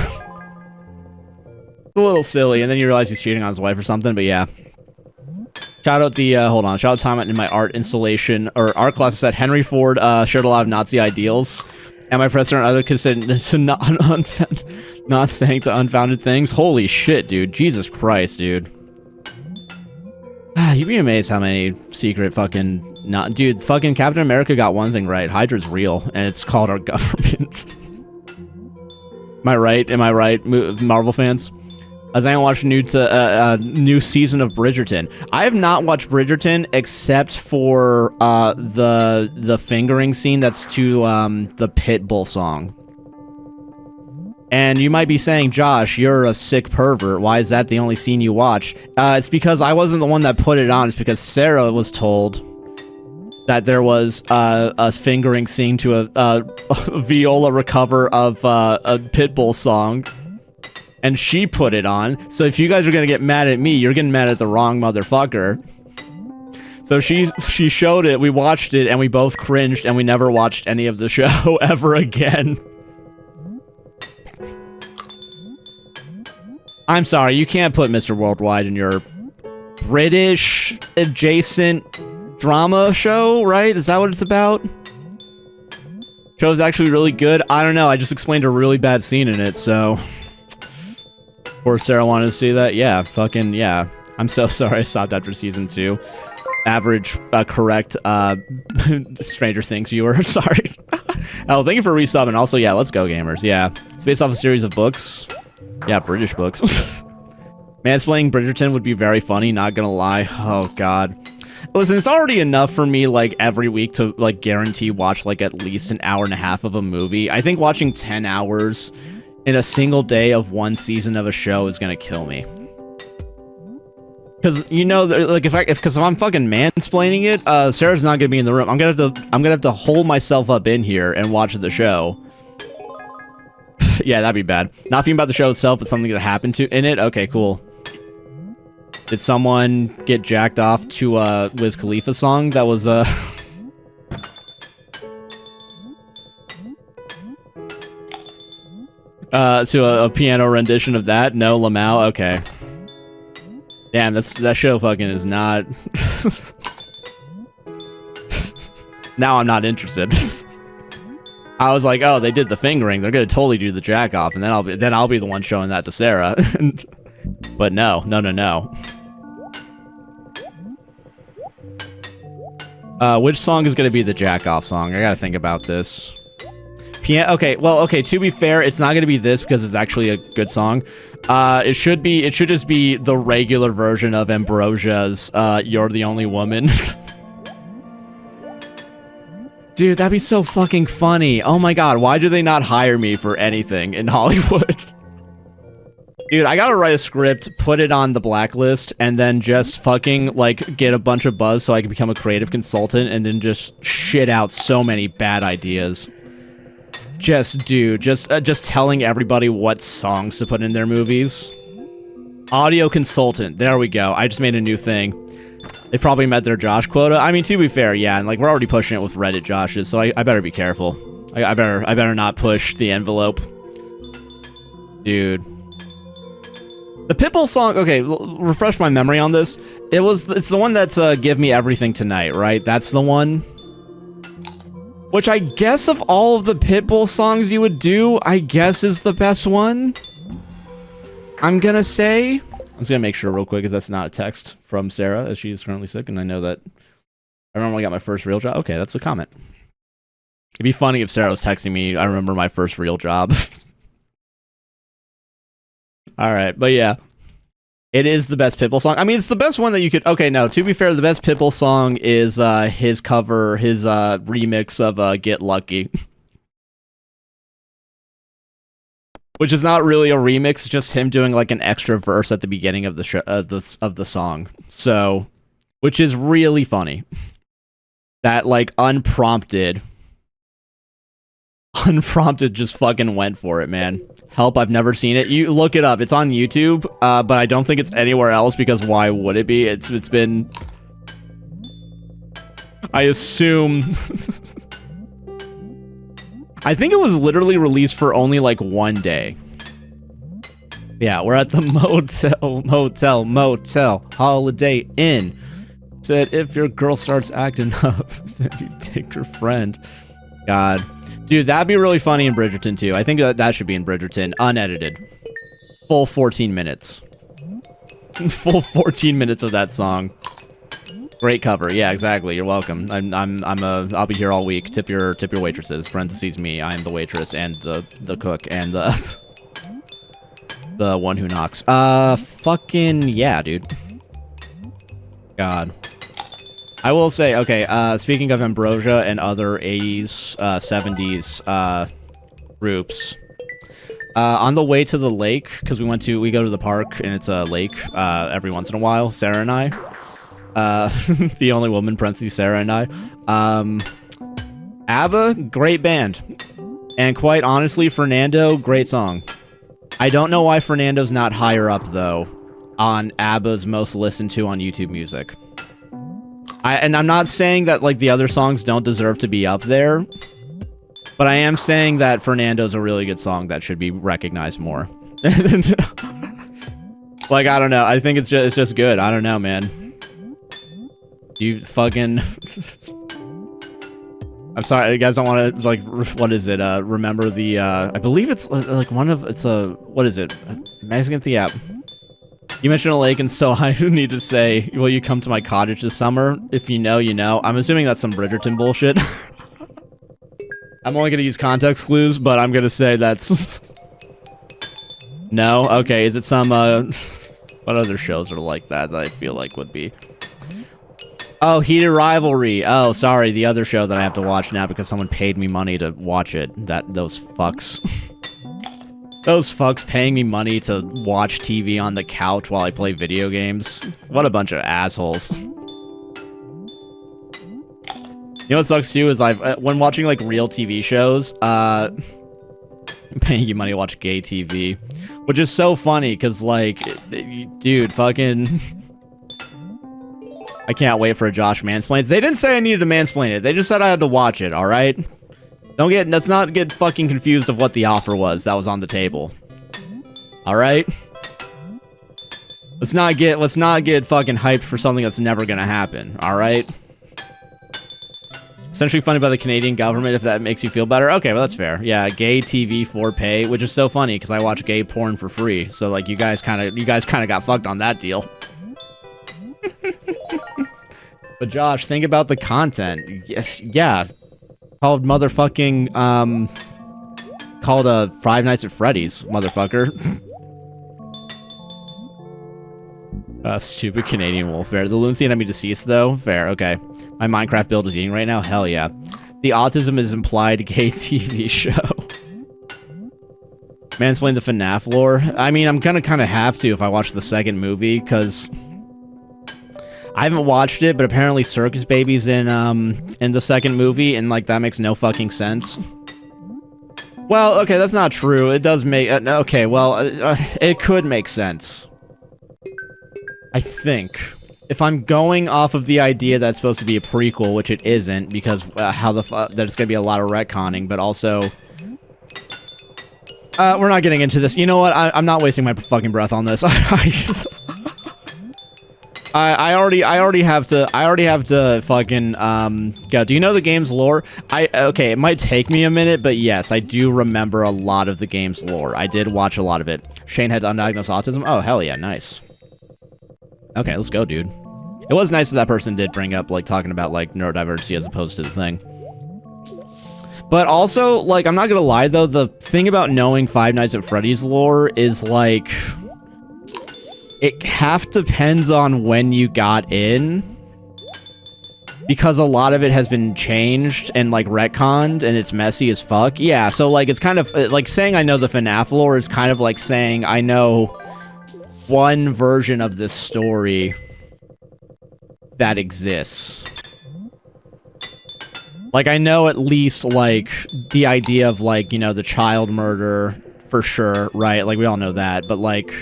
a little silly, and then you realize he's cheating on his wife or something, but yeah. Shout out the, hold on, shout out time in my art installation, or art class said Henry Ford, shared a lot of Nazi ideals, and my professor and other considered not saying to unfounded things. Holy shit, dude. Jesus Christ, dude. You'd be amazed how many secret fucking, dude, fucking Captain America got one thing right. Hydra's real, and it's called our government. Am I right? Am I right, Marvel fans? As I watched a new season of Bridgerton. I have not watched Bridgerton except for the fingering scene that's to the Pitbull song. And you might be saying, "Josh, you're a sick pervert. Why is that the only scene you watch?" It's because I wasn't the one that put it on. It's because Sarah was told that there was a fingering scene to a viola recover of a Pitbull song. And she put it on. So if you guys are gonna get mad at me, you're getting mad at the wrong motherfucker. So she showed it, we watched it, and we both cringed, and we never watched any of the show ever again. I'm sorry, you can't put Mr. Worldwide in your British adjacent drama show, right? Is that what it's about? Show's actually really good. I don't know, I just explained a really bad scene in it, so... Or Sarah wanted to see that? Yeah, fucking, yeah. I'm so sorry I stopped after season 2. correct Stranger Things viewer. Sorry. Oh, thank you for resubbing. Also, yeah, let's go, gamers. Yeah, it's based off a series of books. Yeah, British books. Mansplaining Bridgerton would be very funny, not gonna lie. Oh, God. Listen, it's already enough for me, like, every week to, like, guarantee watch, like, at least an hour and a half of a movie. I think watching 10 hours in a single day of one season of a show is gonna kill me. Because, you know, like, if I'm fucking mansplaining it, Sarah's not gonna be in the room. I'm gonna have to hold myself up in here and watch the show. Yeah, that'd be bad. Not thinking about the show itself, but something that happened in it? Okay, cool. Did someone get jacked off to a Wiz Khalifa song that was, to a piano rendition of that? No, Lamau? Okay. Damn, that show fucking is not... Now I'm not interested. I was like, oh, they did the fingering. They're gonna totally do the jack off, and then I'll be the one showing that to Sarah. But no. Which song is gonna be the jack off song? I gotta think about this. Okay, to be fair, it's not gonna be this because it's actually a good song. It should just be the regular version of Ambrosia's You're the Only Woman. Dude, that'd be so fucking funny. Oh my god, why do they not hire me for anything in Hollywood? Dude, I gotta write a script, put it on the blacklist, and then just fucking, like, get a bunch of buzz so I can become a creative consultant, and then just shit out so many bad ideas. Just telling everybody what songs to put in their movies. Audio consultant. There we go. I just made a new thing. They probably met their Josh quota. I mean, to be fair, yeah, and like we're already pushing it with Reddit Joshes, so I better be careful. I better not push the envelope. Dude. The Pitbull song, okay, refresh my memory on this. It's the one that's Give Me Everything Tonight, right? That's the one. Which I guess of all of the Pitbull songs you would do, I guess is the best one. I'm gonna say. I'm just gonna make sure real quick, because that's not a text from Sarah, as she's currently sick, and I know that I remember when I got my first real job. Okay, that's a comment. It'd be funny if Sarah was texting me, I remember my first real job. Alright, but yeah. It is the best Pitbull song. I mean, it's the best one that you could... Okay, no, to be fair, the best Pitbull song is his cover, his remix of Get Lucky. Which is not really a remix, just him doing like an extra verse at the beginning of the show, of the song. So, which is really funny. That like unprompted just fucking went for it, man. Help, I've never seen it. You look it up. It's on YouTube, but I don't think it's anywhere else because why would it be? It's been... I assume... I think it was literally released for only like one day. Yeah, we're at the motel, Holiday Inn. Said if your girl starts acting up, then you take her friend. God. Dude, that'd be really funny in Bridgerton too. I think that should be in Bridgerton, unedited. Full 14 minutes. Full 14 minutes of that song. Great cover. Yeah, exactly. You're welcome. I'll be here all week. Tip your waitresses. Parentheses me. I am the waitress and the cook and the one who knocks. Fucking yeah, dude. God. I will say, okay, speaking of Ambrosia and other 80s, 70s groups, on the way to the lake, because we go to the park and it's a lake every once in a while, Sarah and I. The only woman, parentheses, Sarah and I. ABBA, great band. And quite honestly, Fernando, great song. I don't know why Fernando's not higher up, though, on ABBA's most listened to on YouTube Music. And I'm not saying that, like, the other songs don't deserve to be up there, but I am saying that Fernando's a really good song that should be recognized more. Like, I don't know. I think it's just good. I don't know, man. You fucking... I'm sorry, you guys don't want to, like, what is it? Remember the, I believe it's, like, what is it? Mexican Theater. You mentioned a lake, and so I need to say, will you come to my cottage this summer? If you know, you know. I'm assuming that's some Bridgerton bullshit. I'm only going to use context clues, but I'm going to say that's... No? Okay, is it some, what other shows are like that I feel like would be? Oh, Heated Rivalry. Oh, sorry, the other show that I have to watch now because someone paid me money to watch it. Those fucks. Those fucks paying me money to watch TV on the couch while I play video games. What a bunch of assholes. You know what sucks too is when watching like real TV shows, paying you money to watch gay TV, which is so funny because like, dude, fucking, I can't wait for a Josh mansplains. They didn't say I needed to mansplain it. They just said I had to watch it. All right. Let's not get fucking confused of what the offer was that was on the table. All right? Let's not get fucking hyped for something that's never gonna happen. All right? Essentially funded by the Canadian government, if that makes you feel better. Okay, well that's fair. Yeah, gay TV for pay, which is so funny because I watch gay porn for free. So like you guys kind of got fucked on that deal. But Josh, think about the content. Yeah. Called motherfucking, called Five Nights at Freddy's, motherfucker. Stupid Canadian wolf bear. The lunacy enemy deceased, though? Fair, okay. My Minecraft build is eating right now? Hell yeah. The autism is implied gay TV show. Mansplain the FNAF lore? I mean, I'm gonna kind of have to if I watch the second movie, because... I haven't watched it, but apparently Circus Baby's in the second movie, and, like, that makes no fucking sense. Well, okay, that's not true. It does make... okay, well, it could make sense. I think. If I'm going off of the idea that it's supposed to be a prequel, which it isn't, because how the fuck... There's gonna be a lot of retconning, but also... we're not getting into this. You know what? I'm not wasting my fucking breath on this. I already have to fucking go. Do you know the game's lore? Okay, it might take me a minute, but yes, I do remember a lot of the game's lore. I did watch a lot of it. Shane had undiagnosed autism. Oh, hell yeah, nice. Okay, let's go, dude. It was nice that person did bring up, like, talking about, like, neurodiversity as opposed to the thing. But also, like, I'm not gonna lie, though, the thing about knowing Five Nights at Freddy's lore is, like... It half depends on when you got in, because a lot of it has been changed and, like, retconned, and it's messy as fuck. Yeah, so, like, it's kind of, like, saying I know the FNAF lore is kind of like saying I know one version of this story that exists. Like, I know at least, like, the idea of, like, you know, the child murder, for sure, right? Like, we all know that, but, like...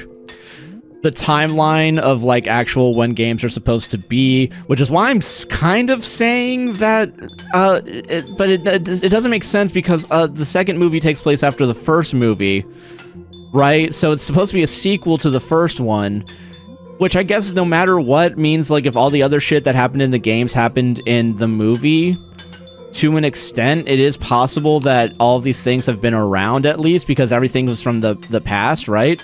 the timeline of, like, actual when games are supposed to be, which is why I'm kind of saying that, but it doesn't make sense because, the second movie takes place after the first movie, right? So it's supposed to be a sequel to the first one, which I guess no matter what means, like, if all the other shit that happened in the games happened in the movie, to an extent, it is possible that all of these things have been around at least, because everything was from the past, right?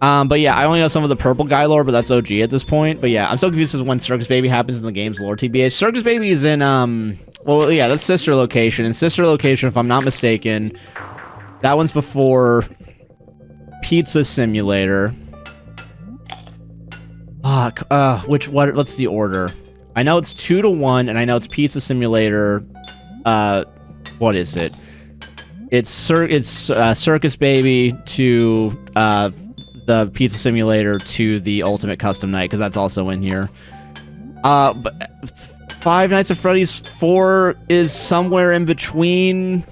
But yeah, I only know some of the purple guy lore, but that's OG at this point. But yeah, I'm so confused as when Circus Baby happens in the game's lore, TBH. Circus Baby is in, well, yeah, that's Sister Location. And Sister Location, if I'm not mistaken, that one's before Pizza Simulator. Fuck, what's the order? I know it's 2 to 1, and I know it's Pizza Simulator, what is it? It's Circus Baby to, the Pizza Simulator to the Ultimate Custom Night, because that's also in here. But Five Nights at Freddy's 4 is somewhere in between.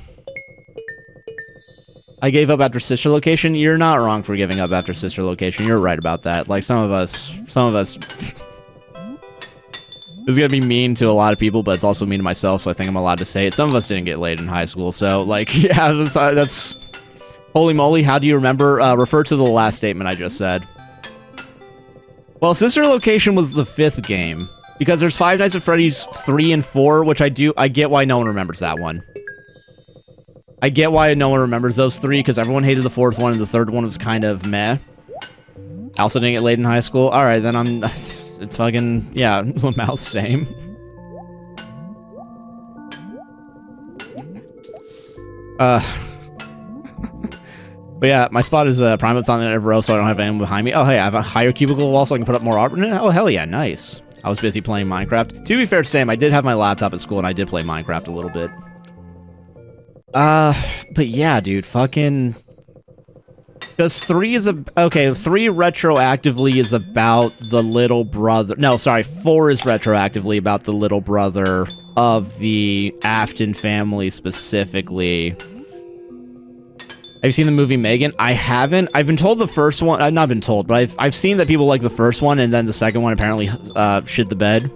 I gave up after Sister Location. You're not wrong for giving up after Sister Location. You're right about that. Like, some of us... This is gonna be mean to a lot of people, but it's also mean to myself, so I think I'm allowed to say it. Some of us didn't get laid in high school, so, like, yeah, that's... Holy moly, how do you remember? Refer to the last statement I just said. Well, Sister Location was the 5th game, because there's Five Nights at Freddy's 3 and 4, which I get why no one remembers that one. I get why no one remembers those 3, because everyone hated the 4th one, and the 3rd one was kind of meh. Also didn't get laid in high school. All right, then I'm fucking yeah. Mouse same. But yeah, my spot is prime. It's on the row, so I don't have anyone behind me. Oh hey, I have a higher cubicle wall, so I can put up more art. Oh hell yeah, nice. I was busy playing Minecraft. To be fair, Sam, I did have my laptop at school, and I did play Minecraft a little bit. But yeah, dude, fucking... Because 3 is okay, 3 retroactively is about the little brother... No, sorry, 4 is retroactively about the little brother of the Afton family specifically. Have you seen the movie Megan? I haven't. I've been told the first one... I've not been told, but I've seen that people like the first one, and then the second one apparently shit the bed.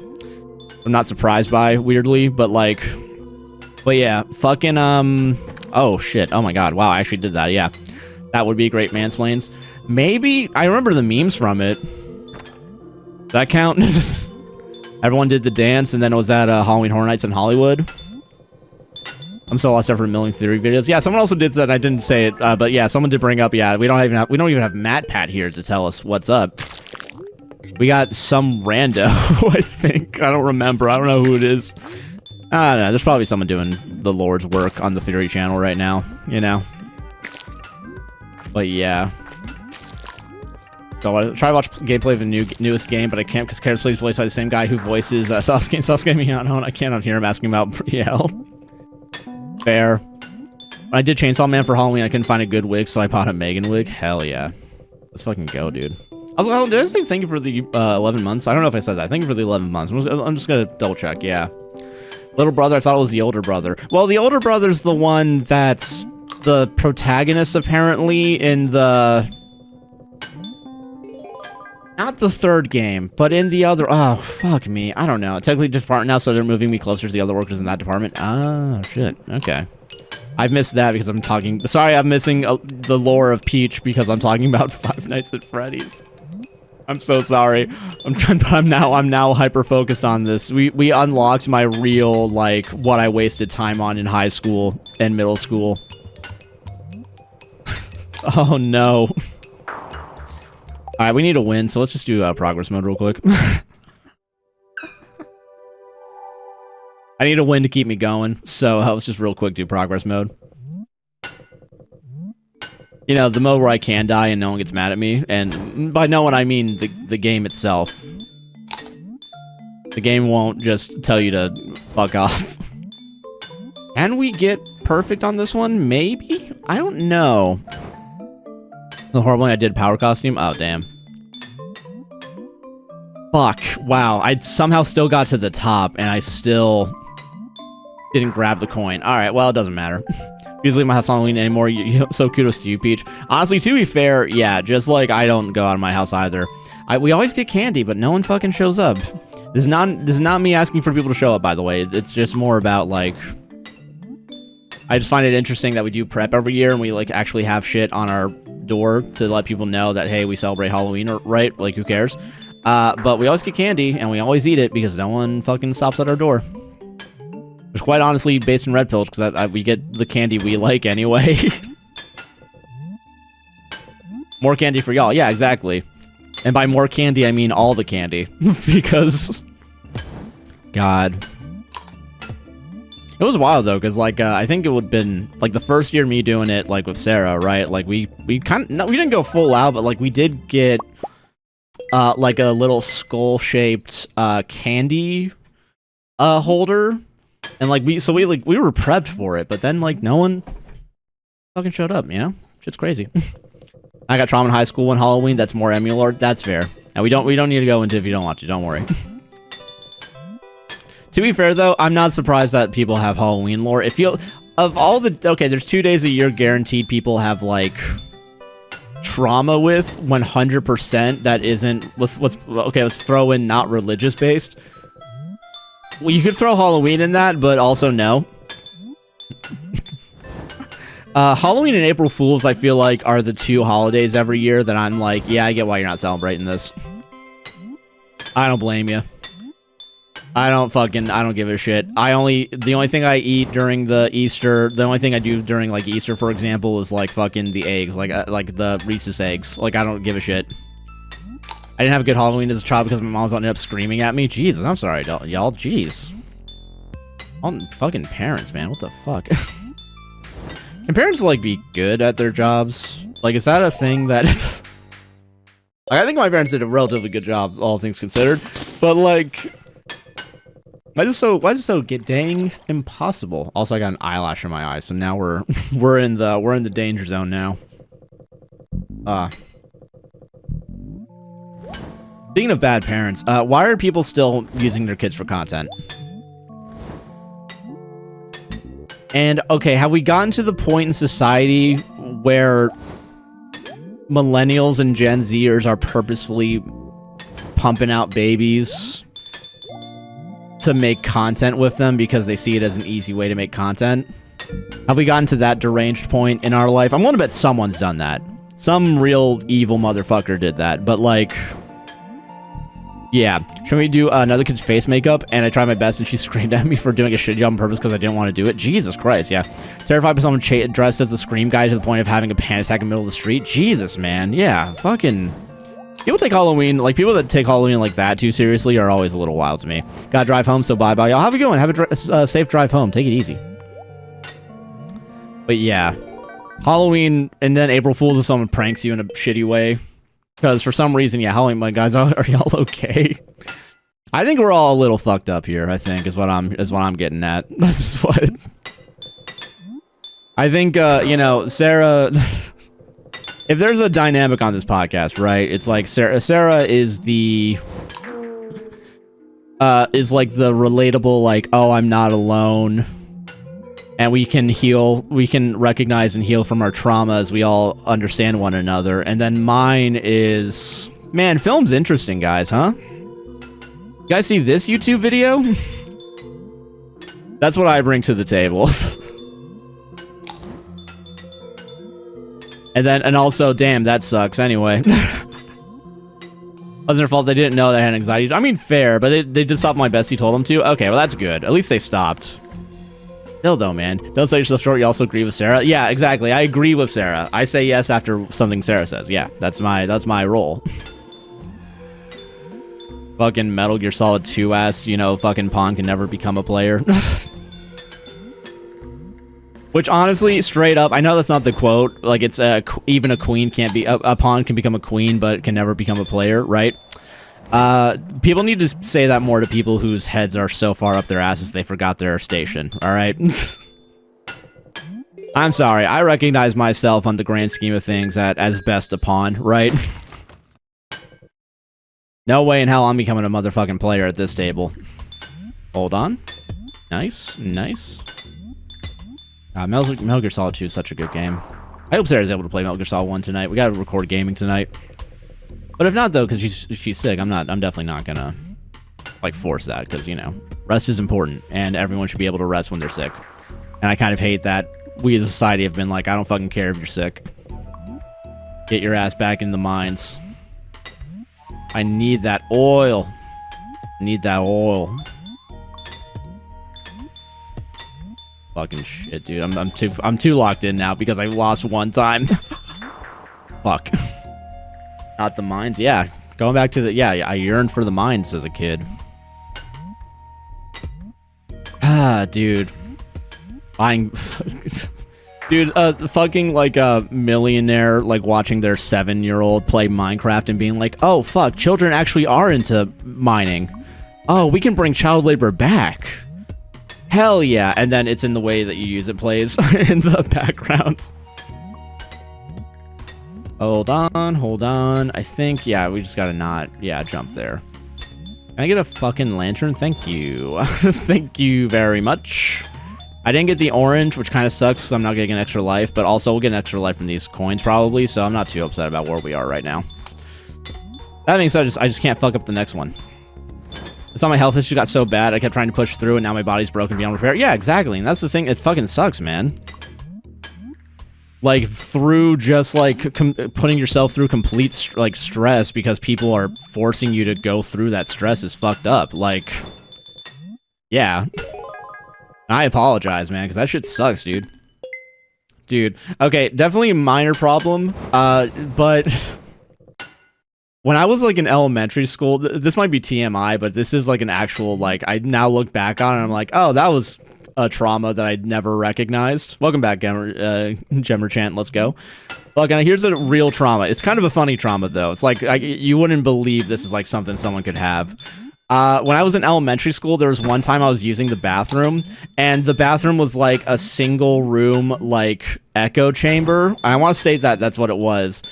I'm not surprised by, weirdly, but like... But yeah, fucking, oh shit, oh my god, wow, I actually did that, yeah. That would be great mansplains. Maybe... I remember the memes from it. Does that count? Everyone did the dance, and then it was at Halloween Horror Nights in Hollywood. I'm so lost after a million theory videos. Yeah, someone also did that. I didn't say it, but yeah, someone did bring up. Yeah, we don't even have Matt Pat here to tell us what's up. We got some rando, I think. I don't remember. I don't know who it is. I don't know. There's probably someone doing the Lord's work on the Theory channel right now. You know. But yeah. So I try to watch gameplay of the newest game, but I can't because Carrots plays voiced by the same guy who voices Sasuke Miyano, and I cannot hear him asking about Brielle. Fair. When I did Chainsaw Man for Halloween, I couldn't find a good wig, so I bought a Megan wig. Hell yeah. Let's fucking go, dude. Also, did I say thank you for the 11 months? I don't know if I said that. Thank you for the 11 months. I'm just gonna double check, yeah. Little brother, I thought it was the older brother. Well, the older brother's the one that's the protagonist, apparently, in the... Not the third game, but in the other... Oh, fuck me. I don't know. Technically department now, so they're moving me closer to the other workers in that department. Oh, shit. Okay. I've missed that because I'm talking... Sorry, I'm missing the lore of Peach because I'm talking about Five Nights at Freddy's. I'm so sorry. I'm now hyper-focused on this. We unlocked my real, like, what I wasted time on in high school and middle school. Oh, no. Alright, we need a win, so let's just do progress mode real quick. I need a win to keep me going, so let's just real quick do progress mode. You know, the mode where I can die and no one gets mad at me, and by no one I mean the game itself. The game won't just tell you to fuck off. Can we get perfect on this one? Maybe? I don't know. The horrible I did power costume? Oh, damn. Fuck. Wow. I somehow still got to the top, and I still didn't grab the coin. Alright, well, it doesn't matter. Usually my house Halloween anymore, so kudos to you, Peach. Honestly, to be fair, yeah, just like I don't go out of my house either. We always get candy, but no one fucking shows up. This is not me asking for people to show up, by the way. It's just more about, like... I just find it interesting that we do prep every year, and we, like, actually have shit on our door to let people know that, hey, we celebrate Halloween, right? Like, who cares? But we always get candy, and we always eat it because no one fucking stops at our door. Which, quite honestly, based in Red Pill, because we get the candy we like anyway. More candy for y'all. Yeah, exactly. And by more candy, I mean all the candy. Because... God... It was wild, though, because, like, I think it would have been, like, the first year me doing it, like, with Sarah, right? Like, we kind of, no, we didn't go full out, but, like, we did get, like, a little skull-shaped, candy, holder. And, like, we were prepped for it, but then, like, no one fucking showed up, you know? Shit's crazy. I got trauma in high school and Halloween, that's more Emulord, that's fair. And we don't need to go into if you don't want to, don't worry. To be fair, though, I'm not surprised that people have Halloween lore. Of all the... Okay, there's 2 days a year guaranteed people have, like, trauma with 100% that isn't... Okay, let's throw in not religious-based. Well, you could throw Halloween in that, but also no. Halloween and April Fools, I feel like, are the 2 holidays every year that I'm like, yeah, I get why you're not celebrating this. I don't blame you. I don't give a shit. The only thing I eat during the only thing I do during, like, Easter, for example, is, like, fucking the eggs, like the Reese's eggs. Like, I don't give a shit. I didn't have a good Halloween as a child because my mom's ended up screaming at me. Jesus, I'm sorry, y'all. Jeez. All fucking parents, man. What the fuck? Can parents, like, be good at their jobs? Like, is that a thing that it's... Like, I think my parents did a relatively good job, all things considered. But, like... Why is it so dang impossible? Also, I got an eyelash in my eye, so now we're in the danger zone now. Speaking of bad parents, why are people still using their kids for content? And, okay, have we gotten to the point in society where millennials and Gen Zers are purposefully pumping out babies to make content with them because they see it as an easy way to make content? Have we gotten to that deranged point in our life? I'm willing to bet someone's done that. Some real evil motherfucker did that, but, like... Yeah. Should we do another kid's face makeup? And I tried my best and she screamed at me for doing a shit job on purpose because I didn't want to do it. Jesus Christ, yeah. Terrified by someone dressed as the Scream guy to the point of having a panic attack in the middle of the street. Jesus, man. Yeah, fucking... People take Halloween, like, people that take Halloween like that too seriously are always a little wild to me. Gotta drive home, so bye-bye. Y'all have a good one. Have a safe drive home. Take it easy. But yeah. Halloween, and then April Fool's if someone pranks you in a shitty way. Because for some reason, yeah, Halloween, my guys, are y'all okay? I think we're all a little fucked up here, I think, is what I'm getting at. That's what... I think, you know, Sarah... If there's a dynamic on this podcast, right, it's like Sarah is the... is like the relatable, like, oh, I'm not alone. And we can heal, we can recognize and heal from our traumas. We all understand one another. And then mine is... Man, film's interesting, guys, huh? You guys see this YouTube video? That's what I bring to the table. And also, damn, that sucks anyway. Wasn't their fault they didn't know they had anxiety. I mean, fair, but they did stop my bestie told them to. Okay, well, that's good. At least they stopped. Still though, man. Don't sell yourself short. You also agree with Sarah. Yeah, exactly. I agree with Sarah. I say yes after something Sarah says. Yeah, that's my role. Fucking Metal Gear Solid 2 ass, you know, fucking pawn can never become a player. Which honestly, straight up, I know that's not the quote. Like, it's even a queen can't be a pawn can become a queen, but can never become a player, right? People need to say that more to people whose heads are so far up their asses they forgot their station, alright? I'm sorry, I recognize myself on the grand scheme of things as best a pawn, right? No way in hell I'm becoming a motherfucking player at this table. Hold on. Nice, nice. Metal Gear Solid 2 is such a good game. I hope Sarah's able to play Metal Gear Solid 1 tonight. We gotta record gaming tonight. But if not, though, because she's sick, I'm definitely not gonna, like, force that, because, you know, rest is important, and everyone should be able to rest when they're sick. And I kind of hate that we as a society have been like, I don't fucking care if you're sick. Get your ass back in the mines. I need that oil. I need that oil. Fucking shit, dude. I'm too locked in now because I lost one time. Fuck. Not the mines. Yeah, going back to the... Yeah, I yearned for the mines as a kid. Ah, dude. Buying... Dude, fucking, like, a millionaire, like, watching their 7-year-old play Minecraft and being like, oh, fuck, children actually are into mining. Oh, we can bring child labor back. Hell yeah. And then it's in the way that you use it plays in the background. Hold on. I think, yeah, we just gotta not, yeah, jump there. Can I get a fucking lantern? Thank you. Thank you very much. I didn't get the orange, which kind of sucks because I'm not getting an extra life, but also we'll get an extra life from these coins probably, so I'm not too upset about where we are right now. That being said, I just can't fuck up the next one. It's on my health issue got so bad, I kept trying to push through, and now my body's broken beyond repair. Yeah, exactly, and that's the thing, it fucking sucks, man. Like, through just, like, putting yourself through complete, stress because people are forcing you to go through that stress is fucked up. Like, yeah. I apologize, man, because that shit sucks, dude. Dude. Okay, definitely a minor problem, but... when I was like in elementary school, this might be TMI, but this is like an actual, like, I now look back on it and I'm like, oh, that was a trauma that I'd never recognized. Welcome back, Gemmer Chant. Let's go. Look, here's a real trauma. It's kind of a funny trauma, though. It's like, you wouldn't believe this is like something someone could have. When I was in elementary school, there was one time I was using the bathroom, and the bathroom was like a single room, like, echo chamber. I want to say that that's what it was.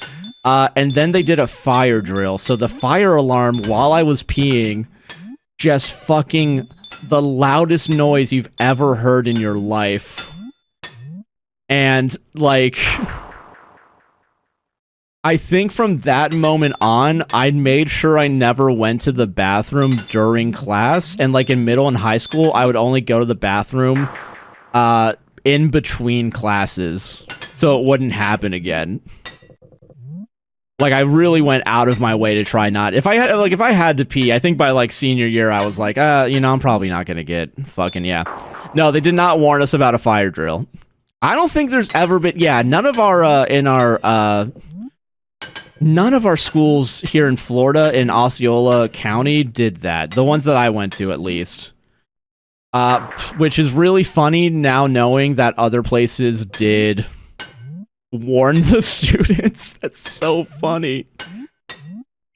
And then they did a fire drill, so the fire alarm, while I was peeing, just fucking the loudest noise you've ever heard in your life. And, like... I think from that moment on, I made sure I never went to the bathroom during class, and, like, in middle and high school, I would only go to the bathroom, in between classes, so it wouldn't happen again. Like, I really went out of my way to try not... If I had to pee, I think by, like, senior year, I was like, you know, I'm probably not gonna get fucking, yeah. No, they did not warn us about a fire drill. I don't think there's ever been... Yeah, none of our, none of our schools here in Florida, in Osceola County, did that. The ones that I went to, at least. Which is really funny now knowing that other places did... warn the students. That's so funny.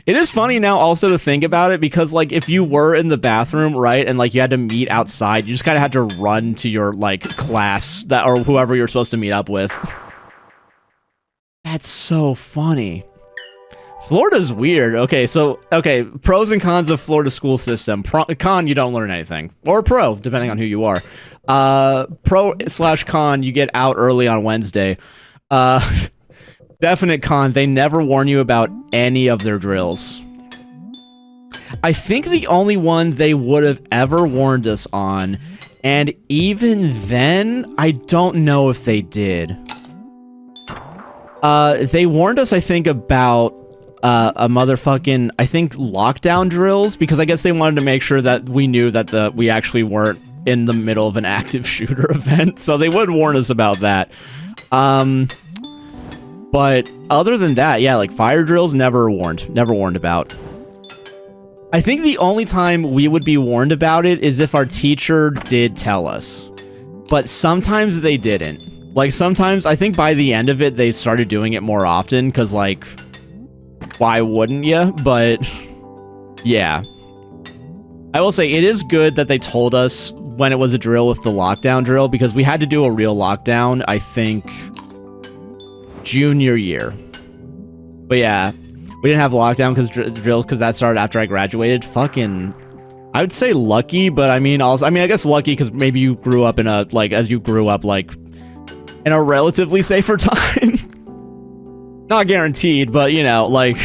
It is funny now also to think about it, because, like, if you were in the bathroom, right, and, like, you had to meet outside, you just kind of had to run to your, like, class that, or whoever you're supposed to meet up with. That's so funny. Florida's weird. Okay, so, okay, pros and cons of Florida school system. Con, you don't learn anything. Or pro, depending on who you are. Pro/con, you get out early on Wednesday. Definite con, they never warn you about any of their drills. I think the only one they would have ever warned us on, and even then, I don't know if they did. They warned us, I think, about a motherfucking, I think, lockdown drills, because I guess they wanted to make sure that we knew that we actually weren't in the middle of an active shooter event, so they would warn us about that. But other than that, yeah, like, fire drills, never warned about. I think the only time we would be warned about it is if our teacher did tell us. But sometimes they didn't. Like, sometimes, I think by the end of it, they started doing it more often, because, like, why wouldn't you? But, yeah. I will say, it is good that they told us when it was a drill with the lockdown drill, because we had to do a real lockdown, I think, junior year. But yeah, we didn't have lockdown drills because that started after I graduated. Fucking, I would say lucky, but I mean, also, I guess lucky because maybe you grew up in a, like, as you grew up, like, in a relatively safer time. Not guaranteed, but, you know, like...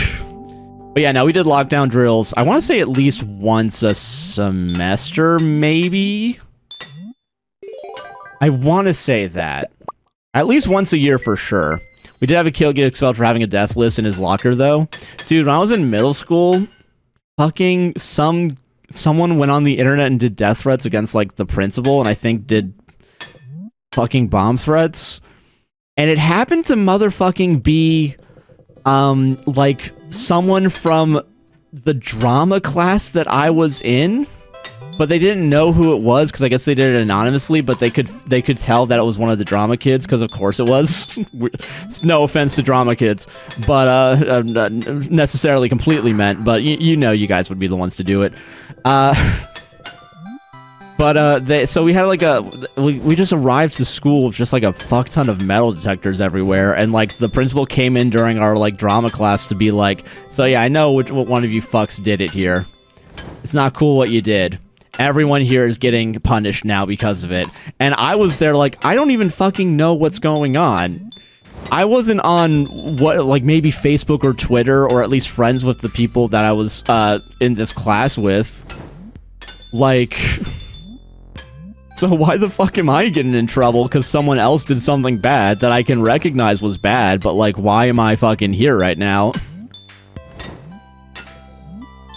But yeah, no, we did lockdown drills. I want to say at least once a semester, maybe? I want to say that. At least once a year for sure. We did have a kid get expelled for having a death list in his locker, though. Dude, when I was in middle school, fucking someone went on the internet and did death threats against, like, the principal, and I think did fucking bomb threats. And it happened to motherfucking be, like, someone from the drama class that I was in, but they didn't know who it was because I guess they did it anonymously, but they could tell that it was one of the drama kids because of course it was. No offense to drama kids, but not necessarily completely meant, but you know you guys would be the ones to do it. So we had like we just arrived to school with just like a fuck ton of metal detectors everywhere, and like the principal came in during our like drama class to be like, so yeah, I know what one of you fucks did it here. It's not cool what you did. Everyone here is getting punished now because of it. And I was there like, I don't even fucking know what's going on. I wasn't on like maybe Facebook or Twitter, or at least friends with the people that I was in this class with. Like, so why the fuck am I getting in trouble because someone else did something bad that I can recognize was bad, but like, why am I fucking here right now?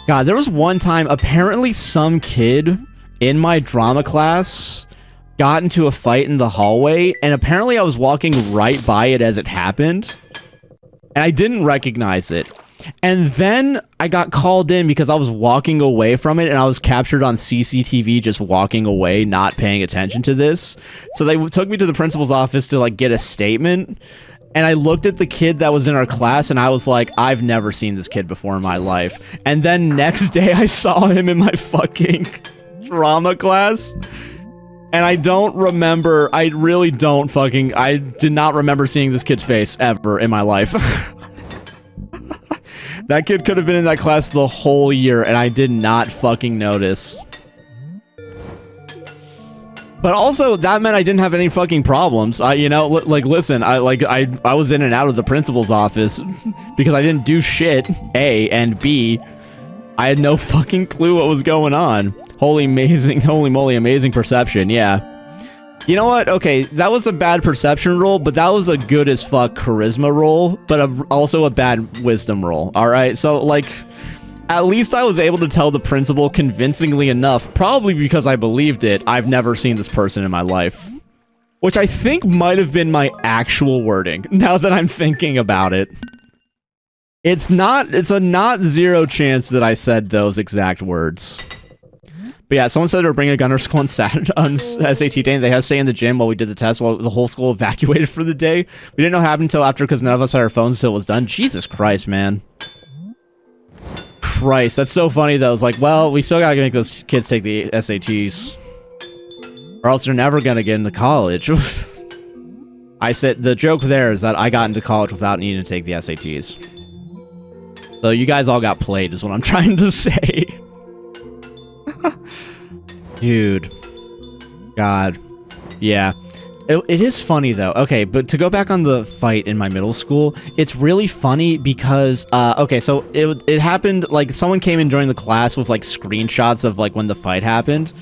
God, there was one time, apparently some kid in my drama class got into a fight in the hallway, and apparently I was walking right by it as it happened, and I didn't recognize it. And then I got called in because I was walking away from it, and I was captured on CCTV just walking away, not paying attention to this. So they took me to the principal's office to like get a statement. And I looked at the kid that was in our class, and I was like, I've never seen this kid before in my life. And then next day I saw him in my fucking drama class. And I don't remember, I really don't fucking, I did not remember seeing this kid's face ever in my life. That kid could have been in that class the whole year, and I did not fucking notice. But also, that meant I didn't have any fucking problems. You know, like, listen, I was in and out of the principal's office because I didn't do shit, A, and B, I had no fucking clue what was going on. Holy moly, amazing perception, yeah. You know what? Okay, that was a bad perception roll, but that was a good as fuck charisma roll, but also a bad wisdom roll, alright? So, like, at least I was able to tell the principal convincingly enough, probably because I believed it, I've never seen this person in my life. Which I think might have been my actual wording, now that I'm thinking about it. It's a not zero chance that I said those exact words. But yeah, someone said they were bringing a gun to school on Saturday, on SAT day, and they had to stay in the gym while we did the test while the whole school evacuated for the day. We didn't know what happened until after because none of us had our phones until it was done. Jesus Christ, man. Christ, that's so funny though. It's like, well, we still gotta make those kids take the SATs. Or else they're never gonna get into college. I said, the joke there is that I got into college without needing to take the SATs. So you guys all got played is what I'm trying to say. Dude. God. Yeah. It is funny, though. Okay, but to go back on the fight in my middle school, it's really funny because, okay, so it happened, like, someone came in during the class with, like, screenshots of, like, when the fight happened,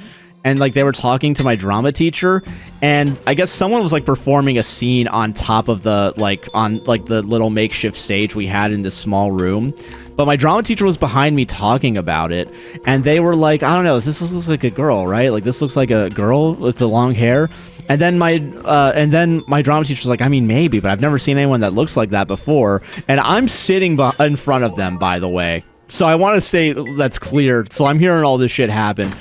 and, like, they were talking to my drama teacher, and I guess someone was, like, performing a scene on top of the, like, on, like, the little makeshift stage we had in this small room. But my drama teacher was behind me talking about it, and they were like, I don't know, this looks like a girl, right? Like, this looks like a girl with the long hair. And then my drama teacher was like, I mean, maybe, but I've never seen anyone that looks like that before. And I'm sitting in front of them, by the way. So I want to state that's clear. So I'm hearing all this shit happen.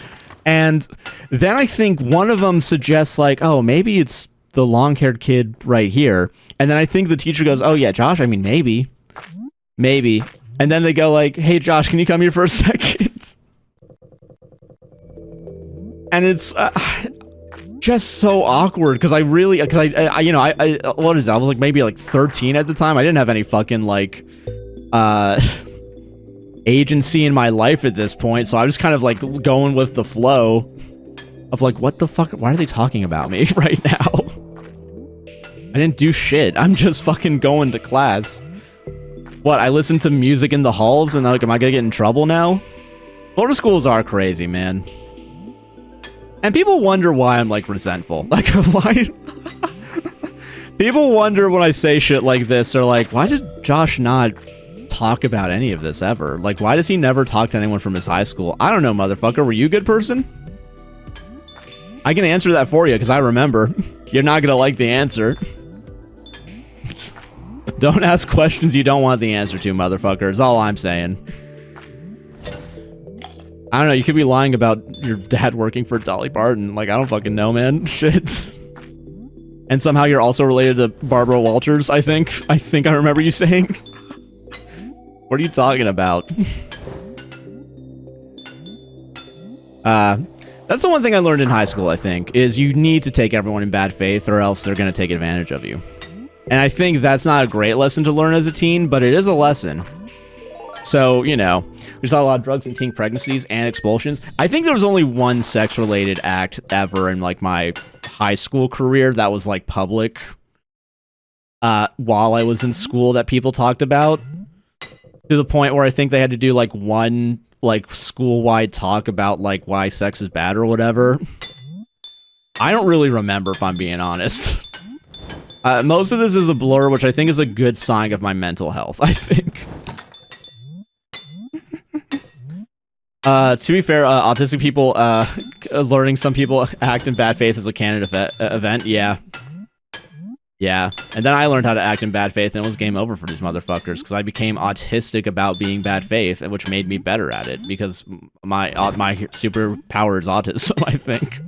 And then I think one of them suggests, like, oh, maybe it's the long-haired kid right here. And then I think the teacher goes, oh, yeah, Josh, I mean, maybe. Maybe. And then they go like, hey, Josh, can you come here for a second? And it's just so awkward because I you know, what is that? I was like maybe like 13 at the time. I didn't have any fucking like agency in my life at this point. So I was kind of like going with the flow of like, what the fuck? Why are they talking about me right now? I didn't do shit. I'm just fucking going to class. What, I listen to music in the halls and like, am I gonna get in trouble now? Florida schools are crazy, man. And people wonder why I'm like resentful. Like, why? People wonder when I say shit like this, they're like, why did Josh not talk about any of this ever? Like, why does he never talk to anyone from his high school? I don't know, motherfucker. Were you a good person? I can answer that for you because I remember. You're not gonna like the answer. Don't ask questions you don't want the answer to, motherfucker, is all I'm saying. I don't know, you could be lying about your dad working for Dolly Parton. Like, I don't fucking know, man. Shit. And somehow you're also related to Barbara Walters, I think. I remember you saying. What are you talking about? That's the one thing I learned in high school, I think, is you need to take everyone in bad faith or else they're going to take advantage of you. And I think that's not a great lesson to learn as a teen, but it is a lesson. So, you know, we saw a lot of drugs and teen pregnancies and expulsions. I think there was only one sex-related act ever in, like, my high school career that was, like, public while I was in school that people talked about. To the point where I think they had to do, like, one, like, school-wide talk about, like, why sex is bad or whatever. I don't really remember, if I'm being honest. Most of this is a blur, which I think is a good sign of my mental health, I think. To be fair, autistic people, learning some people act in bad faith is a canon event, yeah. Yeah, and then I learned how to act in bad faith, and it was game over for these motherfuckers, because I became autistic about being bad faith, which made me better at it, because my superpower is autism, I think.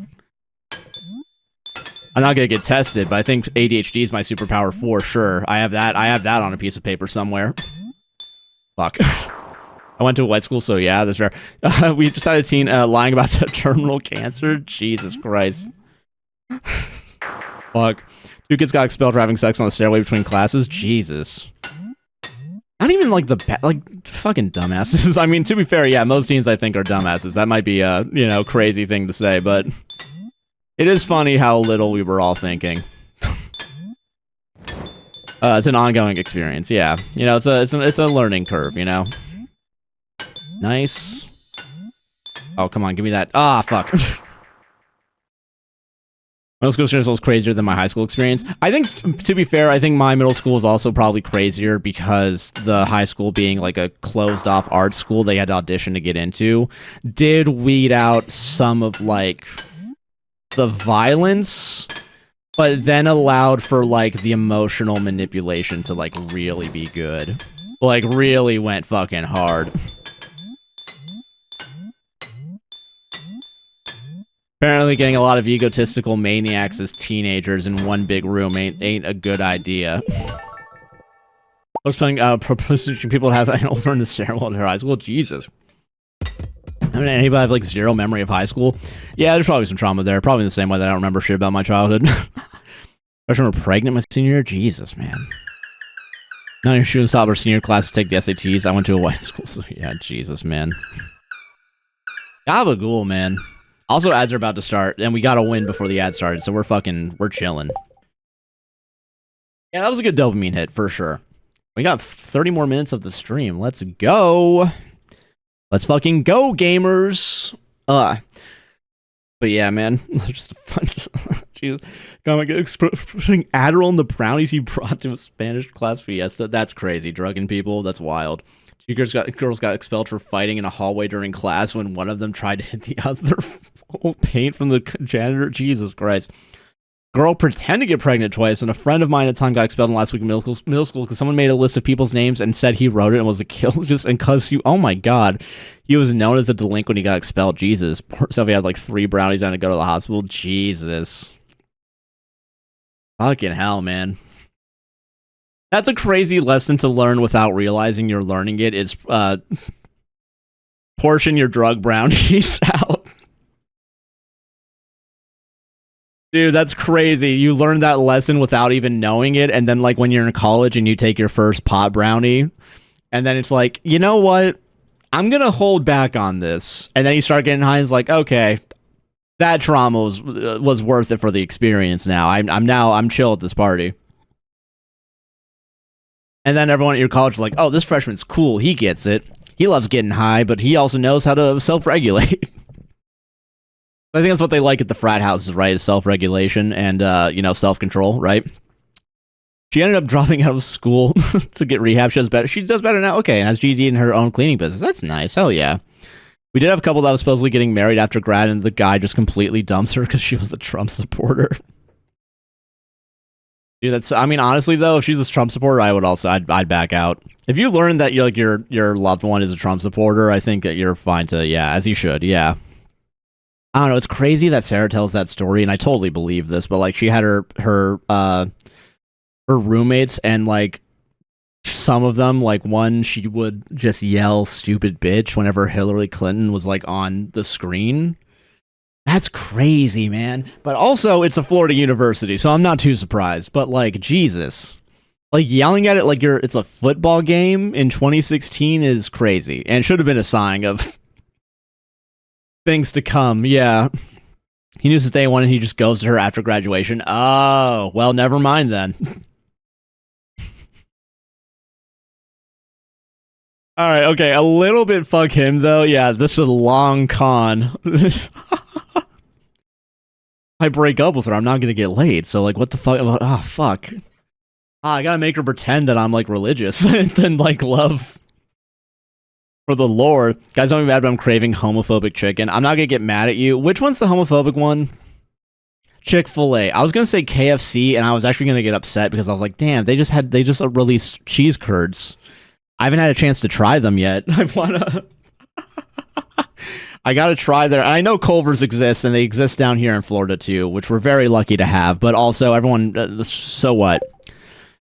I'm not gonna get tested, but I think ADHD is my superpower for sure. I have that on a piece of paper somewhere. Fuck. I went to a white school, so yeah, that's fair. We just had a teen lying about terminal cancer. Jesus Christ. Fuck. 2 kids got expelled for having sex on the stairway between classes. Jesus. Not even like fucking dumbasses. I mean, to be fair, yeah, most teens I think are dumbasses. That might be a, you know, crazy thing to say, but it is funny how little we were all thinking. It's an ongoing experience, yeah. You know, it's a learning curve, you know. Nice. Oh, come on, give me that. Ah, fuck. Middle school experience was crazier than my high school experience. I think, to be fair, I think my middle school was also probably crazier because the high school being like a closed-off art school they had to audition to get into did weed out some of, like, the violence, but then allowed for, like, the emotional manipulation to, like, really be good. Like, really went fucking hard. Apparently getting a lot of egotistical maniacs as teenagers in one big room ain't a good idea. I was playing proposition people have over in the stairwell to high school. Jesus. I mean, anybody have like zero memory of high school? Yeah, there's probably some trauma there. Probably in the same way that I don't remember shit about my childhood. I remember pregnant my senior year. Jesus, man. None of your students stopped our senior class to take the SATs. I went to a white school, so yeah, Jesus, man. Gabagool, man. Also, ads are about to start, and we got to win before the ad started, so we're chilling. Yeah, that was a good dopamine hit, for sure. We got 30 more minutes of the stream. Let's go. Let's fucking go, gamers. But yeah, man. Just fun. Jesus. God, putting Adderall in the brownies he brought to a Spanish class fiesta. That's crazy. Drugging people. That's wild. 2 girls got expelled for fighting in a hallway during class when one of them tried to hit the other. Paint from the janitor. Jesus Christ. Girl pretended to get pregnant twice, and a friend of mine at the time got expelled in last week in middle school because someone made a list of people's names and said he wrote it and was a kill. Just and cause you, oh my god, he was known as a delinquent when he got expelled. Jesus, poor stuff. He had like 3 brownies and had to go to the hospital. Jesus, fucking hell, man. That's a crazy lesson to learn without realizing you're learning it. Is portion your drug brownies out. Dude, that's crazy. You learn that lesson without even knowing it, and then like when you're in college and you take your first pot brownie, and then it's like, you know what? I'm gonna hold back on this. And then you start getting high and it's like, okay, that trauma was worth it for the experience now. I'm chill at this party. And then everyone at your college is like, oh, this freshman's cool, he gets it. He loves getting high, but he also knows how to self-regulate. I think that's what they like at the frat houses, right? Is self-regulation and, you know, self-control, right? She ended up dropping out of school to get rehab. She does better now. Okay, and has GED in her own cleaning business. That's nice. Hell yeah. We did have a couple that was supposedly getting married after grad, and the guy just completely dumps her because she was a Trump supporter. Dude, that's, I mean, honestly, though, if she's a Trump supporter, I'd back out. If you learn that your loved one is a Trump supporter, I think that you're fine to, yeah, as you should, yeah. I don't know, it's crazy that Sarah tells that story, and I totally believe this, but, like, she had her roommates, and, like, some of them, like, one, she would just yell stupid bitch whenever Hillary Clinton was, like, on the screen. That's crazy, man. But also, it's a Florida university, so I'm not too surprised, but, like, Jesus. Like, yelling at it like it's a football game in 2016 is crazy, and it should have been a sign of things to come, yeah. He knew since day one and he just goes to her after graduation. Oh, well, never mind then. Alright, okay, a little bit fuck him, though. Yeah, this is a long con. I break up with her, I'm not gonna get laid, so, like, what the fuck? Oh, fuck. I gotta make her pretend that I'm, like, religious and, like, love for the Lord. Guys, don't be mad, but I'm craving homophobic chicken. I'm not gonna get mad at you. Which one's the homophobic one? Chick-fil-A. I was gonna say KFC, and I was actually gonna get upset because I was like, damn, they just released cheese curds. I haven't had a chance to try them yet. I gotta try there. I know Culver's exists, and they exist down here in Florida too, which we're very lucky to have. But also, everyone, so what?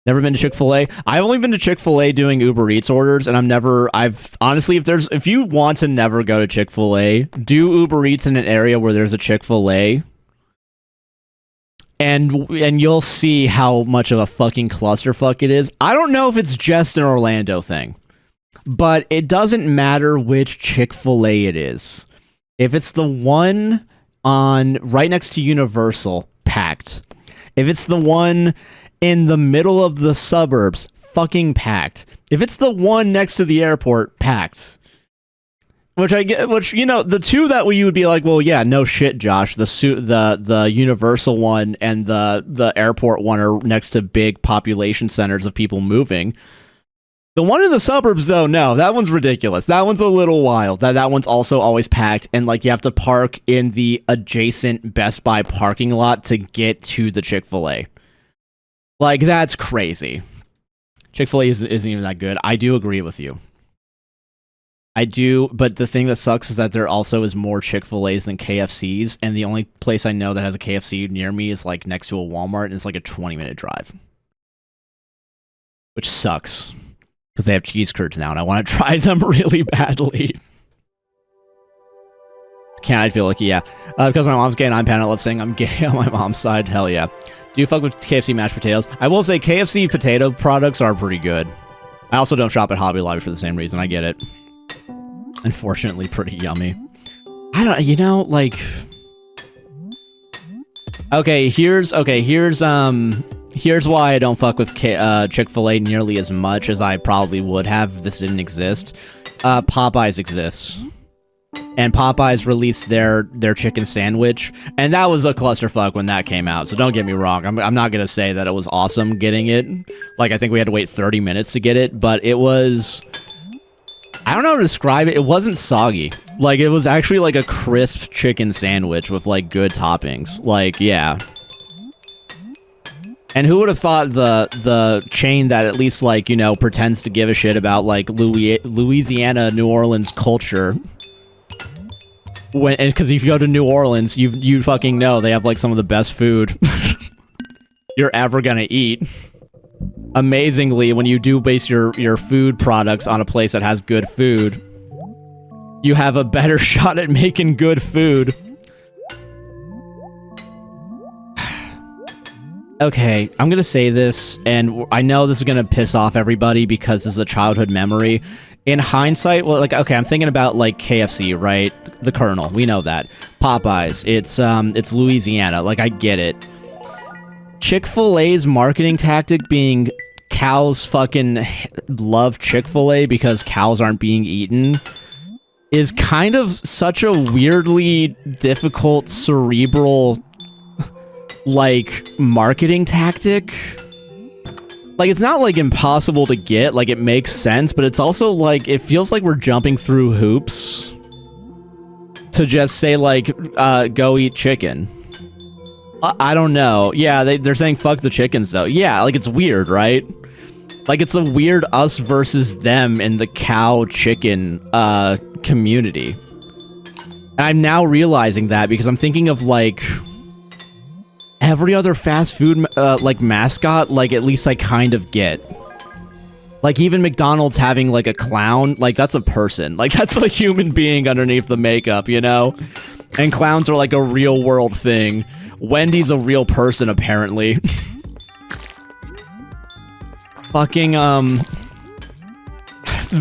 Never been to Chick-fil-A. I've only been to Chick-fil-A doing Uber Eats orders, and I've honestly, if you want to never go to Chick-fil-A, do Uber Eats in an area where there's a Chick-fil-A, and you'll see how much of a fucking clusterfuck it is. I don't know if it's just an Orlando thing, but it doesn't matter which Chick-fil-A it is. If it's the one on right next to Universal, packed. If it's the one in the middle of the suburbs, fucking packed. If it's the one next to the airport, packed. Which you know, the two that you would be like, well, yeah, no shit, Josh. The Universal one and the airport one are next to big population centers of people moving. The one in the suburbs, though, no, that one's ridiculous. That one's a little wild. That one's also always packed, and like you have to park in the adjacent Best Buy parking lot to get to the Chick-fil-A. Like, that's crazy. Chick-fil-A isn't even that good. I do agree with you. I do, but the thing that sucks is that there also is more Chick-fil-A's than KFC's, and the only place I know that has a KFC near me is like next to a Walmart, and it's like a 20-minute drive. Which sucks. Because they have cheese curds now, and I want to try them really badly. Can't I feel like, yeah. Because my mom's gay and I'm Pan, I love saying I'm gay on my mom's side. Hell yeah. Do you fuck with KFC mashed potatoes? I will say KFC potato products are pretty good. I also don't shop at Hobby Lobby for the same reason. I get it. Unfortunately, pretty yummy. I don't, you know, like... Here's why I don't fuck with Chick-fil-A nearly as much as I probably would have if this didn't exist. Popeyes exists. And Popeyes released their chicken sandwich, and that was a clusterfuck when that came out, so don't get me wrong. I'm not going to say that it was awesome getting it. Like, I think we had to wait 30 minutes to get it, but it was... I don't know how to describe it. It wasn't soggy. Like, it was actually like a crisp chicken sandwich with, like, good toppings. Like, yeah. And who would have thought the chain that at least, like, you know, pretends to give a shit about, like, Louisiana, New Orleans culture... Because if you go to New Orleans, you fucking know they have like some of the best food you're ever gonna eat. Amazingly, when you do base your food products on a place that has good food, you have a better shot at making good food. Okay, I'm gonna say this, and I know this is gonna piss off everybody because this is a childhood memory. In hindsight, well, like, okay, I'm thinking about, like, KFC, right? The Colonel, we know that. Popeyes, it's Louisiana, like, I get it. Chick-fil-A's marketing tactic being cows fucking love Chick-fil-A because cows aren't being eaten is kind of such a weirdly difficult, cerebral, like, marketing tactic. Like, it's not, like, impossible to get. Like, it makes sense, but it's also, like, it feels like we're jumping through hoops to just say, like, go eat chicken. I don't know. Yeah, they're saying fuck the chickens, though. Yeah, like, it's weird, right? Like, it's a weird us versus them in the cow-chicken community. And I'm now realizing that because I'm thinking of, like... every other fast food, like, mascot, like, at least I kind of get. Like, even McDonald's having, like, a clown, like, that's a person. Like, that's a human being underneath the makeup, you know? And clowns are, like, a real-world thing. Wendy's a real person, apparently. Fucking,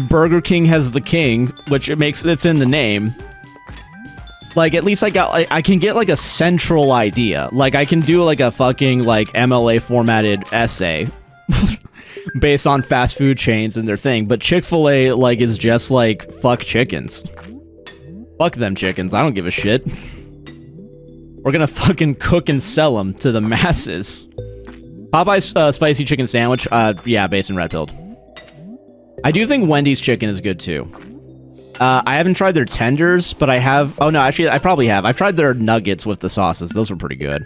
Burger King has the king, which it's in the name. Like, at least I can get, like, a central idea. Like, I can do, like, a fucking, like, MLA-formatted essay based on fast food chains and their thing. But Chick-fil-A, like, is just, like, fuck chickens. Fuck them chickens. I don't give a shit. We're gonna fucking cook and sell them to the masses. Popeye's spicy chicken sandwich, yeah, based in red pilled. I do think Wendy's chicken is good, too. I haven't tried their tenders, but I have... oh, no, actually, I probably have. I've tried their nuggets with the sauces. Those were pretty good.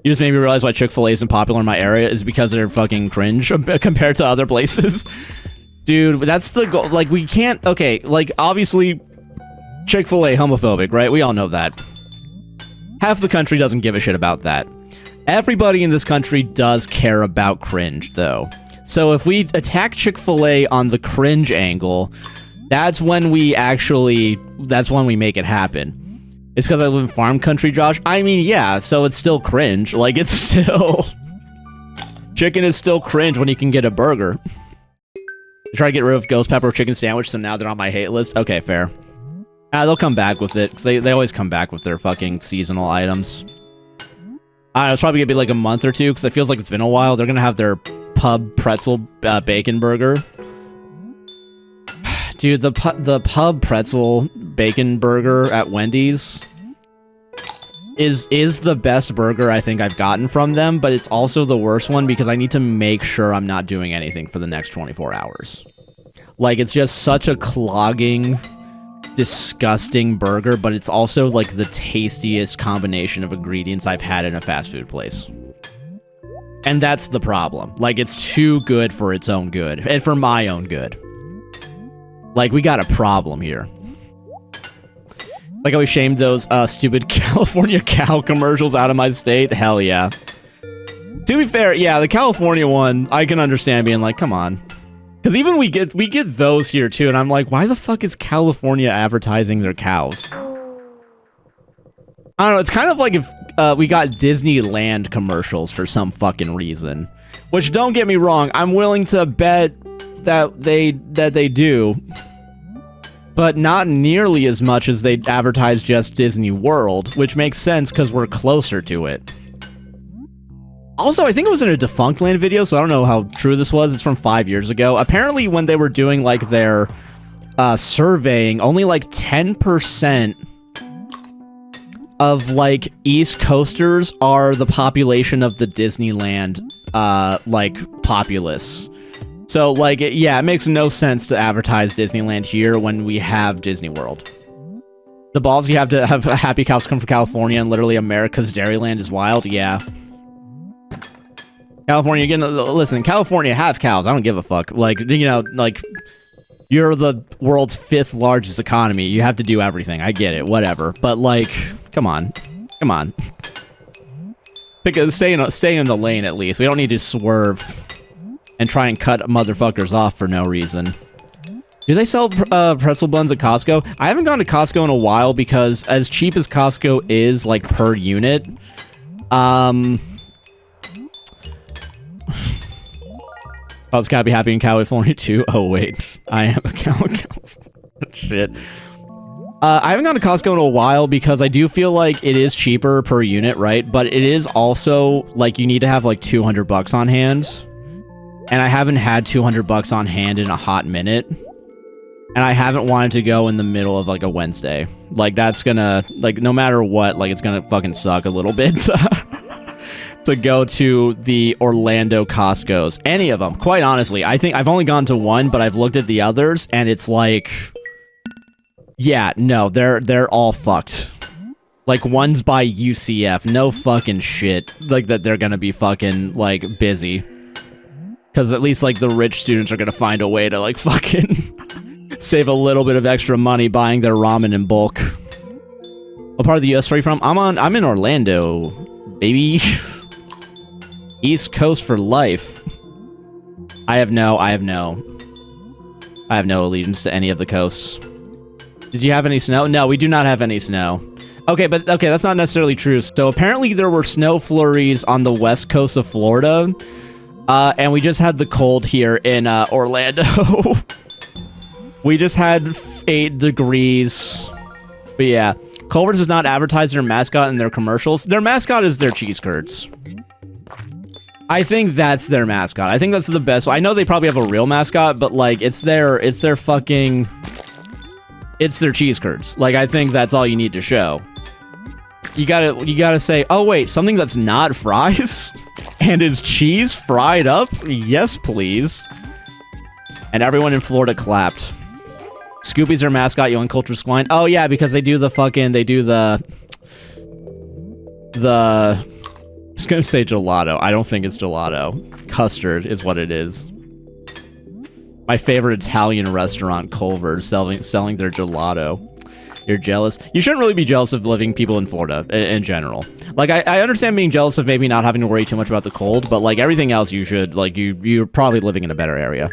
You just made me realize why Chick-fil-A isn't popular in my area is because they're fucking cringe compared to other places. Dude, that's the goal. Like, we can't... Okay, like, obviously, Chick-fil-A homophobic, right? We all know that. Half the country doesn't give a shit about that. Everybody in this country does care about cringe, though. So if we attack Chick-fil-A on the cringe angle, that's when we actually... That's when we make it happen. It's because I live in farm country, Josh? I mean, yeah, so it's still cringe. Like, it's still... Chicken is still cringe when you can get a burger. I try to get rid of ghost pepper chicken sandwich, so now they're on my hate list. Okay, fair. They'll come back with it, because they always come back with their fucking seasonal items. I don't know, it's probably gonna be like a month or two, because it feels like it's been a while. They're gonna have their pub pretzel bacon burger. Dude, the pub pretzel bacon burger at Wendy's is the best burger I think I've gotten from them, but it's also the worst one because I need to make sure I'm not doing anything for the next 24 hours. Like, it's just such a clogging, disgusting burger, but it's also like the tastiest combination of ingredients I've had in a fast food place. And that's the problem. Like, it's too good for its own good, and for my own good. Like, we got a problem here. Like how we shamed those stupid California cow commercials out of my state? Hell yeah. To be fair, yeah, the California one, I can understand being like, come on. Because even we get those here too, and I'm like, why the fuck is California advertising their cows? I don't know, it's kind of like if we got Disneyland commercials for some fucking reason. Which, don't get me wrong, I'm willing to bet that they do. But not nearly as much as they advertise just Disney World, which makes sense because we're closer to it. Also, I think it was in a Defunct Land video, so I don't know how true this was. It's from 5 years ago. Apparently, when they were doing, like, their surveying, only, like, 10% of, like, East Coasters are the population of the Disneyland, like, populace. So, like, yeah, it makes no sense to advertise Disneyland here when we have Disney World. The balls you have to have happy cows come from California and literally America's Dairyland is wild, yeah. California, again, listen, California have cows, I don't give a fuck. Like, you know, like, you're the world's 5th largest economy, you have to do everything, I get it, whatever. But, like, come on. Come on. Stay in the lane, at least. We don't need to swerve and try and cut motherfuckers off for no reason. Do they sell pretzel buns at Costco? I haven't gone to Costco in a while because as cheap as Costco is, like, per unit, oh, it's gotta be happy in California too. Oh, wait. I am a California. Shit. I haven't gone to Costco in a while because I do feel like it is cheaper per unit, right? But it is also, like, you need to have, like, 200 bucks on hand. And I haven't had 200 bucks on hand in a hot minute. And I haven't wanted to go in the middle of, like, a Wednesday. Like, that's gonna, like, no matter what, like, it's gonna fucking suck a little bit to go to the Orlando Costco's. Any of them, quite honestly. I think I've only gone to one, but I've looked at the others, and it's like... Yeah, no, they're all fucked. Like, one's by UCF. No fucking shit. Like, that they're gonna be fucking, like, busy. Because at least, like, the rich students are gonna find a way to, like, fucking save a little bit of extra money buying their ramen in bulk. What part of the US are you from? I'm in Orlando, baby. East Coast for life. I have no allegiance to any of the coasts. Did you have any snow? No, we do not have any snow. Okay, but that's not necessarily true. So apparently there were snow flurries on the west coast of Florida. And we just had the cold here in Orlando. We just had 8 degrees. But yeah, Culver's does not advertise their mascot in their commercials. Their mascot is their cheese curds. I think that's their mascot. I think that's the best. I know they probably have a real mascot, but like it's their fucking... It's their cheese curds. Like, I think that's all you need to show. You gotta say, oh wait, something that's not fries? And is cheese fried up? Yes, please. And everyone in Florida clapped. Scoopy's their mascot, you uncultured swine. Oh yeah, because they do the was gonna say gelato. I don't think it's gelato. Custard is what it is. My favorite Italian restaurant, Culver's, selling their gelato. You're jealous? You shouldn't really be jealous of living people in Florida in general. Like, I understand being jealous of maybe not having to worry too much about the cold, but like everything else you should, like, you're probably living in a better area.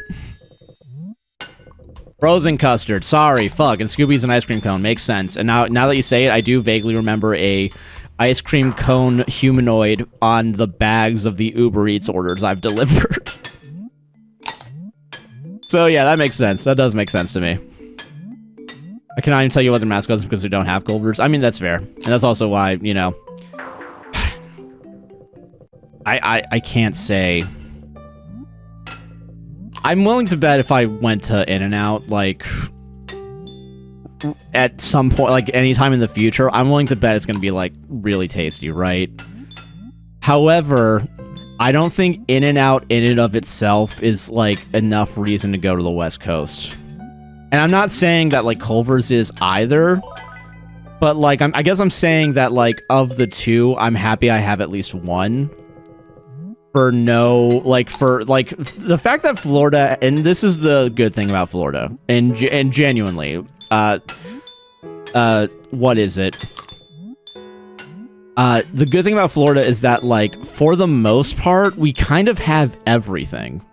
Frozen custard. Sorry, fuck. And Scooby's an ice cream cone. Makes sense. And now that you say it, I do vaguely remember a ice cream cone humanoid on the bags of the Uber Eats orders I've delivered. So yeah, that makes sense. That does make sense to me. I cannot even tell you other mascots because we don't have Culver's. I mean, that's fair. And that's also why, you know... I can't say... I'm willing to bet if I went to In-N-Out, like... at some point, like, anytime in the future, I'm willing to bet it's gonna be, like, really tasty, right? However... I don't think In-N-Out in and of itself is, like, enough reason to go to the West Coast. And I'm not saying that, like, Culver's is either, but, like, I guess I'm saying that, like, of the two, I'm happy I have at least one. For like, the fact that Florida, and this is the good thing about Florida, and genuinely, what is it? The good thing about Florida is that, like, for the most part, we kind of have everything.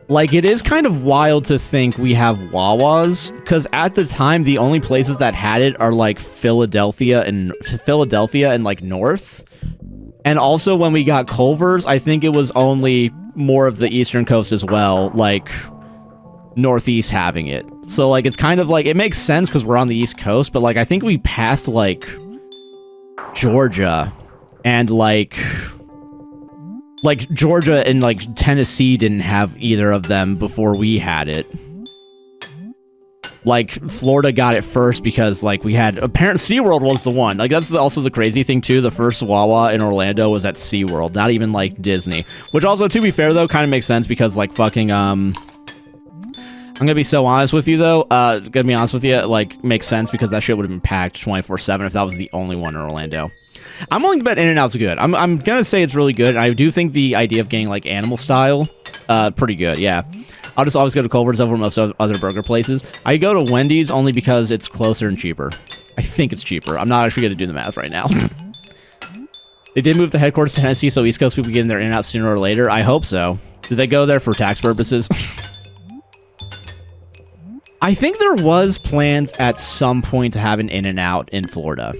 Like, it is kind of wild to think we have Wawas, because at the time, the only places that had it are, like, Philadelphia and, like, North. And also, when we got Culver's, I think it was only more of the Eastern Coast as well, like, Northeast having it. So, like, it's kind of, like, it makes sense because we're on the East Coast, but, like, I think we passed, like... Georgia and like Georgia and like Tennessee didn't have either of them before we had it. Like Florida got it first because like we had SeaWorld was the one. Like that's also the crazy thing too. The first Wawa in Orlando was at SeaWorld, not even like Disney. Which also, to be fair though, kind of makes sense because like fucking I'm gonna be so honest with you though. Gonna be honest with you, like makes sense because that shit would have been packed 24/7 if that was the only one in Orlando. I'm willing to bet In-N-Out's good. I'm gonna say it's really good. I do think the idea of getting like animal style, pretty good. Yeah, I'll just always go to Culver's over most other burger places. I go to Wendy's only because it's closer and cheaper. I think it's cheaper. I'm not actually gonna do the math right now. They did move the headquarters to Tennessee, so East Coast people get in their In-N-Out sooner or later. I hope so. Did they go there for tax purposes? I think there was plans at some point to have an In-N-Out in Florida.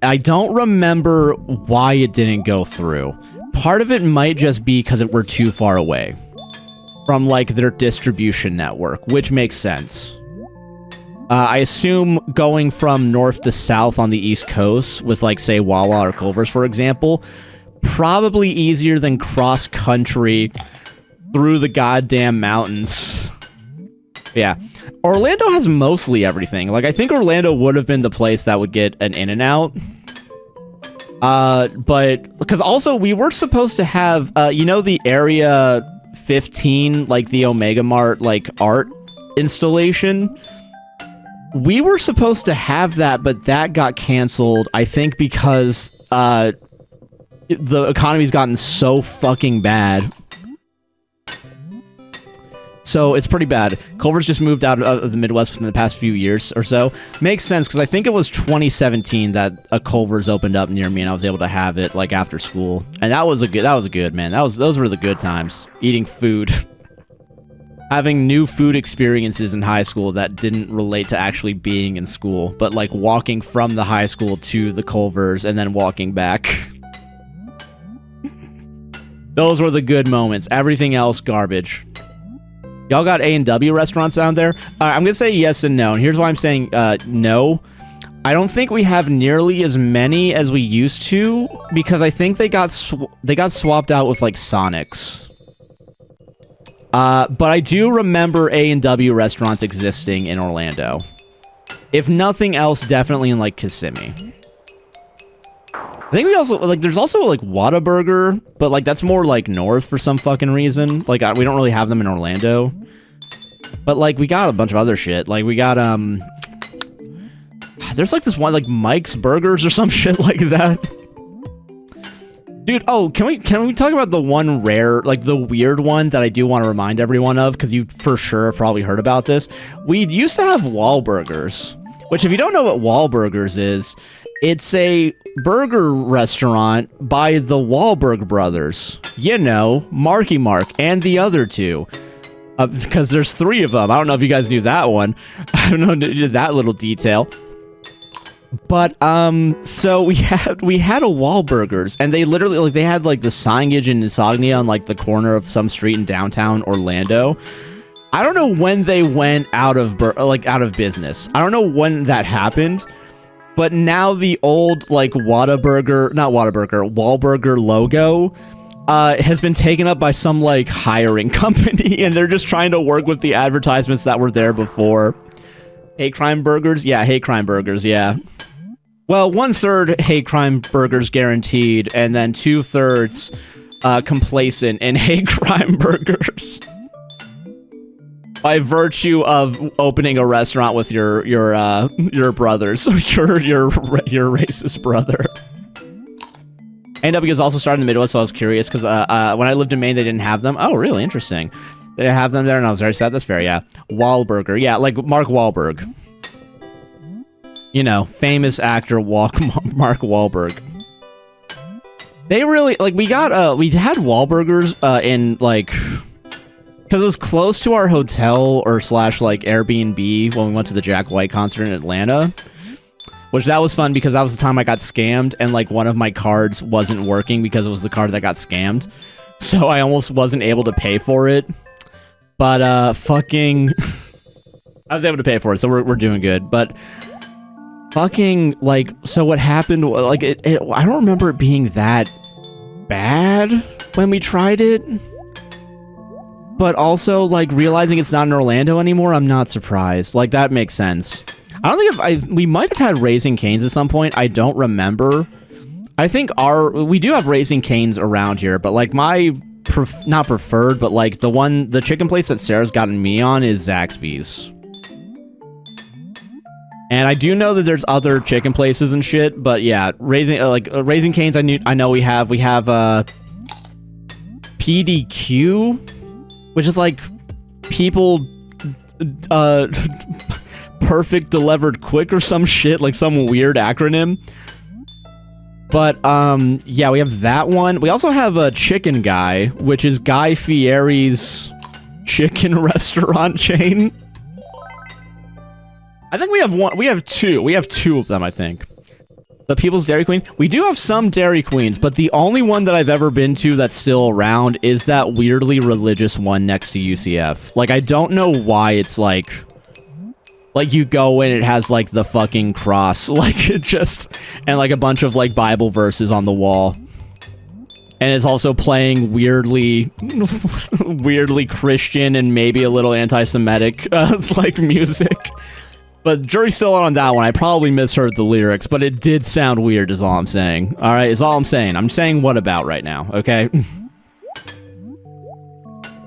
I don't remember why it didn't go through. Part of it might just be because we're too far away from, like, their distribution network, which makes sense. I assume going from north to south on the East Coast with, like, say, Wawa or Culver's, for example, probably easier than cross-country through the goddamn mountains. Yeah. Orlando has mostly everything. Like, I think Orlando would have been the place that would get an In-N-Out. But, because also, we were supposed to have, you know, the Area 15, like, the Omega Mart, like, art installation? We were supposed to have that, but that got canceled, I think because, the economy's gotten so fucking bad. So it's pretty bad. Culver's just moved out of the Midwest within the past few years or so. Makes sense because I think it was 2017 that a Culver's opened up near me and I was able to have it like after school. And that was good, man. Those were the good times. Eating food. Having new food experiences in high school that didn't relate to actually being in school, but like walking from the high school to the Culver's and then walking back. Those were the good moments. Everything else, garbage. Y'all got A&W restaurants down there? I'm going to say yes and no. And here's why I'm saying no. I don't think we have nearly as many as we used to because I think they got swapped out with like Sonics. But I do remember A&W restaurants existing in Orlando. If nothing else, definitely in like Kissimmee. I think we also, like, there's also, like, Whataburger, but, like, that's more, like, north for some fucking reason. Like, we don't really have them in Orlando. But, like, we got a bunch of other shit. Like, we got, there's, like, this one, like, Mike's Burgers or some shit like that. Dude, oh, can we talk about the one rare, like the weird one that I do want to remind everyone of, because you for sure have probably heard about this. We used to have Wahlburgers, which if you don't know what Wahlburgers is, it's a burger restaurant by the Wahlberg brothers. You know, Marky Mark and the other two. Because there's 3 of them. I don't know if you guys knew that one. I don't know that little detail. But so we had a Wahlburgers, and they literally, like, they had like the signage and insignia on like the corner of some street in downtown Orlando. I don't know when they went out of business. I don't know when that happened, but now the old like Wahlburger logo has been taken up by some like hiring company, and they're just trying to work with the advertisements that were there before. Hate crime burgers? Yeah, hate crime burgers, yeah. Well, 1/3 hate crime burgers guaranteed, and then 2/3 complacent in hate crime burgers. By virtue of opening a restaurant with your brothers, your racist brother. A&W is also started in the Midwest, so I was curious, because when I lived in Maine, they didn't have them. Oh, really? Interesting. They didn't have them there, and I was very sad. That's fair, yeah. Wahlburger. Yeah, like Mark Wahlberg. You know, famous actor Mark Wahlberg. They really, like, we had Wahlburgers in, like, because it was close to our hotel or slash, like, Airbnb when we went to the Jack White concert in Atlanta. Which, that was fun because that was the time I got scammed, and, like, one of my cards wasn't working because it was the card that got scammed. So I almost wasn't able to pay for it. But, fucking... I was able to pay for it, so we're doing good. But... fucking, like, so what happened, like, I don't remember it being that bad when we tried it. But also, like, realizing it's not in Orlando anymore, I'm not surprised. Like, that makes sense. I don't think we might have had Raising Cane's at some point. I don't remember. I think we do have Raising Cane's around here, but, like, my, not preferred, but, like, the chicken place that Sarah's gotten me on is Zaxby's. And I do know that there's other chicken places and shit, but yeah, Raising Cane's. I know we have PDQ, which is like people perfect delivered quick or some shit, like some weird acronym. But yeah, we have that one. We also have a Chicken Guy, which is Guy Fieri's chicken restaurant chain. I think we have one. We have two. We have 2 of them, I think. The People's Dairy Queen. We do have some Dairy Queens, but the only one that I've ever been to that's still around is that weirdly religious one next to UCF. Like, I don't know why it's like you go in, it has like the fucking cross, like it just, and like a bunch of like Bible verses on the wall. And it's also playing weirdly Christian and maybe a little anti-Semitic like music. But jury's still out on that one. I probably misheard the lyrics, but it did sound weird is all I'm saying. Alright, is all I'm saying. I'm saying what about right now, okay?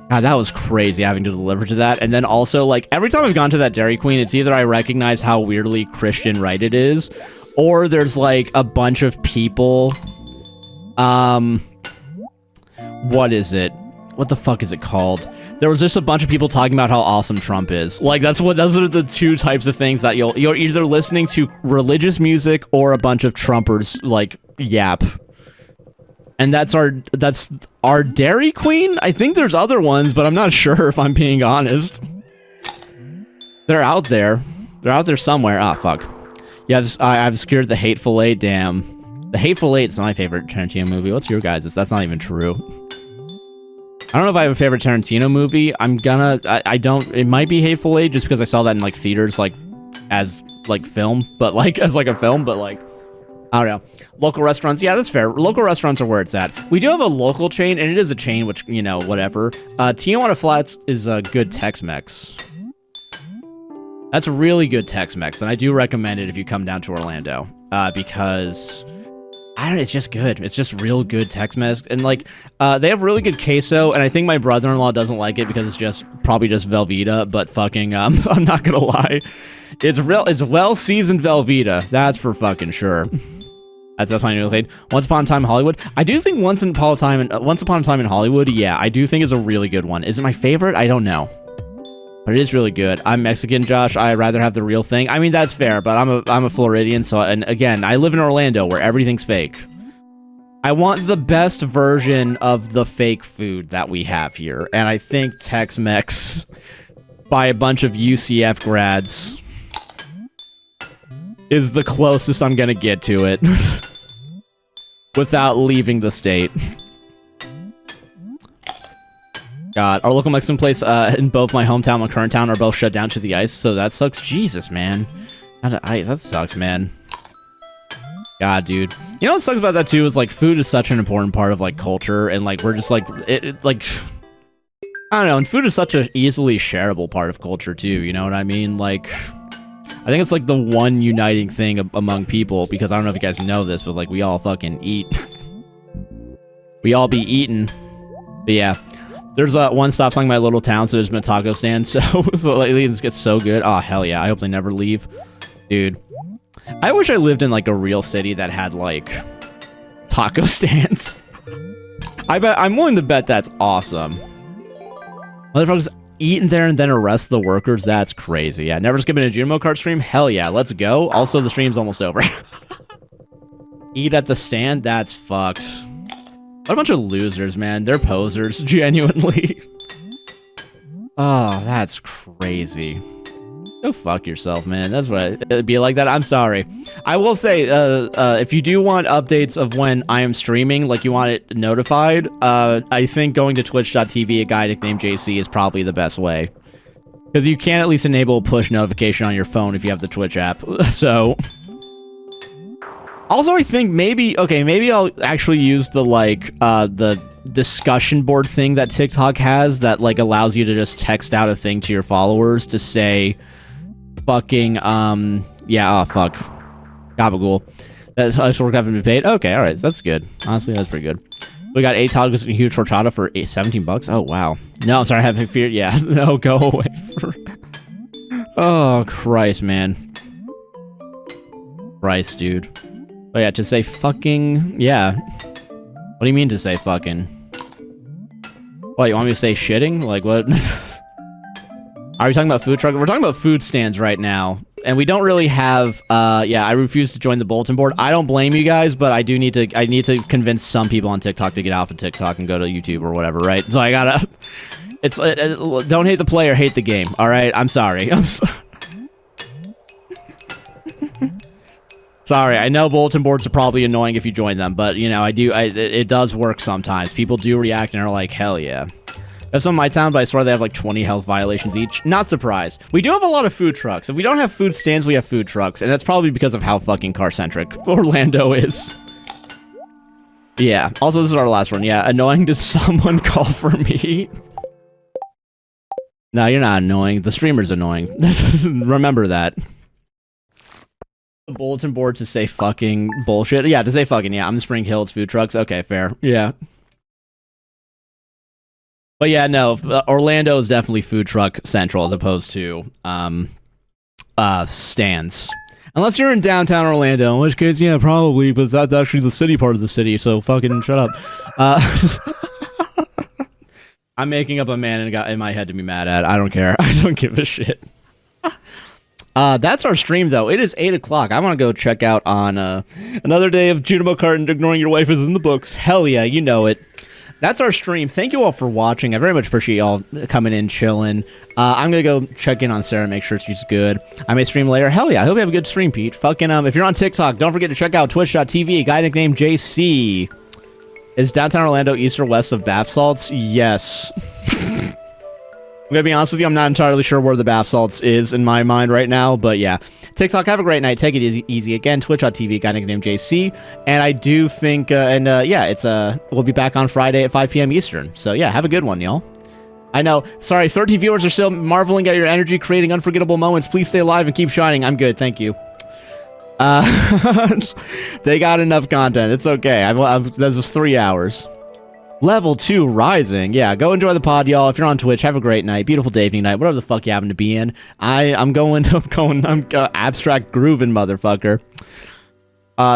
God, that was crazy having to deliver to that. And then also, like, every time I've gone to that Dairy Queen, it's either I recognize how weirdly Christian right it is, or there's, like, a bunch of people... what is it? What the fuck is it called? There was just a bunch of people talking about how awesome Trump is. Like, those are the 2 types of things that you're either listening to religious music or a bunch of Trumpers, like, yap. And that's our Dairy Queen? I think there's other ones, but I'm not sure if I'm being honest. They're out there. They're out there somewhere. Ah, fuck. Yeah, I've scared the Hateful Eight, damn. The Hateful Eight is my favorite Tarantino movie. What's your guys'? That's not even true. I don't know if I have a favorite Tarantino movie. I don't, it might be Hateful Eight just because I saw that in, like, theaters, like, as, like, film, but, like, as, like, a film, but, like, I don't know. Local restaurants, yeah, that's fair. Local restaurants are where it's at. We do have a local chain, and it is a chain, which, you know, whatever. Tijuana Flats is a good Tex-Mex. That's a really good Tex-Mex, and I do recommend it if you come down to Orlando, because... I don't know, it's just good. It's just real good Tex-Mex. And, like, they have really good queso, and I think my brother-in-law doesn't like it because it's probably just Velveeta, but fucking, I'm not gonna lie. It's well-seasoned Velveeta. That's for fucking sure. That's funny. Once Upon a Time in Hollywood. I do think Once Upon a Time in Hollywood. Yeah, I do think is a really good one. Is it my favorite? I don't know, but it is really good. I'm Mexican, Josh. I'd rather have the real thing. I mean, that's fair, but I'm a Floridian. So, and again, I live in Orlando where everything's fake. I want the best version of the fake food that we have here, and I think Tex-Mex by a bunch of UCF grads is the closest I'm gonna get to it. Without leaving the state. God, our local Mexican place in both my hometown and my current town are both shut down to the ice, so that sucks. Jesus, man. That sucks, man. God, dude. You know what sucks about that, too, is, like, food is such an important part of, like, culture, and, like, we're just, like, like... I don't know, and food is such an easily shareable part of culture, too, you know what I mean? Like... I think it's like the one uniting thing among people, because I don't know if you guys know this, but like we all fucking eat. We all be eating. But yeah, there's one stop sign in my little town, so there's been a taco stand, so lately this gets so good. Oh, hell yeah, I hope they never leave. Dude, I wish I lived in like a real city that had like taco stands. I'm willing to bet that's awesome. Motherfuckers eat in there and then arrest the workers. That's crazy. Yeah, never skipping a Junimo Kart stream. Hell yeah, let's go. Also, the stream's almost over. Eat at the stand. That's fucked. What a bunch of losers, man. They're posers, genuinely. Oh, that's crazy. Go fuck yourself, man. That's what it'd be like that. I'm sorry. I will say, if you do want updates of when I am streaming, like you want it notified, I think going to twitch.tv, AGuyNicknamedJC is probably the best way. Because you can at least enable a push notification on your phone if you have the Twitch app. So... Also, I think maybe I'll actually use the, like, the discussion board thing that TikTok has that, like, allows you to just text out a thing to your followers to say... Fucking, yeah, oh, fuck. Gabagool. That's how we're having to be paid? Okay, alright, so that's good. Honestly, that's pretty good. We got 8 tacos and a huge horchata for 17 bucks. Oh, wow. No, I'm sorry, I have fear. Yeah, no, go away. Oh, Christ, man. Christ, dude. Oh, yeah, to say fucking... Yeah. What do you mean to say fucking? What, you want me to say shitting? Like, what? Are we talking about food truck? We're talking about food stands right now. And we don't really have, yeah, I refuse to join the bulletin board. I don't blame you guys, but I need to convince some people on TikTok to get off of TikTok and go to YouTube or whatever, right? So I gotta, don't hate the player, hate the game, all right? I'm sorry. Sorry, I know bulletin boards are probably annoying if you join them, but, you know, it does work sometimes. People do react and are like, hell yeah. That's some of my town, but I swear they have like 20 health violations each. Not surprised. We do have a lot of food trucks. If we don't have food stands, we have food trucks. And that's probably because of how fucking car-centric Orlando is. Yeah. Also, this is our last one. Yeah. Annoying to someone call for me? No, you're not annoying. The streamer's annoying. Remember that. The bulletin board to say fucking bullshit. Yeah, to say fucking, yeah. I'm the Spring Hill. It's food trucks. Okay, fair. Yeah. But yeah, no, Orlando is definitely food truck central as opposed to stands. Unless you're in downtown Orlando, in which case, yeah, probably, but that's actually the city part of the city, so fucking shut up. I'm making up a man in my head to be mad at. I don't care. I don't give a shit. That's our stream, though. It is 8 o'clock. I want to go check out on another day of Junimo Kart and ignoring your wife is in the books. Hell yeah, you know it. That's our stream. Thank you all for watching. I very much appreciate y'all coming in, chilling. I'm going to go check in on Sarah, make sure she's good. I may stream later. Hell yeah. I hope you have a good stream, Pete. Fucking, if you're on TikTok, don't forget to check out twitch.tv, AGuyNicknamedJC. Is downtown Orlando east or west of bath salts? Yes. I'm going to be honest with you. I'm not entirely sure where the bath salts is in my mind right now, but yeah. TikTok, have a great night. Take it easy. Again, twitch.tv, AGuyNicknamedJC. And I do think, yeah, it's, we'll be back on Friday at 5 p.m. Eastern. So yeah, have a good one, y'all. I know. Sorry, 13 viewers are still marveling at your energy, creating unforgettable moments. Please stay alive and keep shining. I'm good. Thank you. They got enough content. It's okay. That was 3 hours. Level 2 Rising. Yeah, go enjoy the pod, y'all. If you're on Twitch, have a great night. Beautiful day, evening, night, whatever the fuck you happen to be in. I'm abstract grooving, motherfucker.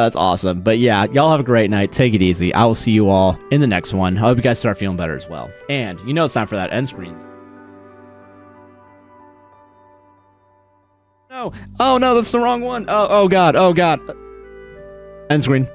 That's awesome. But yeah, y'all have a great night. Take it easy. I will see you all in the next one. I hope you guys start feeling better as well. And you know it's time for that end screen. No. Oh no, that's the wrong one. Oh god. Oh god. End screen.